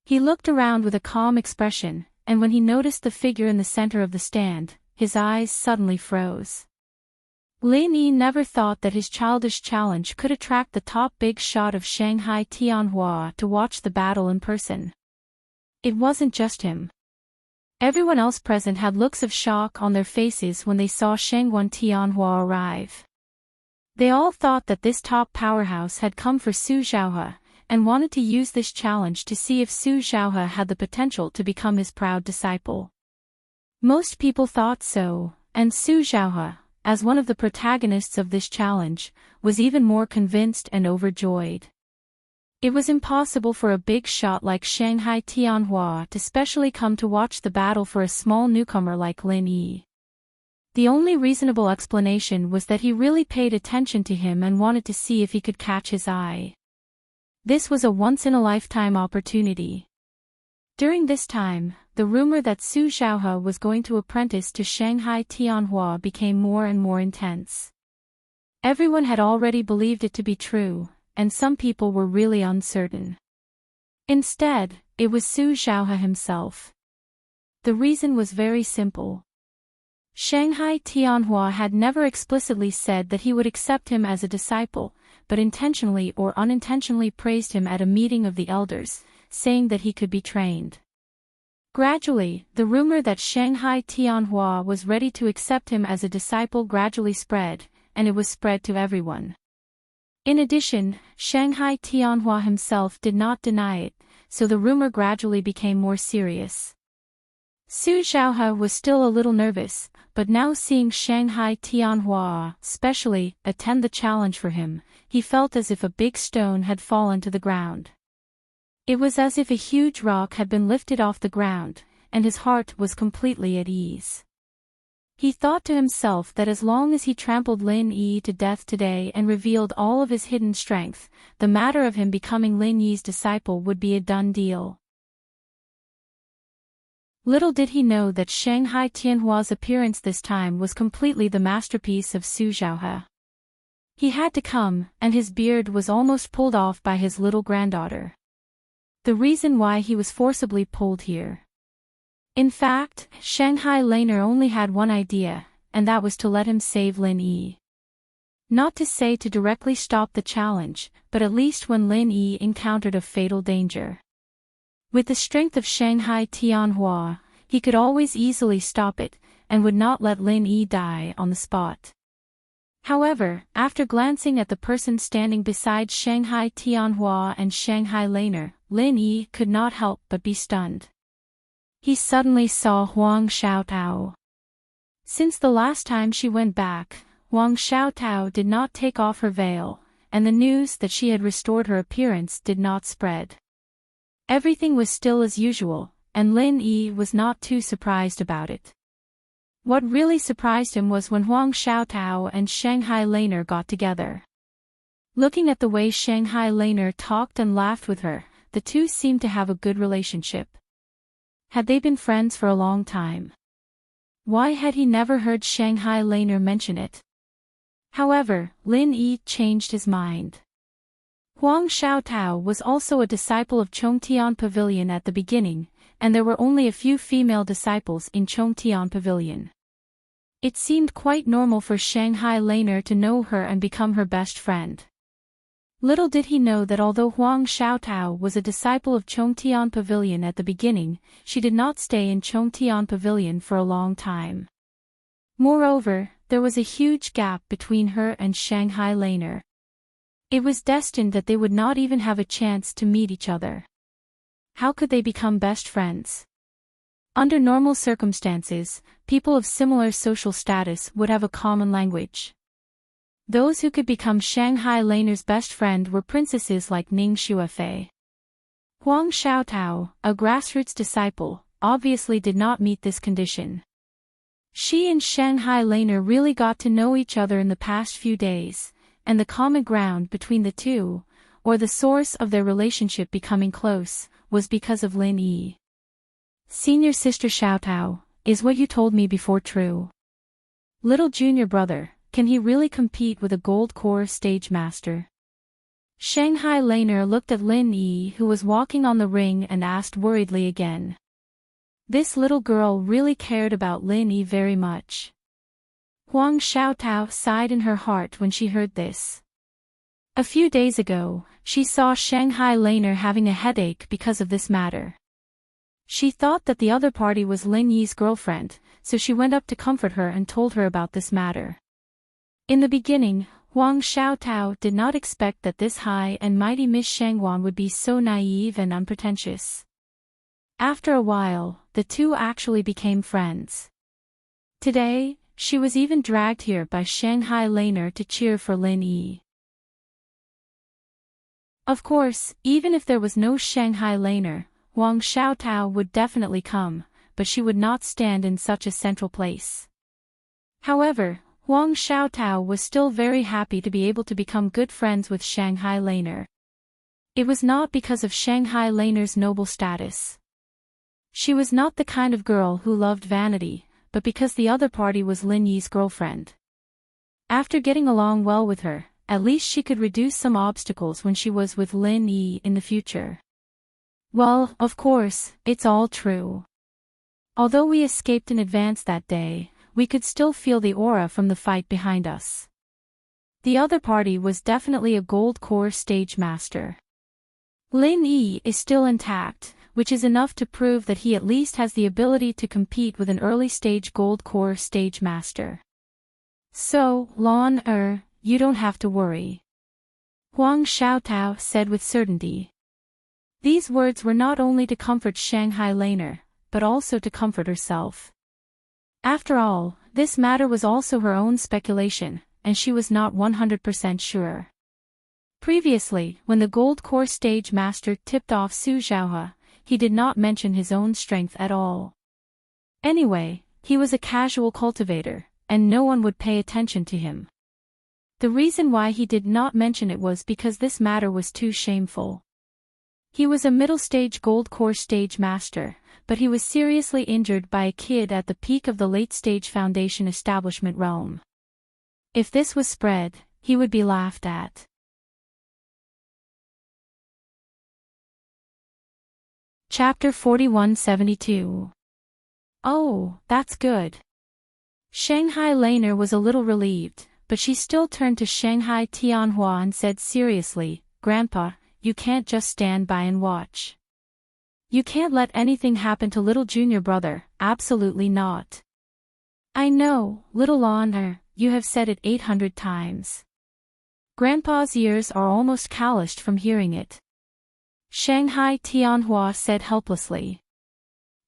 He looked around with a calm expression, and when he noticed the figure in the center of the stand, his eyes suddenly froze. Lin Yi never thought that his childish challenge could attract the top big shot of Shanghai Tianhua to watch the battle in person. It wasn't just him. Everyone else present had looks of shock on their faces when they saw Shangguan Tianhua arrive. They all thought that this top powerhouse had come for Su Zhaohe, and wanted to use this challenge to see if Su Zhaohe had the potential to become his proud disciple. Most people thought so, and Su Zhaohe, as one of the protagonists of this challenge, was even more convinced and overjoyed. It was impossible for a big shot like Shanghai Tianhua to specially come to watch the battle for a small newcomer like Lin Yi. The only reasonable explanation was that he really paid attention to him and wanted to see if he could catch his eye. This was a once-in-a-lifetime opportunity. During this time, the rumor that Su Zhaohe was going to apprentice to Shanghai Tianhua became more and more intense. Everyone had already believed it to be true, and some people were really uncertain. Instead, it was Su Zhaohe himself. The reason was very simple. Shanghai Tianhua had never explicitly said that he would accept him as a disciple, but intentionally or unintentionally praised him at a meeting of the elders, saying that he could be trained. Gradually, the rumor that Shanghai Tianhua was ready to accept him as a disciple gradually spread, and it was spread to everyone. In addition, Shanghai Tianhua himself did not deny it, so the rumor gradually became more serious. Su Zhaohe was still a little nervous, but now seeing Shanghai Tianhua, specially, attend the challenge for him, he felt as if a big stone had fallen to the ground. It was as if a huge rock had been lifted off the ground, and his heart was completely at ease. He thought to himself that as long as he trampled Lin Yi to death today and revealed all of his hidden strength, the matter of him becoming Lin Yi's disciple would be a done deal. Little did he know that Shanghai Tianhua's appearance this time was completely the masterpiece of Su Zhaohe. He had to come, and his beard was almost pulled off by his little granddaughter. The reason why he was forcibly pulled here. In fact, Shanghai Laner only had one idea, and that was to let him save Lin Yi. Not to say to directly stop the challenge, but at least when Lin Yi encountered a fatal danger. With the strength of Shanghai Tianhua, he could always easily stop it, and would not let Lin Yi die on the spot. However, after glancing at the person standing beside Shanghai Tianhua and Shanghai Laner, Lin Yi could not help but be stunned. He suddenly saw Huang Xiaotao. Since the last time she went back, Huang Xiaotao did not take off her veil, and the news that she had restored her appearance did not spread. Everything was still as usual, and Lin Yi was not too surprised about it. What really surprised him was when Huang Xiaotao and Shanghai Laner got together. Looking at the way Shanghai Laner talked and laughed with her, the two seemed to have a good relationship. Had they been friends for a long time? Why had he never heard Shanghai Laner mention it? However, Lin Yi changed his mind. Huang Xiaotao was also a disciple of Chongtian Pavilion at the beginning, and there were only a few female disciples in Chongtian Pavilion. It seemed quite normal for Shanghai Laner to know her and become her best friend. Little did he know that although Huang Xiaotao was a disciple of Chongtian Pavilion at the beginning, she did not stay in Chongtian Pavilion for a long time. Moreover, there was a huge gap between her and Shanghai Laner. It was destined that they would not even have a chance to meet each other. How could they become best friends? Under normal circumstances, people of similar social status would have a common language. Those who could become Shanghai Laner's best friend were princesses like Ning Xuefei. Huang Xiaotao, a grassroots disciple, obviously did not meet this condition. She and Shanghai Laner really got to know each other in the past few days, and the common ground between the two or the source of their relationship becoming close, was because of Lin Yi. Senior sister Xiaotao, is what you told me before true? Little junior brother, can he really compete with a gold core stage master? Shanghai Laner looked at Lin Yi, who was walking on the ring, and asked worriedly again. This little girl really cared about Lin Yi very much. Huang Xiaotao sighed in her heart when she heard this. A few days ago, she saw Shanghai Laner having a headache because of this matter. She thought that the other party was Lin Yi's girlfriend, so she went up to comfort her and told her about this matter. In the beginning, Huang Xiaotao did not expect that this high and mighty Miss Shangwan would be so naive and unpretentious. After a while, the two actually became friends. Today, she was even dragged here by Shanghai Laner to cheer for Lin Yi. Of course, even if there was no Shanghai Laner, Huang Xiaotao would definitely come, but she would not stand in such a central place. However, Huang Xiaotao was still very happy to be able to become good friends with Shanghai Laner. It was not because of Shanghai Laner's noble status. She was not the kind of girl who loved vanity, but because the other party was Lin Yi's girlfriend. After getting along well with her, at least she could reduce some obstacles when she was with Lin Yi in the future. Well, of course, it's all true. Although we escaped in advance that day, we could still feel the aura from the fight behind us. The other party was definitely a gold core stage master. Lin Yi is still intact, which is enough to prove that he at least has the ability to compete with an early stage gold core stage master. So, Lan you don't have to worry. Huang Xiaotao said with certainty. These words were not only to comfort Shanghai Laner, but also to comfort herself. After all, this matter was also her own speculation, and she was not 100% sure. Previously, when the gold core stage master tipped off Su Zhaohe, he did not mention his own strength at all. Anyway, he was a casual cultivator, and no one would pay attention to him. The reason why he did not mention it was because this matter was too shameful. He was a middle-stage gold core stage master, but he was seriously injured by a kid at the peak of the late-stage foundation establishment realm. If this was spread, he would be laughed at. Chapter 4172. Oh, that's good. Shanghai Laner was a little relieved, but she still turned to Shanghai Tianhua and said seriously, Grandpa, you can't just stand by and watch. You can't let anything happen to little junior brother, absolutely not. I know, little Laner, you have said it 800 times. Grandpa's ears are almost calloused from hearing it. Shanghai Tianhua said helplessly.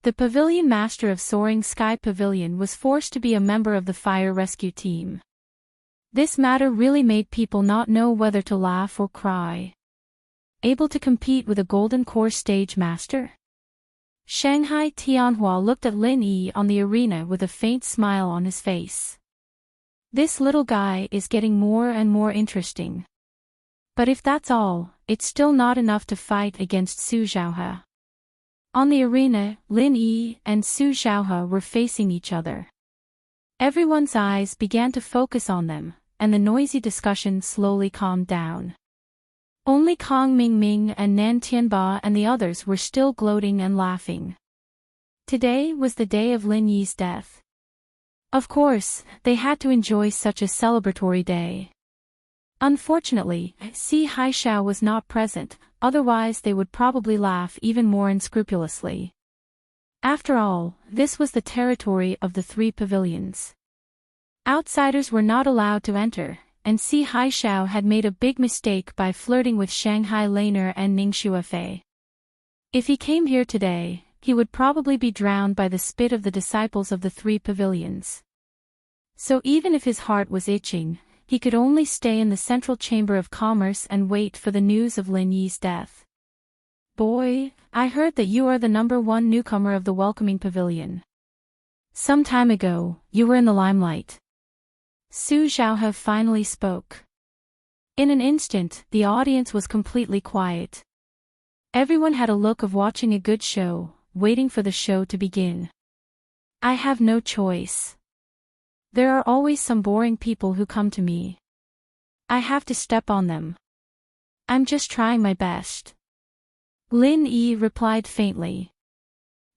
The pavilion master of Soaring Sky Pavilion was forced to be a member of the fire rescue team. This matter really made people not know whether to laugh or cry. Able to compete with a golden core stage master? Shanghai Tianhua looked at Lin Yi on the arena with a faint smile on his face. This little guy is getting more and more interesting. But if that's all, it's still not enough to fight against Su Zhaohe. On the arena, Lin Yi and Su Zhaohe were facing each other. Everyone's eyes began to focus on them, and the noisy discussion slowly calmed down. Only Kong Mingming and Nan Tianba and the others were still gloating and laughing. Today was the day of Lin Yi's death. Of course, they had to enjoy such a celebratory day. Unfortunately, Si Haishao was not present, otherwise they would probably laugh even more unscrupulously. After all, this was the territory of the three pavilions. Outsiders were not allowed to enter, and Si Haishao had made a big mistake by flirting with Shanghai Laner and Ning Xuefei. If he came here today, he would probably be drowned by the spit of the disciples of the three pavilions. So even if his heart was itching, he could only stay in the central chamber of commerce and wait for the news of Lin Yi's death. Boy, I heard that you are the #1 newcomer of the welcoming pavilion. Some time ago, you were in the limelight. Su Zhaohe finally spoke. In an instant, the audience was completely quiet. Everyone had a look of watching a good show, waiting for the show to begin. I have no choice. There are always some boring people who come to me. I have to step on them. I'm just trying my best. Lin Yi replied faintly.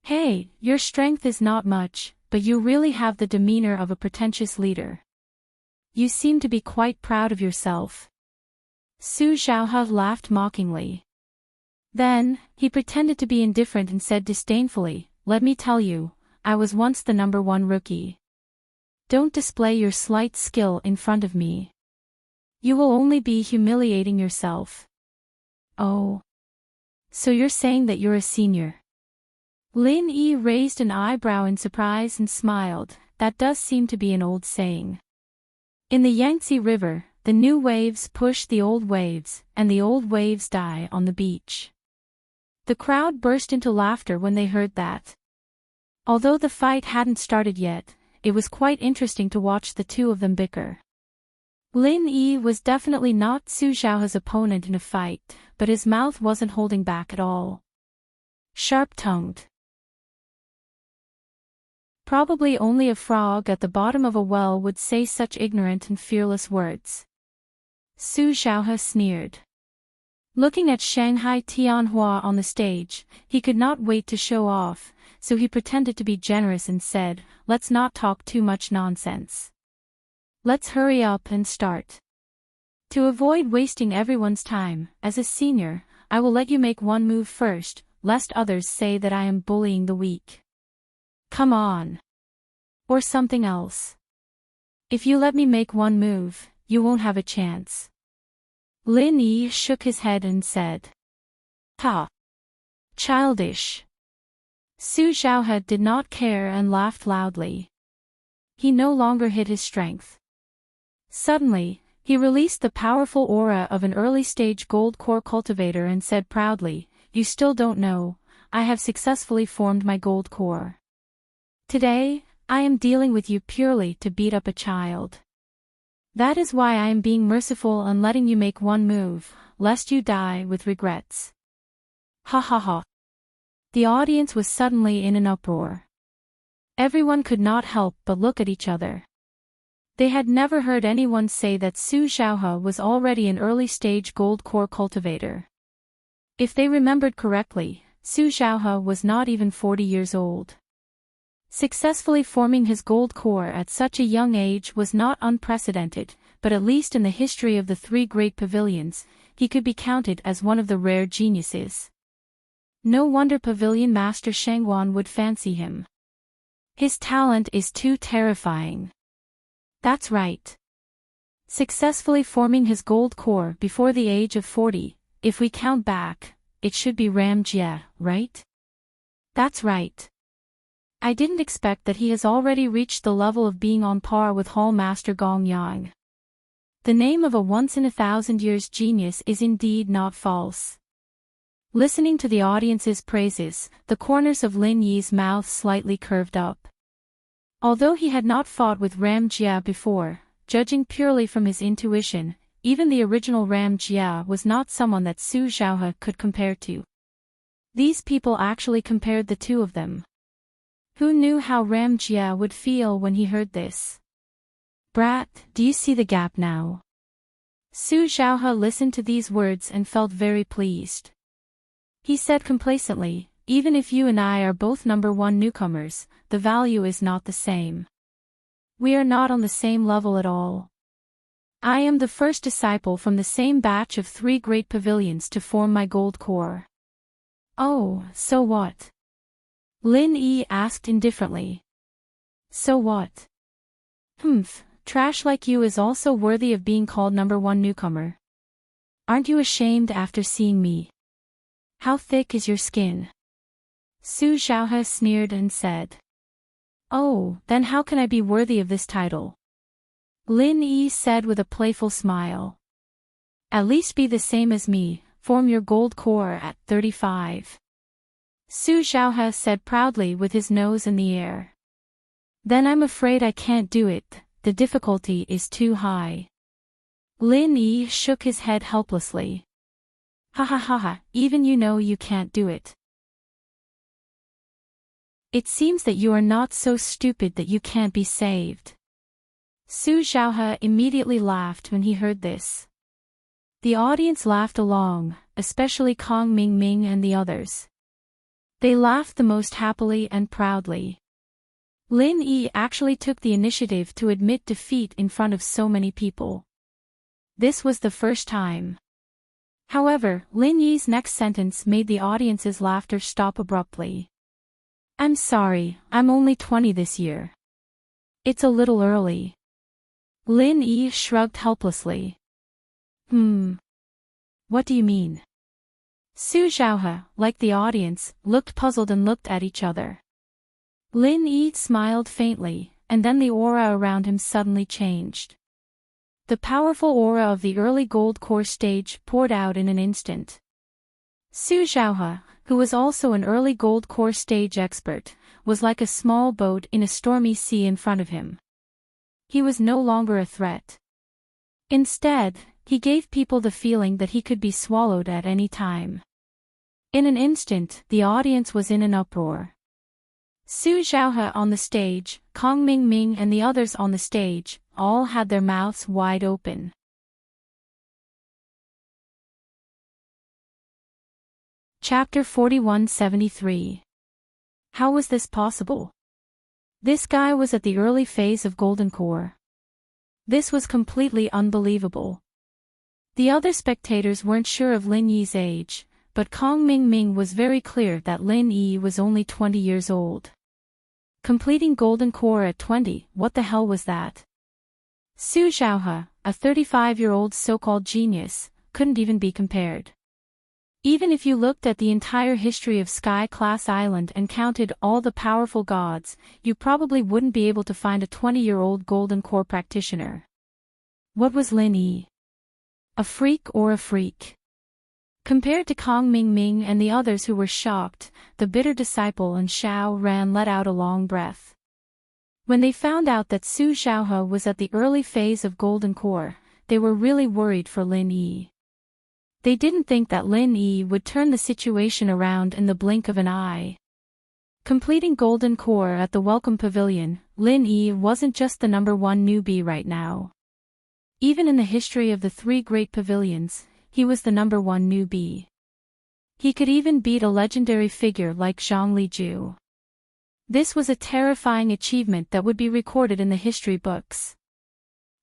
Hey, your strength is not much, but you really have the demeanor of a pretentious leader. You seem to be quite proud of yourself. Su Xiaohe laughed mockingly. Then, he pretended to be indifferent and said disdainfully, let me tell you, I was once the #1 rookie. Don't display your slight skill in front of me. You will only be humiliating yourself. Oh. So you're saying that you're a senior? Lin Yi raised an eyebrow in surprise and smiled. That does seem to be an old saying. In the Yangtze River, the new waves push the old waves, and the old waves die on the beach. The crowd burst into laughter when they heard that. Although the fight hadn't started yet, it was quite interesting to watch the two of them bicker. Lin Yi was definitely not Su Xiaohe's opponent in a fight, but his mouth wasn't holding back at all. Sharp-tongued. Probably only a frog at the bottom of a well would say such ignorant and fearless words. Su Xiaohe sneered. Looking at Shanghai Tianhua on the stage, he could not wait to show off, so he pretended to be generous and said, let's not talk too much nonsense. Let's hurry up and start. To avoid wasting everyone's time, as a senior, I will let you make one move first, lest others say that I am bullying the weak. Come on. Or something else. If you let me make one move, you won't have a chance. Lin Yi shook his head and said. Ha! Childish. Su Xiaohe did not care and laughed loudly. He no longer hid his strength. Suddenly, he released the powerful aura of an early-stage gold core cultivator and said proudly, you still don't know, I have successfully formed my gold core. Today, I am dealing with you purely to beat up a child. That is why I am being merciful and letting you make one move, lest you die with regrets. Ha ha ha. The audience was suddenly in an uproar. Everyone could not help but look at each other. They had never heard anyone say that Su Xiaohe was already an early-stage gold core cultivator. If they remembered correctly, Su Xiaohe was not even 40 years old. Successfully forming his gold core at such a young age was not unprecedented, but at least in the history of the three great pavilions, he could be counted as one of the rare geniuses. No wonder Pavilion Master Shangguan would fancy him. His talent is too terrifying. That's right. Successfully forming his gold core before the age of 40, if we count back, it should be Ram Jie, right? That's right. I didn't expect that he has already reached the level of being on par with Hall Master Gong Yang. The name of a once-in-a-thousand-years genius is indeed not false. Listening to the audience's praises, the corners of Lin Yi's mouth slightly curved up. Although he had not fought with Ram Jie before, judging purely from his intuition, even the original Ram Jie was not someone that Su Xiaohe could compare to. These people actually compared the two of them. Who knew how Ram Jie would feel when he heard this? Brat, do you see the gap now? Su Xiaohe listened to these words and felt very pleased. He said complacently, even if you and I are both #1 newcomers, the value is not the same. We are not on the same level at all. I am the first disciple from the same batch of 3 great pavilions to form my gold core. Oh, so what? Lin Yi asked indifferently. So what? Trash like you is also worthy of being called #1 newcomer. Aren't you ashamed after seeing me? How thick is your skin? Su Xiaohe sneered and said. Oh, then how can I be worthy of this title? Lin Yi said with a playful smile. At least be the same as me, form your gold core at 35. Su Xiaohe said proudly with his nose in the air. Then I'm afraid I can't do it, the difficulty is too high. Lin Yi shook his head helplessly. Ha ha ha ha, even you know you can't do it. It seems that you are not so stupid that you can't be saved. Su Xiaohe immediately laughed when he heard this. The audience laughed along, especially Kong Mingming and the others. They laughed the most happily and proudly. Lin Yi actually took the initiative to admit defeat in front of so many people. This was the first time. However, Lin Yi's next sentence made the audience's laughter stop abruptly. I'm sorry, I'm only 20 this year. It's a little early. Lin Yi shrugged helplessly. What do you mean? Su Xiaohe, like the audience, looked puzzled and looked at each other. Lin Yi smiled faintly, and then the aura around him suddenly changed. The powerful aura of the early gold core stage poured out in an instant. Su Xiaohe, who was also an early gold core stage expert, was like a small boat in a stormy sea in front of him. He was no longer a threat. Instead, he gave people the feeling that he could be swallowed at any time. In an instant, the audience was in an uproar. Su Xiaohe on the stage, Kong Mingming and the others on the stage, all had their mouths wide open. Chapter 4173. How was this possible? This guy was at the early phase of Golden Core. This was completely unbelievable. The other spectators weren't sure of Lin Yi's age, but Kong Mingming was very clear that Lin Yi was only 20 years old. Completing Golden Core at 20, what the hell was that? Su Xiaohe, a 35-year-old so-called genius, couldn't even be compared. Even if you looked at the entire history of Sky Class Island and counted all the powerful gods, you probably wouldn't be able to find a 20-year-old Golden Core practitioner. What was Lin Yi? A freak or a freak? Compared to Kong Mingming and the others who were shocked, the bitter disciple and Xiao Ran let out a long breath. When they found out that Su Xiaohe was at the early phase of Golden Core, they were really worried for Lin Yi. They didn't think that Lin Yi would turn the situation around in the blink of an eye. Completing Golden Core at the Welcome Pavilion, Lin Yi wasn't just the #1 newbie right now. Even in the history of the 3 great pavilions, he was the #1 newbie. He could even beat a legendary figure like Zhang Liju. This was a terrifying achievement that would be recorded in the history books.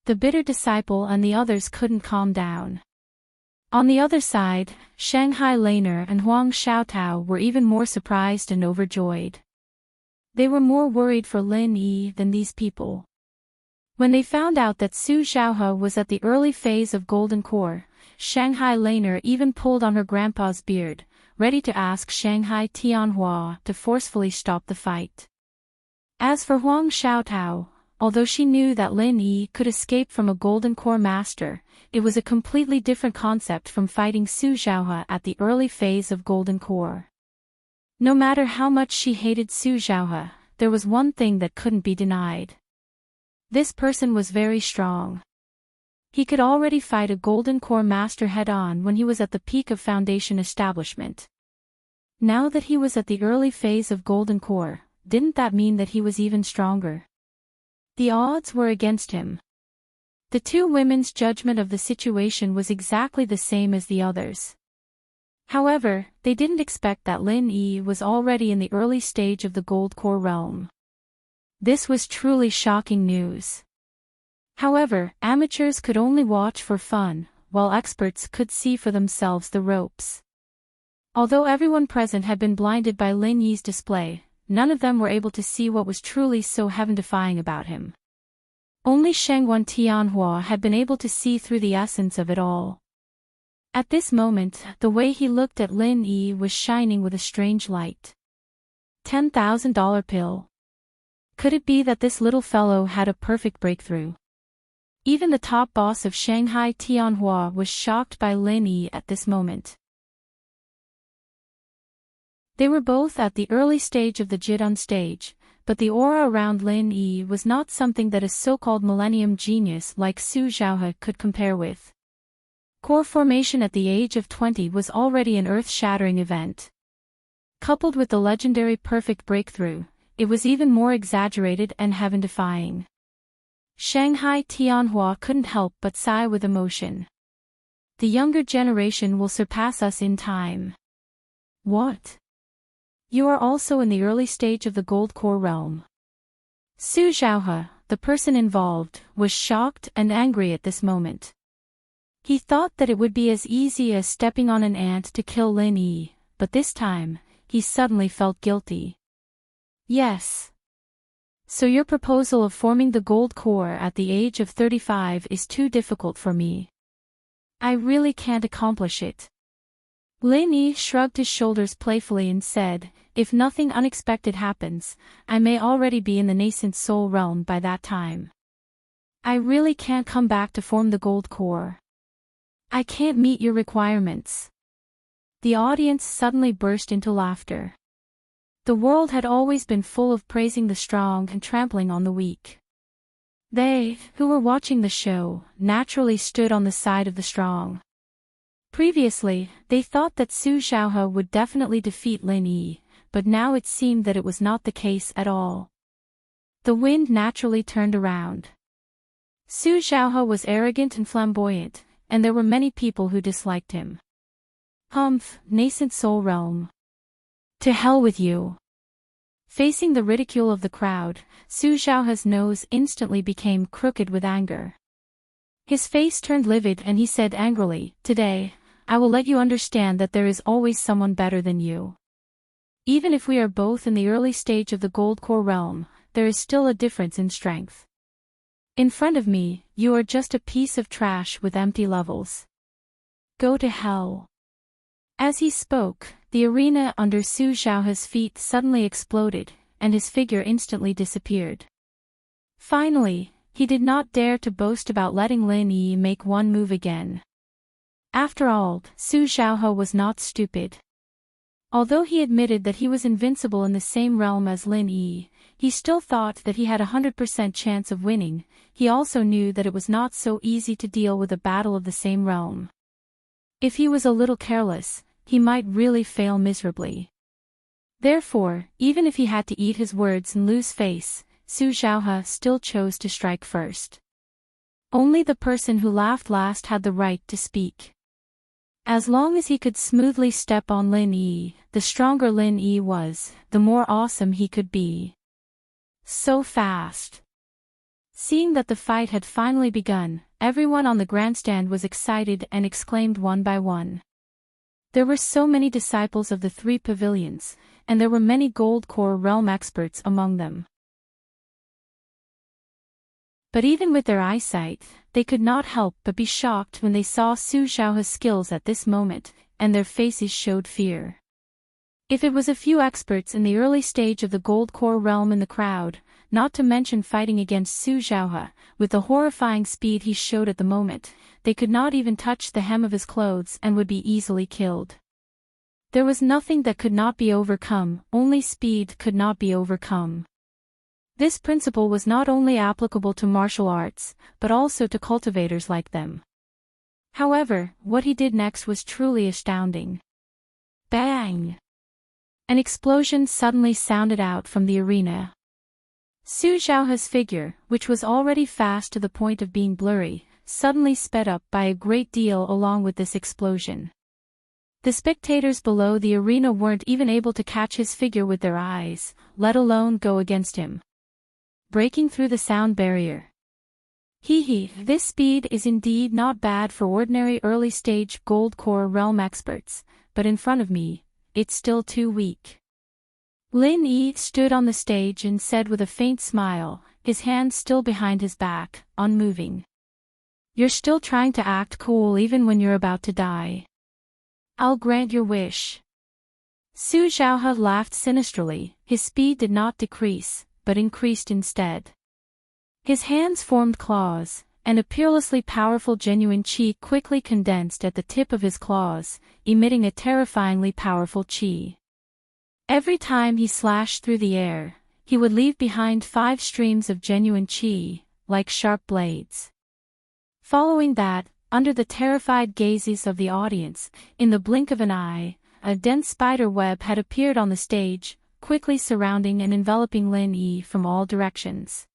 The bitter disciple and the others couldn't calm down. On the other side, Shanghai Laner and Huang Xiaotao were even more surprised and overjoyed. They were more worried for Lin Yi than these people. When they found out that Su Xiaohe was at the early phase of Golden Core, Shanghai Laner even pulled on her grandpa's beard, ready to ask Shanghai Tianhua to forcefully stop the fight. As for Huang Xiaotao, although she knew that Lin Yi could escape from a Golden Core master, it was a completely different concept from fighting Su Xiaohe at the early phase of Golden Core. No matter how much she hated Su Xiaohe, there was one thing that couldn't be denied. This person was very strong. He could already fight a Golden Core master head-on when he was at the peak of Foundation establishment. Now that he was at the early phase of Golden Core, didn't that mean that he was even stronger? The odds were against him. The 2 women's judgment of the situation was exactly the same as the others. However, they didn't expect that Lin Yi was already in the early stage of the Gold Core realm. This was truly shocking news. However, amateurs could only watch for fun, while experts could see for themselves the ropes. Although everyone present had been blinded by Lin Yi's display, none of them were able to see what was truly so heaven-defying about him. Only Shengwan Tianhua had been able to see through the essence of it all. At this moment, the way he looked at Lin Yi was shining with a strange light. $10,000 pill. Could it be that this little fellow had a perfect breakthrough? Even the top boss of Shanghai Tianhua was shocked by Lin Yi at this moment. They were both at the early stage of the Jidun stage, but the aura around Lin Yi was not something that a so-called millennium genius like Su Xiaohe could compare with. Core formation at the age of 20 was already an earth-shattering event. Coupled with the legendary perfect breakthrough, it was even more exaggerated and heaven-defying. Shanghai Tianhua couldn't help but sigh with emotion. The younger generation will surpass us in time. What? You are also in the early stage of the Gold Core realm. Su Xiaohe, the person involved, was shocked and angry at this moment. He thought that it would be as easy as stepping on an ant to kill Lin Yi, but this time, he suddenly felt guilty. Yes. So your proposal of forming the Gold Core at the age of 35 is too difficult for me. I really can't accomplish it. Lin Yi shrugged his shoulders playfully and said, if nothing unexpected happens, I may already be in the nascent soul realm by that time. I really can't come back to form the Gold Core. I can't meet your requirements. The audience suddenly burst into laughter. The world had always been full of praising the strong and trampling on the weak. They, who were watching the show, naturally stood on the side of the strong. Previously, they thought that Su Xiaohe would definitely defeat Lin Yi, but now it seemed that it was not the case at all. The wind naturally turned around. Su Xiaohe was arrogant and flamboyant, and there were many people who disliked him. Humph, nascent soul realm. To hell with you. Facing the ridicule of the crowd, Su Xiaohe's nose instantly became crooked with anger. His face turned livid and he said angrily, today, I will let you understand that there is always someone better than you. Even if we are both in the early stage of the Gold Core realm, there is still a difference in strength. In front of me, you are just a piece of trash with empty levels. Go to hell. As he spoke, the arena under Su Xiaohe's feet suddenly exploded, and his figure instantly disappeared. Finally, he did not dare to boast about letting Lin Yi make one move again. After all, Su Xiaohe was not stupid. Although he admitted that he was invincible in the same realm as Lin Yi, he still thought that he had a 100% chance of winning. He also knew that it was not so easy to deal with a battle of the same realm. If he was a little careless, he might really fail miserably. Therefore, even if he had to eat his words and lose face, Su Xiaohe still chose to strike first. Only the person who laughed last had the right to speak. As long as he could smoothly step on Lin Yi, the stronger Lin Yi was, the more awesome he could be. So fast. Seeing that the fight had finally begun, everyone on the grandstand was excited and exclaimed one by one. There were so many disciples of the three pavilions, and there were many Gold Core realm experts among them. But even with their eyesight, they could not help but be shocked when they saw Su Xiaohe's skills at this moment, and their faces showed fear. If it was a few experts in the early stage of the Gold Core realm in the crowd, not to mention fighting against Su Xiaohe, with the horrifying speed he showed at the moment, they could not even touch the hem of his clothes and would be easily killed. There was nothing that could not be overcome, only speed could not be overcome. This principle was not only applicable to martial arts, but also to cultivators like them. However, what he did next was truly astounding. Bang! An explosion suddenly sounded out from the arena. Su Xiaohe's figure, which was already fast to the point of being blurry, suddenly sped up by a great deal along with this explosion. The spectators below the arena weren't even able to catch his figure with their eyes, let alone go against him. Breaking through the sound barrier. This speed is indeed not bad for ordinary early-stage Gold Core realm experts, but in front of me, it's still too weak. Lin Yi stood on the stage and said with a faint smile, his hands still behind his back, unmoving. You're still trying to act cool even when you're about to die. I'll grant your wish. Su Xiaohe laughed sinisterly. His speed did not decrease, but increased instead. His hands formed claws, and a peerlessly powerful genuine qi quickly condensed at the tip of his claws, emitting a terrifyingly powerful qi. Every time he slashed through the air, he would leave behind 5 streams of genuine qi, like sharp blades. Following that, under the terrified gazes of the audience, in the blink of an eye, a dense spider web had appeared on the stage, quickly surrounding and enveloping Lin Yi from all directions.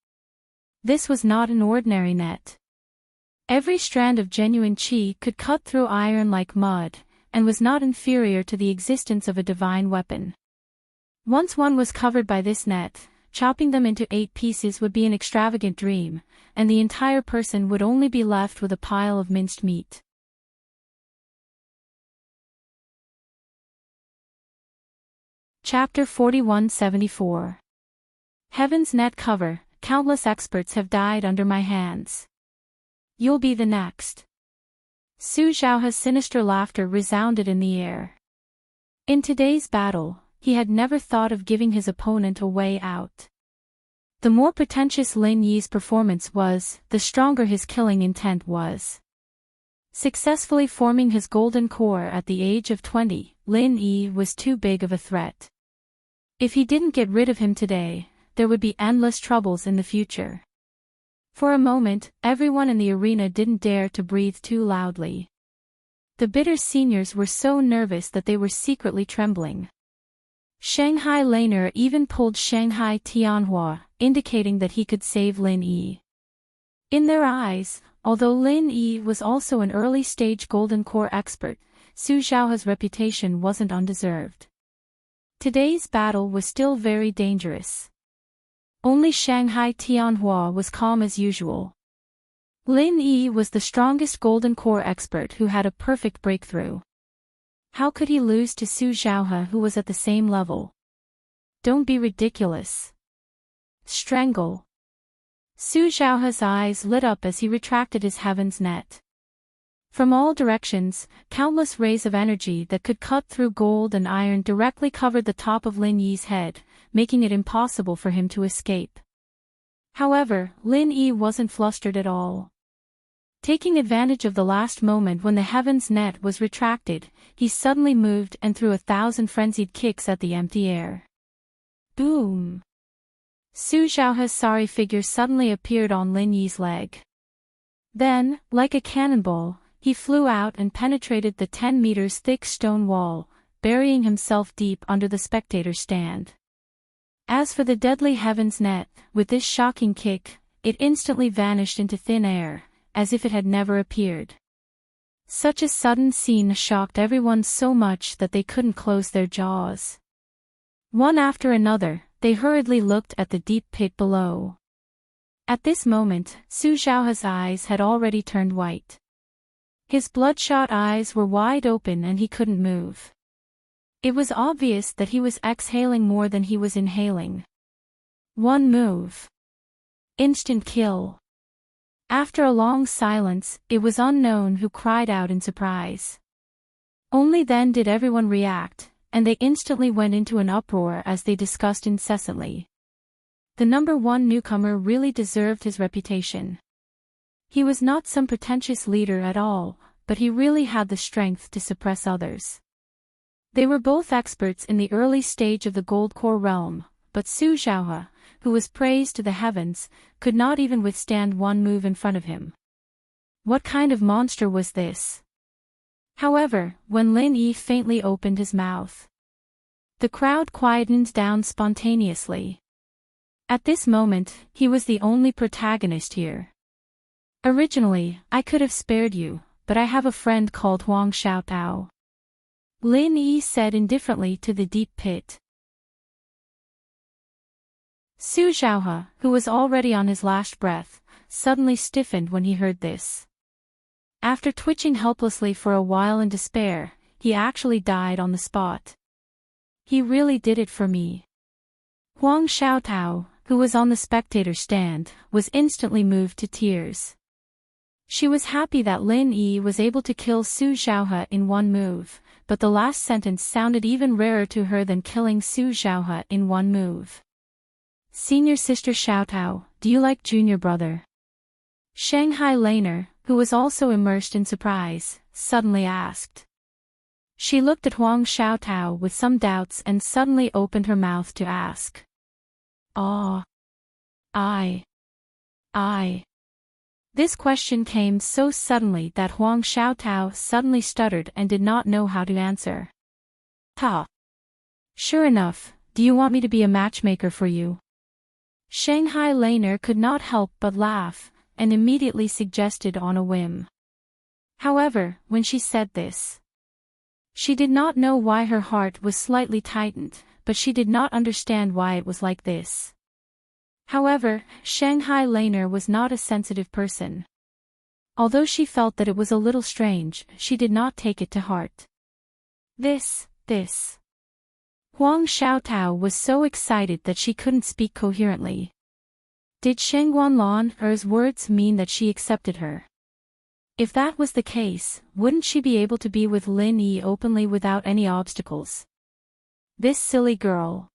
This was not an ordinary net. Every strand of genuine qi could cut through iron like mud, and was not inferior to the existence of a divine weapon. Once one was covered by this net, chopping them into 8 pieces would be an extravagant dream, and the entire person would only be left with a pile of minced meat. Chapter 4174. Heaven's net cover. Countless experts have died under my hands. You'll be the next. Su Zhaohe's sinister laughter resounded in the air. In today's battle, he had never thought of giving his opponent a way out. The more pretentious Lin Yi's performance was, the stronger his killing intent was. Successfully forming his golden core at the age of 20, Lin Yi was too big of a threat. If he didn't get rid of him today, there would be endless troubles in the future. For a moment, everyone in the arena didn't dare to breathe too loudly. The bitter seniors were so nervous that they were secretly trembling. Shanghai Laner even pulled Shanghai Tianhua, indicating that he could save Lin Yi. In their eyes, although Lin Yi was also an early-stage Golden Core expert, Su Zhaohe's reputation wasn't undeserved. Today's battle was still very dangerous. Only Shanghai Tianhua was calm as usual. Lin Yi was the strongest Golden Core expert who had a perfect breakthrough. How could he lose to Su Zhaohe, who was at the same level? Don't be ridiculous. Strangle. Su Zhaohe's eyes lit up as he retracted his heaven's net. From all directions, countless rays of energy that could cut through gold and iron directly covered the top of Lin Yi's head, making it impossible for him to escape. However, Lin Yi wasn't flustered at all. Taking advantage of the last moment when the heaven's net was retracted, he suddenly moved and threw 1,000 frenzied kicks at the empty air. Boom! Su Zhaohe's sorry figure suddenly appeared on Lin Yi's leg. Then, like a cannonball, he flew out and penetrated the 10 meters thick stone wall, burying himself deep under the spectator stand. As for the deadly heaven's net, with this shocking kick, it instantly vanished into thin air, as if it had never appeared. Such a sudden scene shocked everyone so much that they couldn't close their jaws. One after another, they hurriedly looked at the deep pit below. At this moment, Su Zhaohe's eyes had already turned white. His bloodshot eyes were wide open and he couldn't move. It was obvious that he was exhaling more than he was inhaling. One move. Instant kill. After a long silence, it was unknown who cried out in surprise. Only then did everyone react, and they instantly went into an uproar as they discussed incessantly. The #1 newcomer really deserved his reputation. He was not some pretentious leader at all, but he really had the strength to suppress others. They were both experts in the early stage of the Gold Core realm, but Su Zhaohe, who was praised to the heavens, could not even withstand one move in front of him. What kind of monster was this? However, when Lin Yi faintly opened his mouth, the crowd quietened down spontaneously. At this moment, he was the only protagonist here. Originally, I could have spared you, but I have a friend called Huang Xiaotao. Lin Yi said indifferently to the deep pit. Su Zhaohe, who was already on his last breath, suddenly stiffened when he heard this. After twitching helplessly for a while in despair, he actually died on the spot. He really did it for me. Huang Xiaotao, who was on the spectator stand, was instantly moved to tears. She was happy that Lin Yi was able to kill Su Zhaohe in one move, but the last sentence sounded even rarer to her than killing Su Zhaohe in one move. Senior sister Xiaotao, do you like junior brother? Shanghai Laner, who was also immersed in surprise, suddenly asked. She looked at Huang Xiaotao with some doubts and suddenly opened her mouth to ask. Ah. I. This question came so suddenly that Huang Xiaotao suddenly stuttered and did not know how to answer. Ha. Sure enough, do you want me to be a matchmaker for you? Shanghai Laner could not help but laugh, and immediately suggested on a whim. However, when she said this, she did not know why her heart was slightly tightened, but she did not understand why it was like this. However, Shanghai Laner was not a sensitive person. Although she felt that it was a little strange, she did not take it to heart. This. Huang Xiaotao was so excited that she couldn't speak coherently. Did Sheng Guanlan's words mean that she accepted her? If that was the case, wouldn't she be able to be with Lin Yi openly without any obstacles? This silly girl.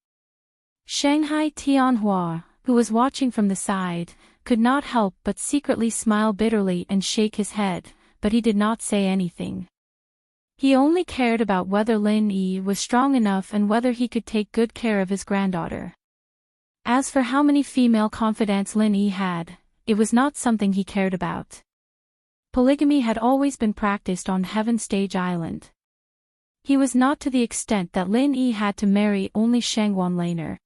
Shanghai Tianhua, who was watching from the side, could not help but secretly smile bitterly and shake his head, but he did not say anything. He only cared about whether Lin Yi was strong enough and whether he could take good care of his granddaughter. As for how many female confidants Lin Yi had, it was not something he cared about. Polygamy had always been practiced on Heaven Stage Island. He was not to the extent that Lin Yi had to marry only Shangguan Laner.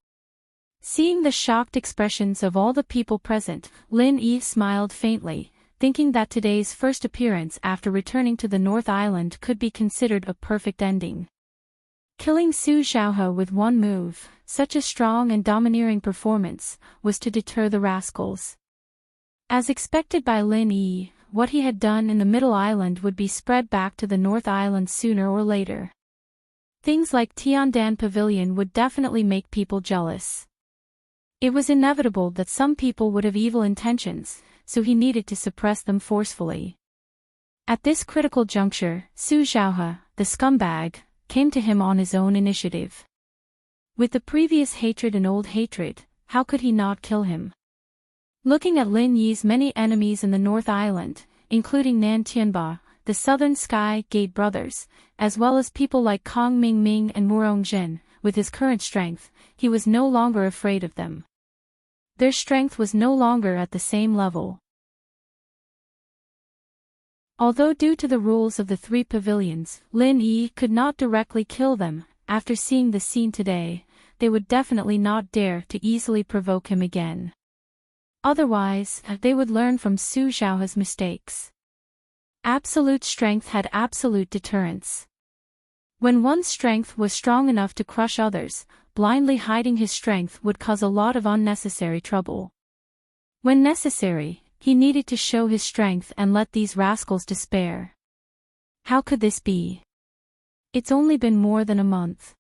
Seeing the shocked expressions of all the people present, Lin Yi smiled faintly, thinking that today's first appearance after returning to the North Island could be considered a perfect ending. Killing Su Xiaohe with one move, such a strong and domineering performance, was to deter the rascals. As expected by Lin Yi, what he had done in the Middle Island would be spread back to the North Island sooner or later. Things like Tiandan Pavilion would definitely make people jealous. It was inevitable that some people would have evil intentions, so he needed to suppress them forcefully. At this critical juncture, Su Xiaohe, the scumbag, came to him on his own initiative. With the previous hatred and old hatred, how could he not kill him? Looking at Lin Yi's many enemies in the North Island, including Nan Tianba, the Southern Sky Gate brothers, as well as people like Kong Mingming and Murong Zhen, with his current strength, he was no longer afraid of them. Their strength was no longer at the same level. Although due to the rules of the three pavilions, Lin Yi could not directly kill them, after seeing the scene today, they would definitely not dare to easily provoke him again. Otherwise, they would learn from Su Xiaohe's mistakes. Absolute strength had absolute deterrence. When one's strength was strong enough to crush others, blindly hiding his strength would cause a lot of unnecessary trouble. When necessary, he needed to show his strength and let these rascals despair. How could this be? It's only been more than a month.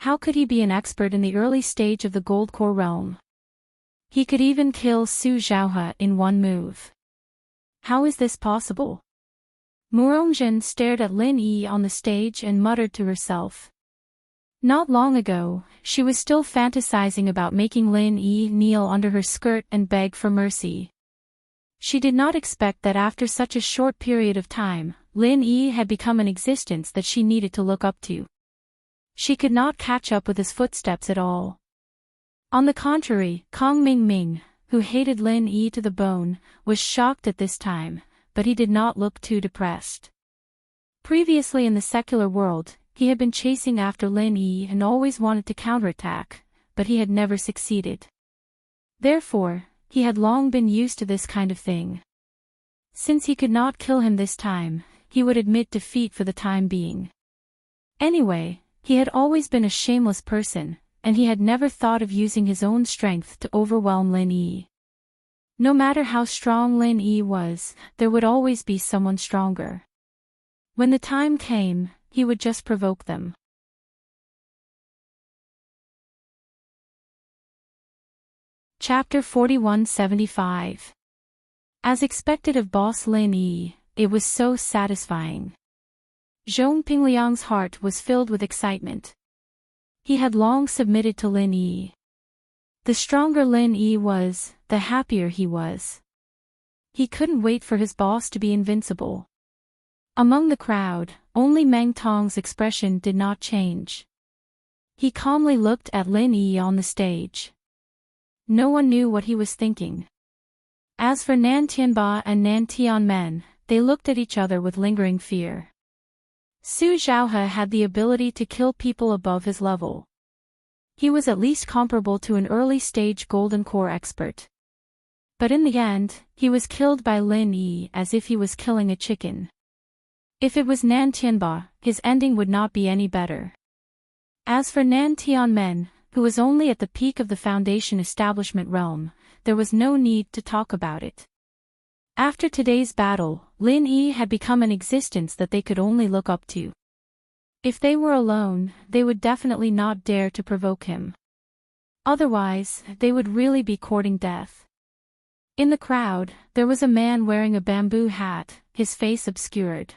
How could he be an expert in the early stage of the Gold Core realm? He could even kill Su Xiaohe in one move. How is this possible? Murongzhen stared at Lin Yi on the stage and muttered to herself. Not long ago, she was still fantasizing about making Lin Yi kneel under her skirt and beg for mercy. She did not expect that after such a short period of time, Lin Yi had become an existence that she needed to look up to. She could not catch up with his footsteps at all. On the contrary, Kong Mingming, who hated Lin Yi to the bone, was shocked at this time, but he did not look too depressed. Previously in the secular world, he had been chasing after Lin Yi and always wanted to counterattack, but he had never succeeded. Therefore, he had long been used to this kind of thing. Since he could not kill him this time, he would admit defeat for the time being. Anyway, he had always been a shameless person, and he had never thought of using his own strength to overwhelm Lin Yi. No matter how strong Lin Yi was, there would always be someone stronger. When the time came, he would just provoke them. Chapter 4175. As expected of boss Lin Yi, it was so satisfying. Zhong Pingliang's heart was filled with excitement. He had long submitted to Lin Yi. The stronger Lin Yi was, the happier he was. He couldn't wait for his boss to be invincible. Among the crowd, only Meng Tong's expression did not change. He calmly looked at Lin Yi on the stage. no one knew what he was thinking. As for Nan Tianba and Nan Tianmen, they looked at each other with lingering fear. Su Zhaohe had the ability to kill people above his level. He was at least comparable to an early-stage Golden Core expert. But in the end, he was killed by Lin Yi as if he was killing a chicken. If it was Nan Tianba, his ending would not be any better. As for Nan Tianmen, who was only at the peak of the Foundation establishment realm, there was no need to talk about it. After today's battle, Lin Yi had become an existence that they could only look up to. If they were alone, they would definitely not dare to provoke him. Otherwise, they would really be courting death. In the crowd, there was a man wearing a bamboo hat, his face obscured.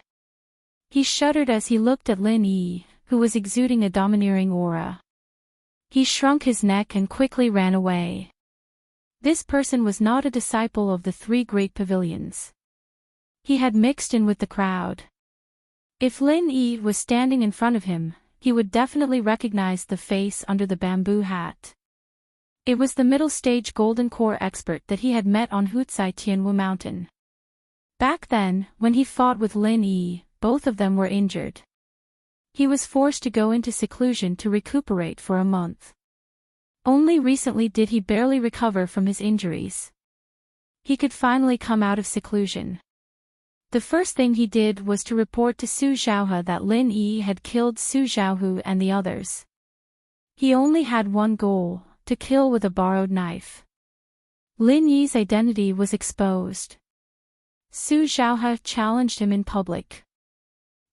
He shuddered as he looked at Lin Yi, who was exuding a domineering aura. He shrunk his neck and quickly ran away. This person was not a disciple of the three great pavilions. He had mixed in with the crowd. If Lin Yi was standing in front of him, he would definitely recognize the face under the bamboo hat. It was the middle-stage Golden Core expert that he had met on Hutsai Tianwu Mountain. Back then, when he fought with Lin Yi, both of them were injured. He was forced to go into seclusion to recuperate for a month. Only recently did he barely recover from his injuries. He could finally come out of seclusion. The first thing he did was to report to Su Zhaohe that Lin Yi had killed Su Zhaohu and the others. He only had one goal, to kill with a borrowed knife. Lin Yi's identity was exposed. Su Zhaohe challenged him in public.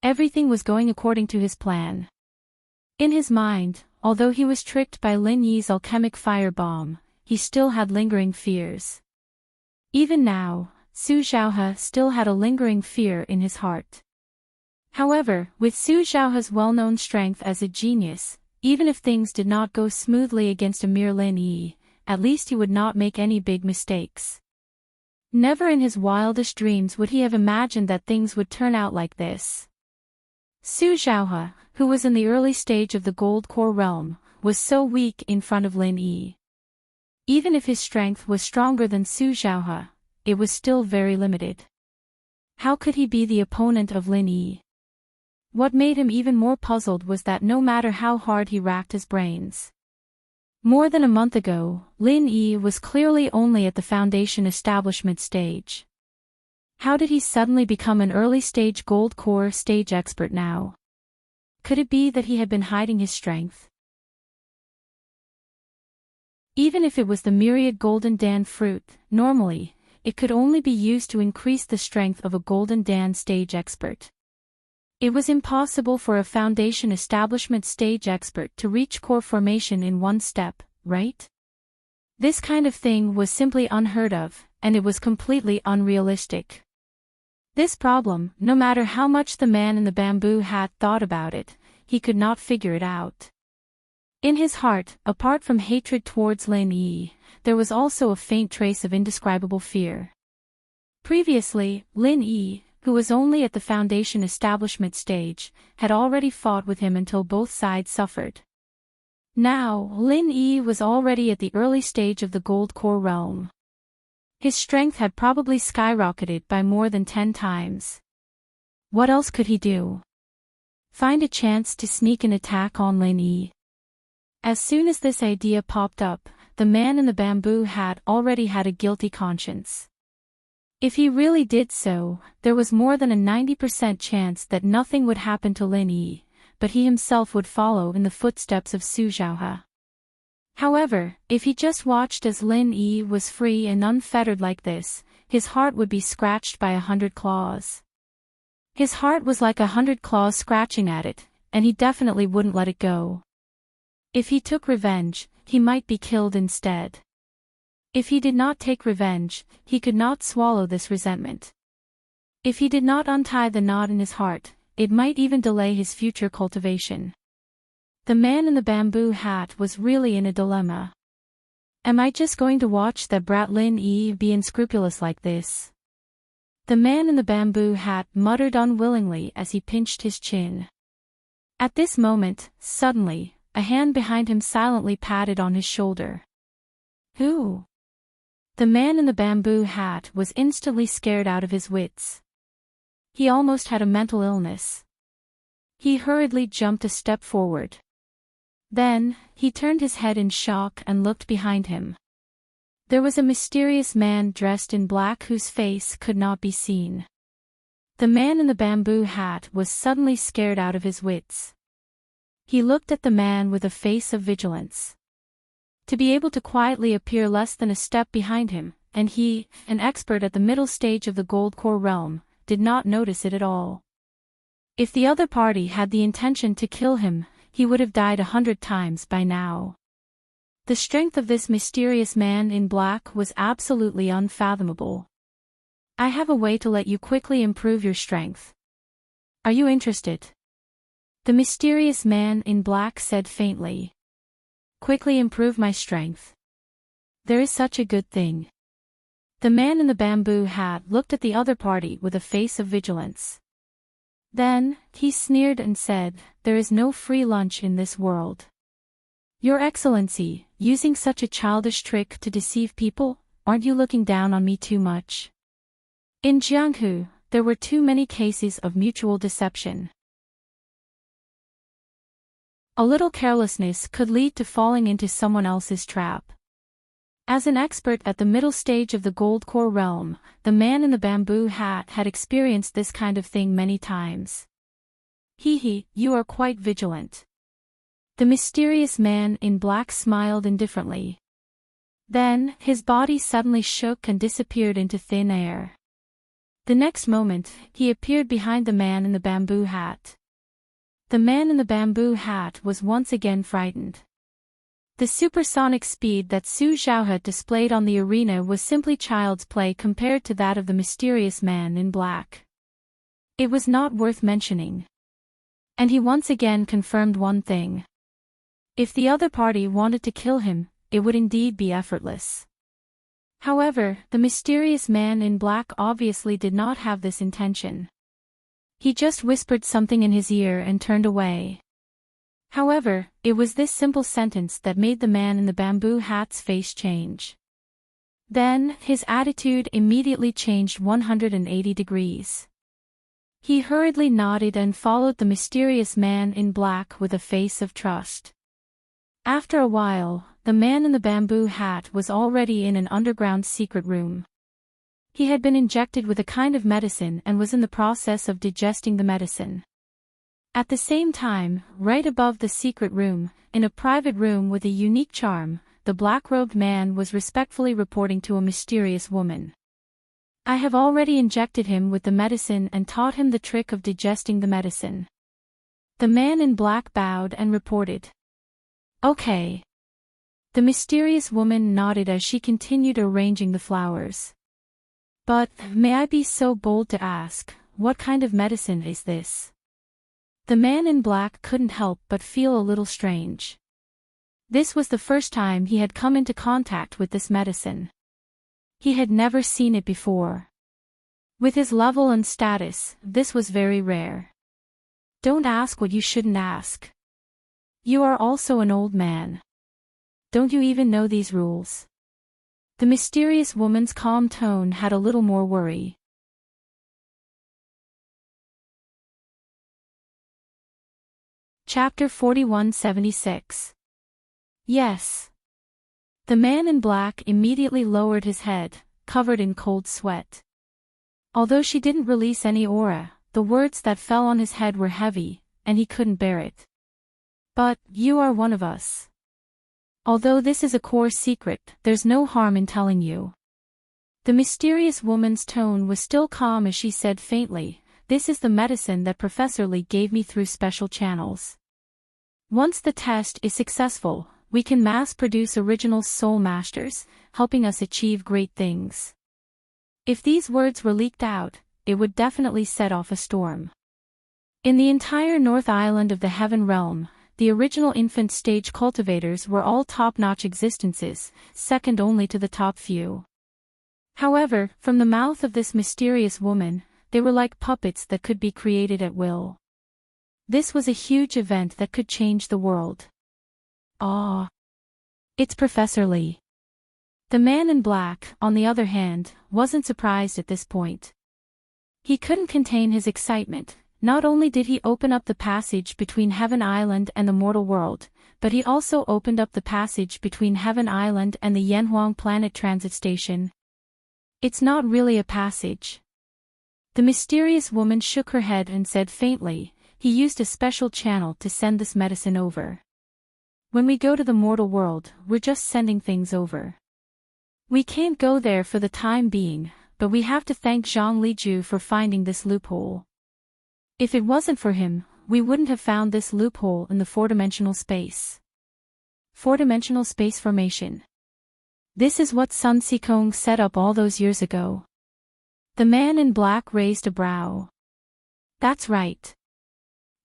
Everything was going according to his plan. In his mind, although he was tricked by Lin Yi's alchemic firebomb, he still had lingering fears. Even now, Su Zhaohe still had a lingering fear in his heart. However, with Su Zhaohe's well-known strength as a genius, even if things did not go smoothly against a mere Lin Yi, at least he would not make any big mistakes. Never in his wildest dreams would he have imagined that things would turn out like this. Su Zhaohe, who was in the early stage of the Gold Core realm, was so weak in front of Lin Yi. Even if his strength was stronger than Su Zhaohe, it was still very limited. How could he be the opponent of Lin Yi? What made him even more puzzled was that no matter how hard he racked his brains. More than a month ago, Lin Yi was clearly only at the Foundation establishment stage. How did he suddenly become an early-stage Gold Core stage expert now? Could it be that he had been hiding his strength? Even if it was the myriad Golden Dan fruit, normally, it could only be used to increase the strength of a Golden Dan stage expert. It was impossible for a Foundation establishment stage expert to reach core formation in one step, right? This kind of thing was simply unheard of, and it was completely unrealistic. This problem, no matter how much the man in the bamboo hat thought about it, he could not figure it out. In his heart, apart from hatred towards Lin Yi, there was also a faint trace of indescribable fear. Previously, Lin Yi, who was only at the Foundation establishment stage, had already fought with him until both sides suffered. Now, Lin Yi was already at the early stage of the Gold Core realm. His strength had probably skyrocketed by more than 10 times. What else could he do? Find a chance to sneak an attack on Lin Yi. As soon as this idea popped up, the man in the bamboo hat already had a guilty conscience. If he really did so, there was more than a 90% chance that nothing would happen to Lin Yi, but he himself would follow in the footsteps of Su Zhaohe. However, if he just watched as Lin Yi was free and unfettered like this, his heart would be scratched by 100 claws. His heart was like 100 claws scratching at it, and he definitely wouldn't let it go. If he took revenge, he might be killed instead. If he did not take revenge, he could not swallow this resentment. If he did not untie the knot in his heart, it might even delay his future cultivation. The man in the bamboo hat was really in a dilemma. Am I just going to watch that brat Lin Yi be unscrupulous like this? The man in the bamboo hat muttered unwillingly as he pinched his chin. At this moment, suddenly, a hand behind him silently patted on his shoulder. Who? The man in the bamboo hat was instantly scared out of his wits. He almost had a mental illness. He hurriedly jumped a step forward. Then, he turned his head in shock and looked behind him. There was a mysterious man dressed in black whose face could not be seen. The man in the bamboo hat was suddenly scared out of his wits. He looked at the man with a face of vigilance. To be able to quietly appear less than a step behind him, and he, an expert at the middle stage of the gold core realm, did not notice it at all. If the other party had the intention to kill him, he would have died 100 times by now. The strength of this mysterious man in black was absolutely unfathomable. I have a way to let you quickly improve your strength. Are you interested? The mysterious man in black said faintly. Quickly improve my strength. There is such a good thing. The man in the bamboo hat looked at the other party with a face of vigilance. Then, he sneered and said, "There is no free lunch in this world. Your Excellency, using such a childish trick to deceive people, aren't you looking down on me too much?" In Jianghu, there were too many cases of mutual deception. A little carelessness could lead to falling into someone else's trap. As an expert at the middle stage of the gold core realm, the man in the bamboo hat had experienced this kind of thing many times. You are quite vigilant. The mysterious man in black smiled indifferently. Then, his body suddenly shook and disappeared into thin air. The next moment, he appeared behind the man in the bamboo hat. The man in the bamboo hat was once again frightened. The supersonic speed that Su Zhao had displayed on the arena was simply child's play compared to that of the mysterious man in black. It was not worth mentioning. And he once again confirmed one thing. If the other party wanted to kill him, it would indeed be effortless. However, the mysterious man in black obviously did not have this intention. He just whispered something in his ear and turned away. However, it was this simple sentence that made the man in the bamboo hat's face change. Then, his attitude immediately changed 180 degrees. He hurriedly nodded and followed the mysterious man in black with a face of trust. After a while, the man in the bamboo hat was already in an underground secret room. He had been injected with a kind of medicine and was in the process of digesting the medicine. At the same time, right above the secret room, in a private room with a unique charm, the black-robed man was respectfully reporting to a mysterious woman. "I have already injected him with the medicine and taught him the trick of digesting the medicine." The man in black bowed and reported. "Okay." The mysterious woman nodded as she continued arranging the flowers. "But, may I be so bold to ask, what kind of medicine is this?" The man in black couldn't help but feel a little strange. This was the first time he had come into contact with this medicine. He had never seen it before. With his level and status, this was very rare. Don't ask what you shouldn't ask. You are also an old man. Don't you even know these rules? The mysterious woman's calm tone had a little more worry. Chapter 4176. Yes. The man in black immediately lowered his head, covered in cold sweat. Although she didn't release any aura, the words that fell on his head were heavy, and he couldn't bear it. "But, you are one of us. Although this is a core secret, there's no harm in telling you." The mysterious woman's tone was still calm as she said faintly, "This is the medicine that Professor Lee gave me through special channels. Once the test is successful, we can mass-produce original soul masters, helping us achieve great things." If these words were leaked out, it would definitely set off a storm. In the entire North Island of the Heaven Realm, the original infant stage cultivators were all top-notch existences, second only to the top few. However, from the mouth of this mysterious woman, they were like puppets that could be created at will. This was a huge event that could change the world. Ah! It's Professor Lee. The man in black, on the other hand, wasn't surprised at this point. He couldn't contain his excitement. Not only did he open up the passage between Heaven Island and the mortal world, but he also opened up the passage between Heaven Island and the Yanhuang Planet Transit Station. It's not really a passage. The mysterious woman shook her head and said faintly, he used a special channel to send this medicine over. When we go to the mortal world, we're just sending things over. We can't go there for the time being, but we have to thank Zhang Liju for finding this loophole. If it wasn't for him, we wouldn't have found this loophole in the four-dimensional space. Four-dimensional space formation. This is what Sun Sikong set up all those years ago. The man in black raised a brow. That's right.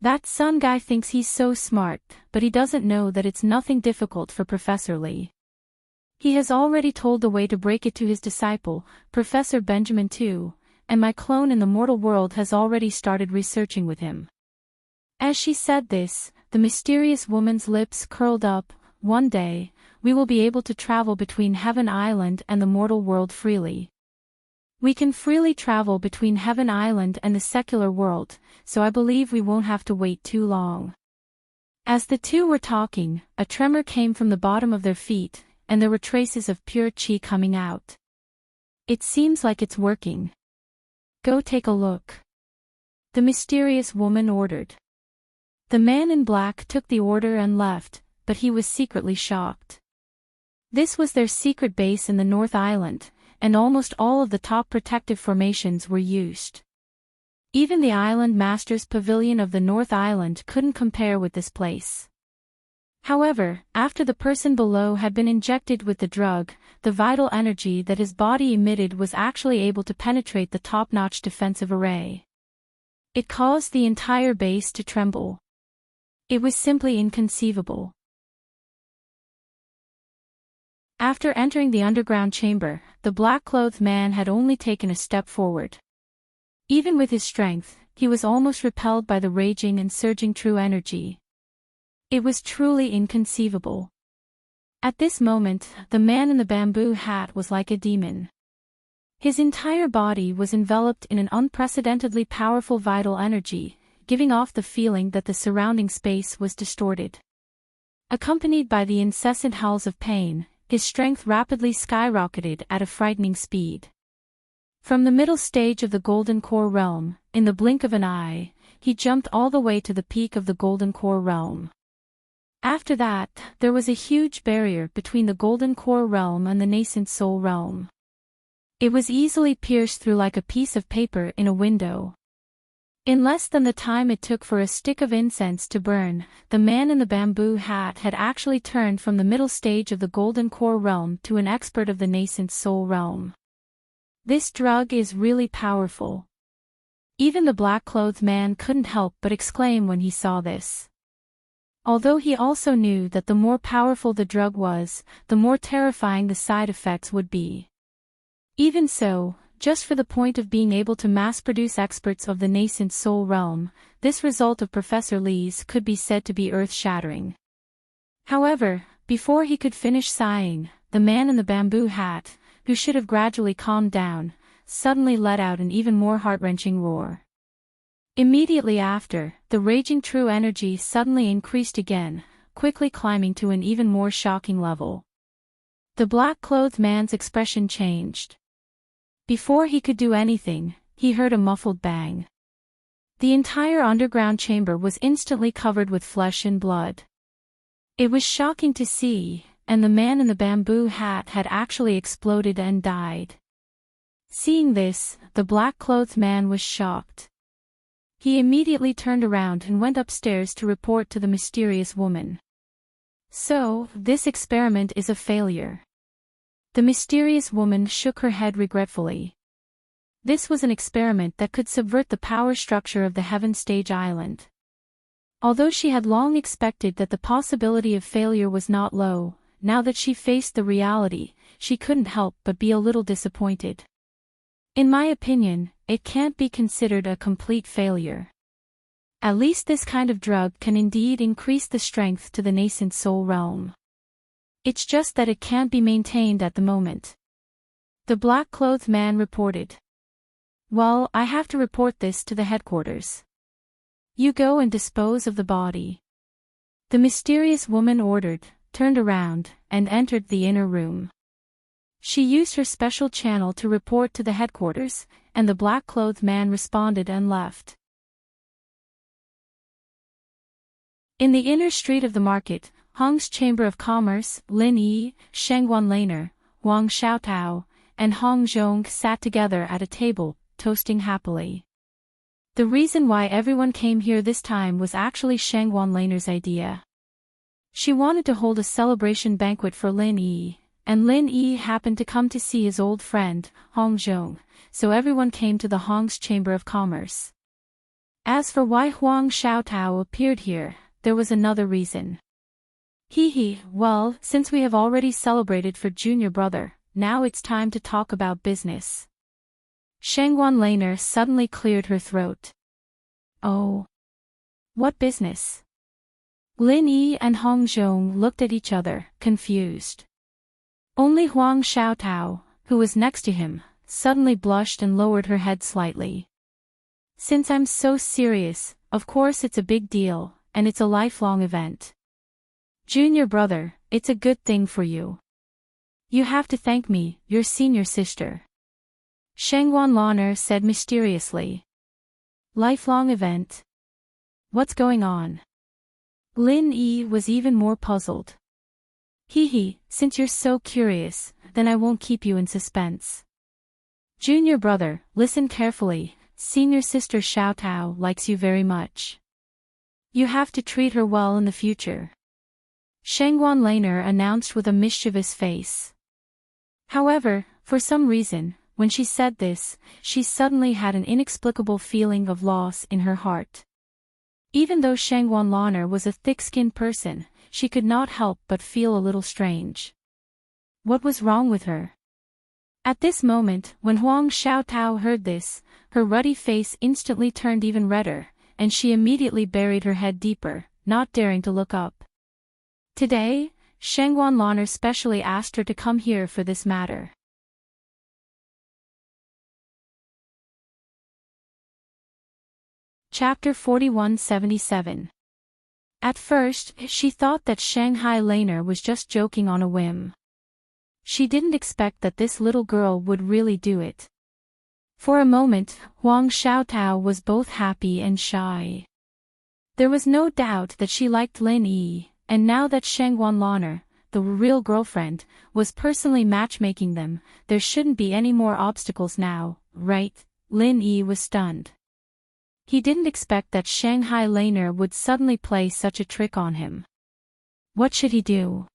That Sun guy thinks he's so smart, but he doesn't know that it's nothing difficult for Professor Lee. He has already told the way to break it to his disciple, Professor Benjamin too, and my clone in the mortal world has already started researching with him. As she said this, the mysterious woman's lips curled up. One day, we will be able to travel between Heaven Island and the mortal world freely. We can freely travel between Heaven Island and the secular world, so I believe we won't have to wait too long. As the two were talking, a tremor came from the bottom of their feet, and there were traces of pure qi coming out. It seems like it's working. Go take a look. The mysterious woman ordered. The man in black took the order and left, but he was secretly shocked. This was their secret base in the North Island, and almost all of the top protective formations were used. Even the Island Master's Pavilion of the North Island couldn't compare with this place. However, after the person below had been injected with the drug, the vital energy that his body emitted was actually able to penetrate the top-notch defensive array. It caused the entire base to tremble. It was simply inconceivable. After entering the underground chamber, the black-clothed man had only taken a step forward. Even with his strength, he was almost repelled by the raging and surging true energy. It was truly inconceivable. At this moment, the man in the bamboo hat was like a demon. His entire body was enveloped in an unprecedentedly powerful vital energy, giving off the feeling that the surrounding space was distorted. Accompanied by the incessant howls of pain, his strength rapidly skyrocketed at a frightening speed. From the middle stage of the Golden Core Realm, in the blink of an eye, he jumped all the way to the peak of the Golden Core Realm. After that, there was a huge barrier between the Golden Core Realm and the nascent Soul Realm. It was easily pierced through like a piece of paper in a window. In less than the time it took for a stick of incense to burn, the man in the bamboo hat had actually turned from the middle stage of the Golden Core Realm to an expert of the nascent Soul Realm. This drug is really powerful. Even the black-clothed man couldn't help but exclaim when he saw this. Although he also knew that the more powerful the drug was, the more terrifying the side effects would be. Even so, just for the point of being able to mass-produce experts of the nascent Soul Realm, this result of Professor Lee's could be said to be earth-shattering. However, before he could finish sighing, the man in the bamboo hat, who should have gradually calmed down, suddenly let out an even more heart-wrenching roar. Immediately after, the raging true energy suddenly increased again, quickly climbing to an even more shocking level. The black-clothed man's expression changed. Before he could do anything, he heard a muffled bang. The entire underground chamber was instantly covered with flesh and blood. It was shocking to see, and the man in the bamboo hat had actually exploded and died. Seeing this, the black-clothed man was shocked. He immediately turned around and went upstairs to report to the mysterious woman. So, this experiment is a failure. The mysterious woman shook her head regretfully. This was an experiment that could subvert the power structure of the Heaven Stage Island. Although she had long expected that the possibility of failure was not low, now that she faced the reality, she couldn't help but be a little disappointed. In my opinion, it can't be considered a complete failure. At least this kind of drug can indeed increase the strength to the nascent Soul Realm. It's just that it can't be maintained at the moment. The black-clothed man reported. Well, I have to report this to the headquarters. You go and dispose of the body. The mysterious woman ordered, turned around, and entered the inner room. She used her special channel to report to the headquarters, and the black-clothed man responded and left. In the inner street of the market, Hong's Chamber of Commerce, Lin Yi, Shengguan Laner, Wang Xiaotao, and Hong Zhong sat together at a table, toasting happily. The reason why everyone came here this time was actually Shengguan Laner's idea. She wanted to hold a celebration banquet for Lin Yi, and Lin Yi happened to come to see his old friend, Hong Zhong, so everyone came to the Hong's Chamber of Commerce. As for why Huang Xiaotao appeared here, there was another reason. Well, since we have already celebrated for junior brother, now it's time to talk about business. Shengguan Laner suddenly cleared her throat. Oh. What business? Lin Yi and Hong Zhong looked at each other, confused. Only Huang Xiaotao, who was next to him, suddenly blushed and lowered her head slightly. Since I'm so serious, of course it's a big deal, and it's a lifelong event. Junior brother, it's a good thing for you. You have to thank me, your senior sister. Shengguan Laner said mysteriously. Lifelong event? What's going on? Lin Yi was even more puzzled. Since you're so curious, then I won't keep you in suspense. Junior brother, listen carefully, senior sister Xiaotao likes you very much. You have to treat her well in the future. Shengguan Laner announced with a mischievous face. However, for some reason, when she said this, she suddenly had an inexplicable feeling of loss in her heart. Even though Shengguan Laner was a thick-skinned person, she could not help but feel a little strange. What was wrong with her? At this moment, when Huang Xiaotao heard this, her ruddy face instantly turned even redder, and she immediately buried her head deeper, not daring to look up. Today, Shengguan Laner specially asked her to come here for this matter. Chapter 4177. At first, she thought that Shanghai Laner was just joking on a whim. She didn't expect that this little girl would really do it. For a moment, Huang Xiaotao was both happy and shy. There was no doubt that she liked Lin Yi, and now that Shengguan Laner, the real girlfriend, was personally matchmaking them, there shouldn't be any more obstacles now, right? Lin Yi was stunned. He didn't expect that Shanghai Laner would suddenly play such a trick on him. What should he do?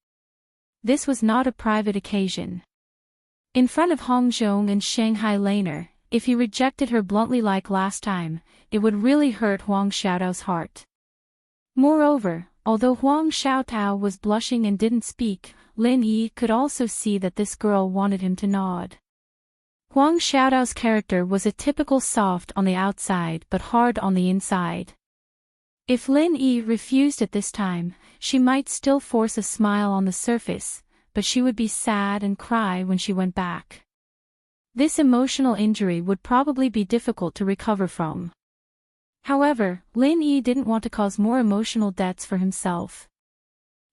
This was not a private occasion. In front of Hong Zhong and Shanghai Laner, if he rejected her bluntly like last time, it would really hurt Huang Xiaotao's heart. Moreover, although Huang Xiaotao was blushing and didn't speak, Lin Yi could also see that this girl wanted him to nod. Huang Xiaotao's character was a typical soft on the outside but hard on the inside. If Lin Yi refused at this time, she might still force a smile on the surface, but she would be sad and cry when she went back. This emotional injury would probably be difficult to recover from. However, Lin Yi didn't want to cause more emotional debts for himself.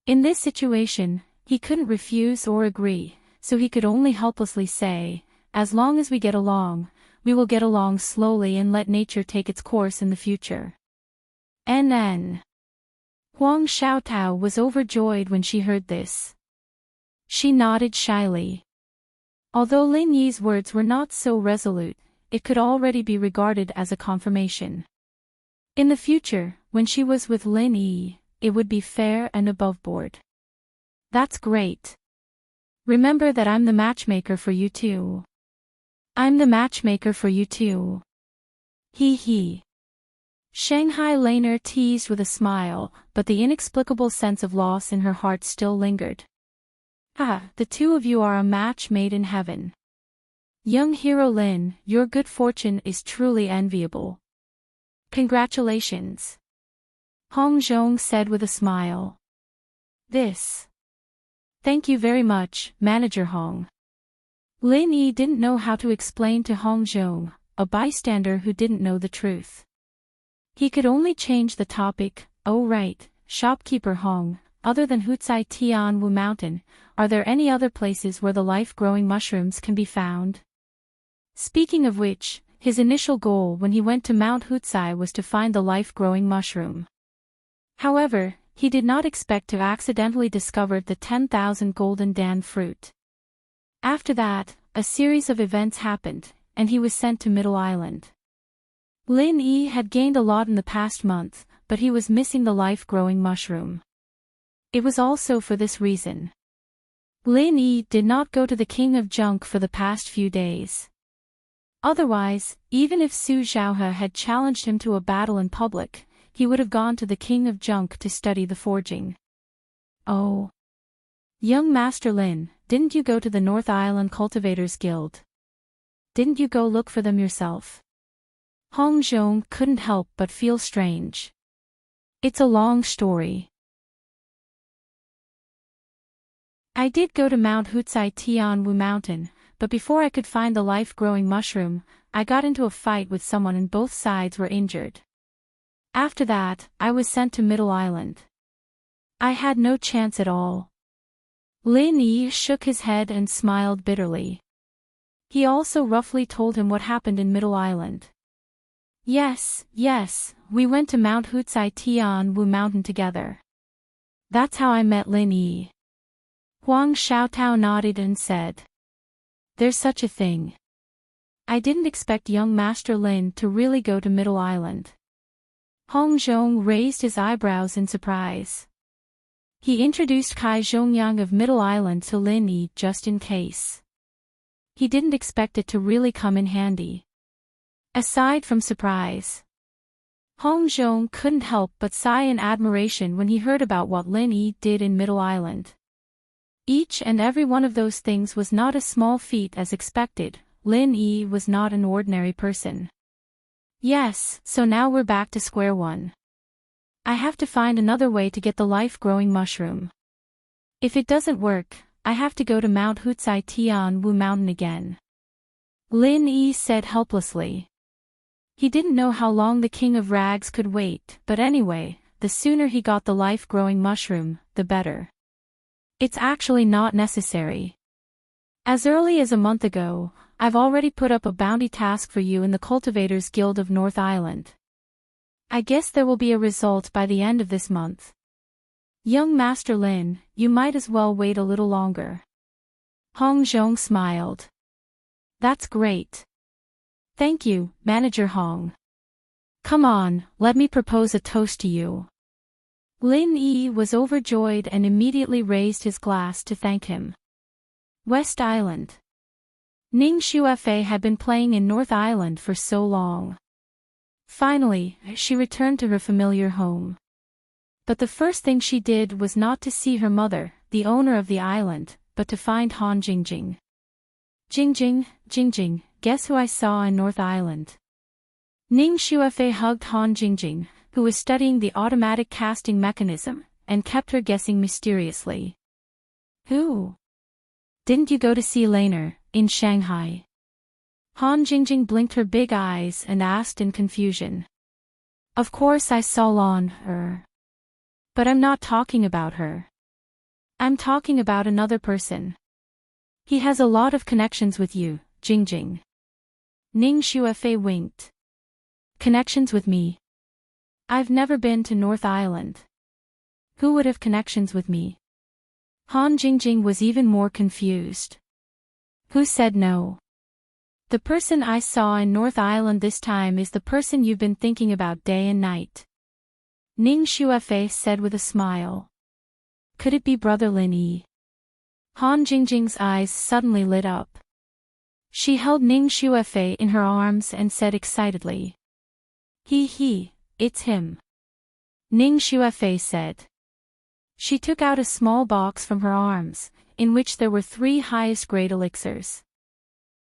In this situation, he couldn't refuse or agree, so he could only helplessly say, as long as we get along, we will get along slowly and let nature take its course in the future. NN. Huang Xiaotao was overjoyed when she heard this. She nodded shyly. Although Lin Yi's words were not so resolute, it could already be regarded as a confirmation. In the future, when she was with Lin Yi, it would be fair and above board. That's great. Remember that I'm the matchmaker for you too. I'm the matchmaker for you too. Shanghai Laner teased with a smile, but the inexplicable sense of loss in her heart still lingered. The two of you are a match made in heaven. Young hero Lin, your good fortune is truly enviable. Congratulations. Hong Zhong said with a smile. Thank you very much, Manager Hong. Lin Yi didn't know how to explain to Hong Zhong, a bystander who didn't know the truth. He could only change the topic. Oh right, shopkeeper Hong, other than Hutsai Tianwu Mountain, are there any other places where the life-growing mushrooms can be found? Speaking of which, his initial goal when he went to Mount Hutsai was to find the life-growing mushroom. However, he did not expect to accidentally discover the 10,000 golden dan fruit. After that, a series of events happened, and he was sent to Middle Island. Lin Yi had gained a lot in the past month, but he was missing the life-growing mushroom. It was also for this reason. Lin Yi did not go to the King of Junk for the past few days. Otherwise, even if Su Zhaohe had challenged him to a battle in public, he would have gone to the King of Junk to study the forging. Oh. Young Master Lin, didn't you go to the North Island Cultivators Guild? Didn't you go look for them yourself? Hong Zhong couldn't help but feel strange. It's a long story. I did go to Mount Hutsai Tianwu Mountain, but before I could find the life-growing mushroom, I got into a fight with someone and both sides were injured. After that, I was sent to Middle Island. I had no chance at all. Lin Yi shook his head and smiled bitterly. He also roughly told him what happened in Middle Island. Yes, we went to Mount Hutsai Tianwu Mountain together. That's how I met Lin Yi. Huang Xiaotao nodded and said, there's such a thing. I didn't expect young Master Lin to really go to Middle Island. Hong Zhong raised his eyebrows in surprise. He introduced Kai Zhongyang of Middle Island to Lin Yi just in case. He didn't expect it to really come in handy. Aside from surprise, Hong Zhong couldn't help but sigh in admiration when he heard about what Lin Yi did in Middle Island. Each and every one of those things was not a small feat as expected. Lin Yi was not an ordinary person. Yes, so now we're back to square one. I have to find another way to get the life-growing mushroom. If it doesn't work, I have to go to Mount Hutsai Tianwu Mountain again. Lin Yi said helplessly. He didn't know how long the King of Rags could wait, but anyway, the sooner he got the life-growing mushroom, the better. It's actually not necessary. As early as a month ago, I've already put up a bounty task for you in the Cultivators Guild of North Island. I guess there will be a result by the end of this month. Young Master Lin, you might as well wait a little longer. Hong Zhong smiled. That's great. Thank you, Manager Hong. Come on, let me propose a toast to you. Lin Yi was overjoyed and immediately raised his glass to thank him. West Island. Ning Xuefei had been playing in North Island for so long. Finally, she returned to her familiar home. But the first thing she did was not to see her mother, the owner of the island, but to find Han Jingjing. Jingjing, guess who I saw in North Island? Ning Xuefei hugged Han Jingjing, who was studying the automatic casting mechanism, and kept her guessing mysteriously. Who? Didn't you go to see Laner, in Shanghai? Han Jingjing blinked her big eyes and asked in confusion. Of course I saw Lan Er. But I'm not talking about her. I'm talking about another person. He has a lot of connections with you, Jingjing. Ning Xuefei winked. Connections with me? I've never been to North Island. Who would have connections with me? Han Jingjing was even more confused. Who said no? The person I saw in North Island this time is the person you've been thinking about day and night. Ning Xuefei said with a smile. Could it be Brother Lin Yi? Han Jingjing's eyes suddenly lit up. She held Ning Xuefei in her arms and said excitedly. It's him. Ning Xuefei said. She took out a small box from her arms, in which there were 3 highest-grade elixirs.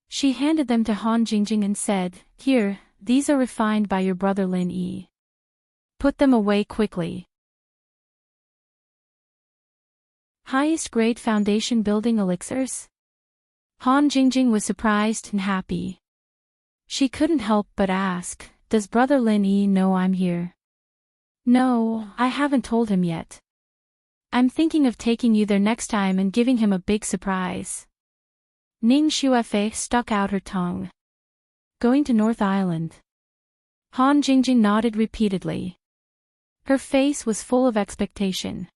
She handed them to Han Jingjing and said, Here, these are refined by your brother Lin Yi. Put them away quickly. Highest grade foundation building elixirs? Han Jingjing was surprised and happy. She couldn't help but ask, "Does Brother Lin Yi know I'm here?" "No, I haven't told him yet. I'm thinking of taking you there next time and giving him a big surprise." Ning Xuefei stuck out her tongue. "Going to North Island?" Han Jingjing nodded repeatedly. Her face was full of expectation.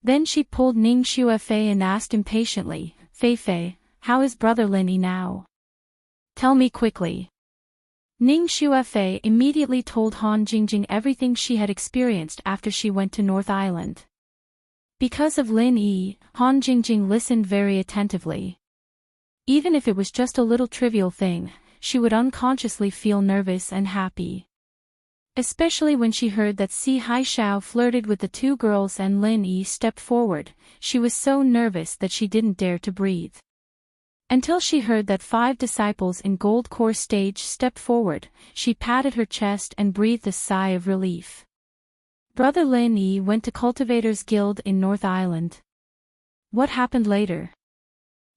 Then she pulled Ning Xuefei and asked impatiently, "Fei Fei, how is Brother Lin Yi now? Tell me quickly." Ning Xuefei immediately told Han Jingjing everything she had experienced after she went to North Island. Because of Lin Yi, Han Jingjing listened very attentively. Even if it was just a little trivial thing, she would unconsciously feel nervous and happy. Especially when she heard that Si Haishao flirted with the two girls and Lin Yi stepped forward, she was so nervous that she didn't dare to breathe. Until she heard that 5 disciples in Gold Core stage stepped forward, she patted her chest and breathed a sigh of relief. Brother Lin Yi went to Cultivators Guild in North Island. What happened later?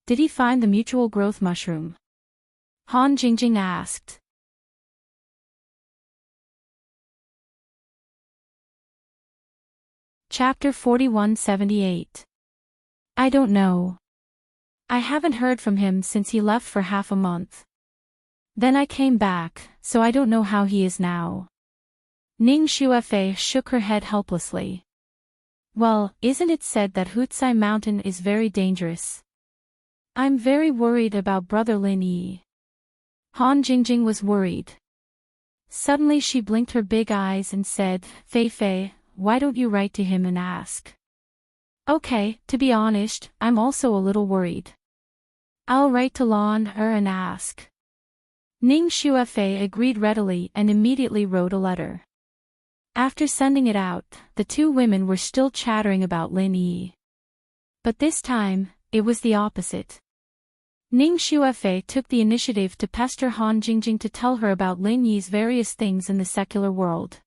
Did he find the mutual growth mushroom? Han Jingjing asked. Chapter 4178. I don't know. I haven't heard from him since he left for half a month. Then I came back, so I don't know how he is now. Ning Xuefei shook her head helplessly. Well, isn't it said that Hutsai Mountain is very dangerous? I'm very worried about Brother Lin Yi. Han Jingjing was worried. Suddenly she blinked her big eyes and said, "Fei Fei, why don't you write to him and ask?" "Okay, to be honest, I'm also a little worried. I'll write to Lan Er and ask." Ning Xuefei agreed readily and immediately wrote a letter. After sending it out, the two women were still chattering about Lin Yi. But this time, it was the opposite. Ning Xuefei took the initiative to pester Han Jingjing to tell her about Lin Yi's various things in the secular world.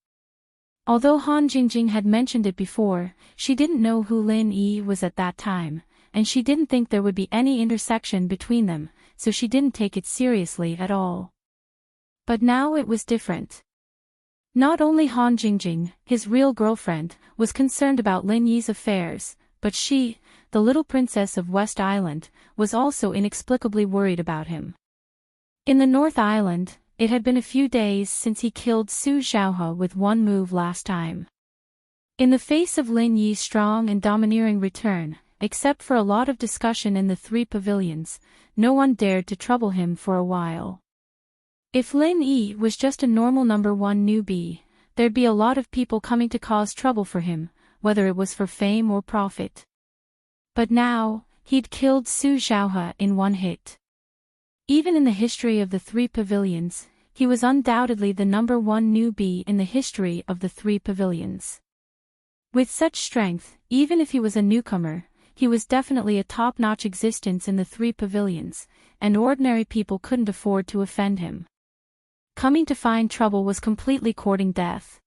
Although Han Jingjing had mentioned it before, she didn't know who Lin Yi was at that time, and she didn't think there would be any intersection between them, so she didn't take it seriously at all. But now it was different. Not only Han Jingjing, his real girlfriend, was concerned about Lin Yi's affairs, but she, the little princess of West Island, was also inexplicably worried about him. In the North Island, it had been a few days since he killed Su Xiaohe with one move last time. In the face of Lin Yi's strong and domineering return, except for a lot of discussion in the 3 pavilions, no one dared to trouble him for a while. If Lin Yi was just a normal number 1 newbie, there'd be a lot of people coming to cause trouble for him, whether it was for fame or profit. But now, he'd killed Su Xiaohe in one hit. Even in the history of the 3 pavilions, he was undoubtedly the number 1 newbie in the history of the 3 pavilions. With such strength, even if he was a newcomer, he was definitely a top-notch existence in the 3 pavilions, and ordinary people couldn't afford to offend him. Coming to find trouble was completely courting death.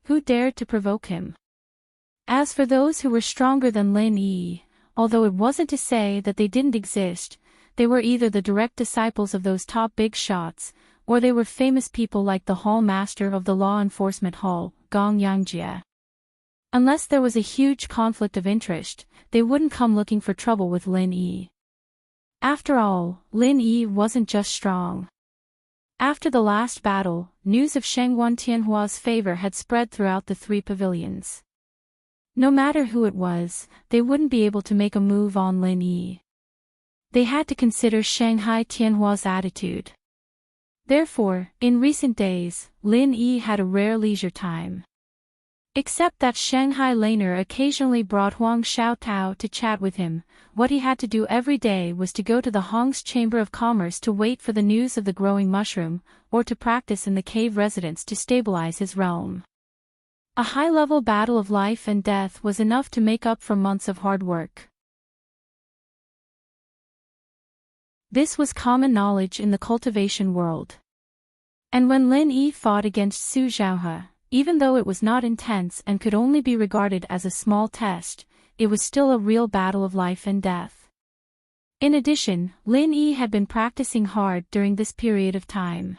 Who dared to provoke him? As for those who were stronger than Lin Yi, although it wasn't to say that they didn't exist, they were either the direct disciples of those top big shots, or they were famous people like the Hall Master of the Law Enforcement Hall, Gong Yangjie. Unless there was a huge conflict of interest, they wouldn't come looking for trouble with Lin Yi. After all, Lin Yi wasn't just strong. After the last battle, news of Shengwan Tianhua's favor had spread throughout the 3 pavilions. No matter who it was, they wouldn't be able to make a move on Lin Yi. They had to consider Shanghai Tianhua's attitude. Therefore, in recent days, Lin Yi had a rare leisure time. Except that Shanghai Laner occasionally brought Huang Xiaotao to chat with him, what he had to do every day was to go to the Hong's Chamber of Commerce to wait for the news of the growing mushroom, or to practice in the cave residence to stabilize his realm. A high-level battle of life and death was enough to make up for months of hard work. This was common knowledge in the cultivation world. And when Lin Yi fought against Su Xiaohe, even though it was not intense and could only be regarded as a small test, it was still a real battle of life and death. In addition, Lin Yi had been practicing hard during this period of time.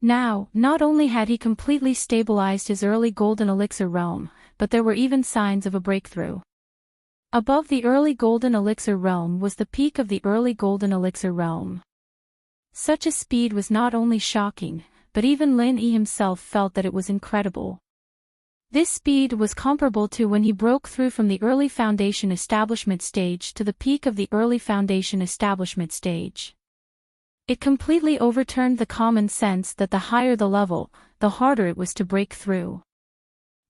Now, not only had he completely stabilized his early golden elixir realm, but there were even signs of a breakthrough. Above the early golden elixir realm was the peak of the early golden elixir realm. Such a speed was not only shocking, but even Lin Yi himself felt that it was incredible. This speed was comparable to when he broke through from the early foundation establishment stage to the peak of the early foundation establishment stage. It completely overturned the common sense that the higher the level, the harder it was to break through.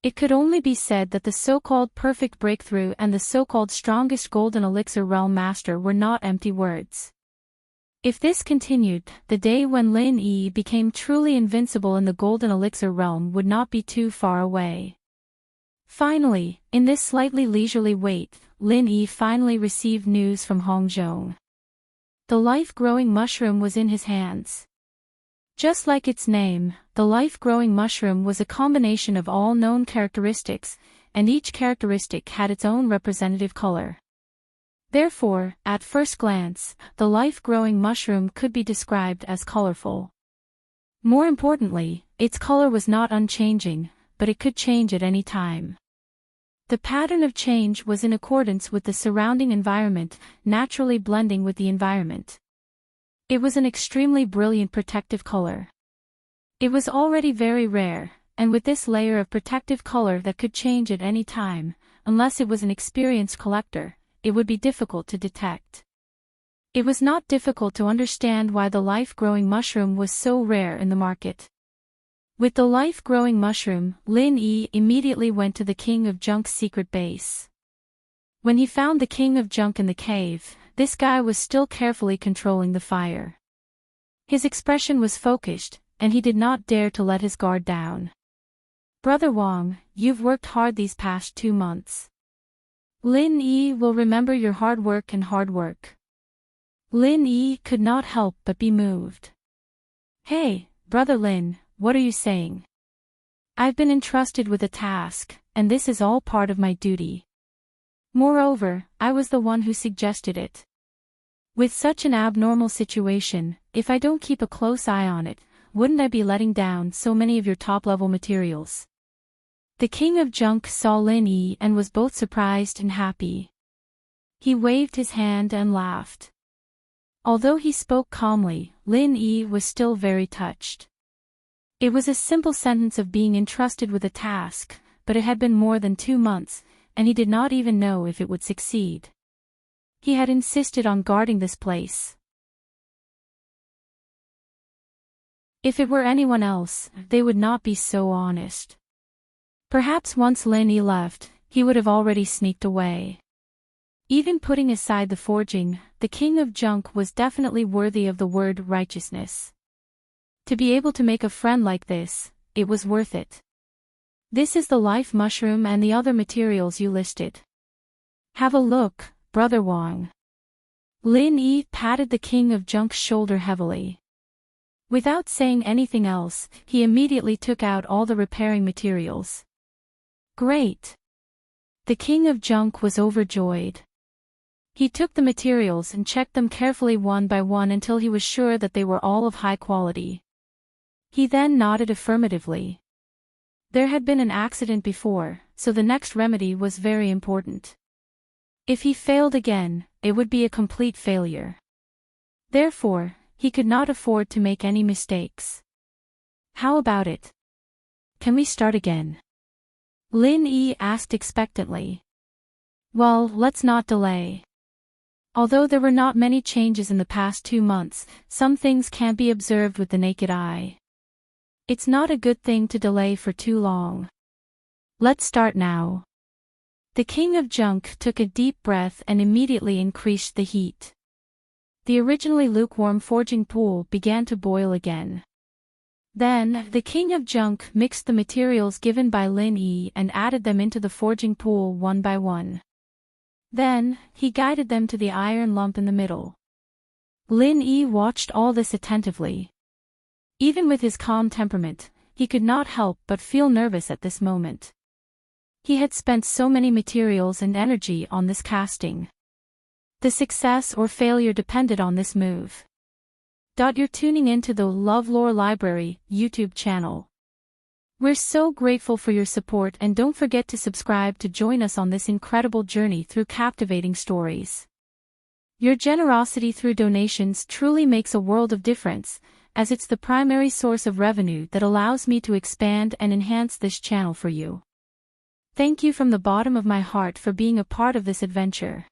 It could only be said that the so-called perfect breakthrough and the so-called strongest golden elixir realm master were not empty words. If this continued, the day when Lin Yi became truly invincible in the golden elixir realm would not be too far away. Finally, in this slightly leisurely wait, Lin Yi finally received news from Hongzhong. The life-growing mushroom was in his hands. Just like its name, the life-growing mushroom was a combination of all known characteristics, and each characteristic had its own representative color. Therefore, at first glance, the life-growing mushroom could be described as colorful. More importantly, its color was not unchanging, but it could change at any time. The pattern of change was in accordance with the surrounding environment, naturally blending with the environment. It was an extremely brilliant protective color. It was already very rare, and with this layer of protective color that could change at any time, unless it was an experienced collector, it would be difficult to detect. It was not difficult to understand why the life-growing mushroom was so rare in the market. With the life-growing mushroom, Lin Yi immediately went to the King of Junk's secret base. When he found the King of Junk in the cave, this guy was still carefully controlling the fire. His expression was focused, and he did not dare to let his guard down. "Brother Wang, you've worked hard these past 2 months. Lin Yi will remember your hard work and hard work." Lin Yi could not help but be moved. "Hey, Brother Lin, what are you saying? I've been entrusted with a task, and this is all part of my duty. Moreover, I was the one who suggested it. With such an abnormal situation, if I don't keep a close eye on it, wouldn't I be letting down so many of your top-level materials?" The King of Junk saw Lin Yi and was both surprised and happy. He waved his hand and laughed. Although he spoke calmly, Lin Yi was still very touched. It was a simple sentence of being entrusted with a task, but it had been more than 2 months, and he did not even know if it would succeed. He had insisted on guarding this place. If it were anyone else, they would not be so honest. Perhaps once Lin Yi left, he would have already sneaked away. Even putting aside the forging, the King of Junk was definitely worthy of the word righteousness. To be able to make a friend like this, it was worth it. This is the life mushroom and the other materials you listed. Have a look, Brother Wang. Lin Yi patted the King of Junk's shoulder heavily. Without saying anything else, he immediately took out all the repairing materials. Great! The King of Junk was overjoyed. He took the materials and checked them carefully one by one until he was sure that they were all of high quality. He then nodded affirmatively. There had been an accident before, so the next remedy was very important. If he failed again, it would be a complete failure. Therefore, he could not afford to make any mistakes. How about it? Can we start again? Lin Yi asked expectantly. Well, let's not delay. Although there were not many changes in the past 2 months, some things can't be observed with the naked eye. It's not a good thing to delay for too long. Let's start now. The King of Junk took a deep breath and immediately increased the heat. The originally lukewarm forging pool began to boil again. Then, the King of Junk mixed the materials given by Lin Yi and added them into the forging pool one by one. Then, he guided them to the iron lump in the middle. Lin Yi watched all this attentively. Even with his calm temperament, he could not help but feel nervous at this moment. He had spent so many materials and energy on this casting. The success or failure depended on this move. You're tuning into the LoveLore Library YouTube channel. We're so grateful for your support, and don't forget to subscribe to join us on this incredible journey through captivating stories. Your generosity through donations truly makes a world of difference, as it's the primary source of revenue that allows me to expand and enhance this channel for you. Thank you from the bottom of my heart for being a part of this adventure.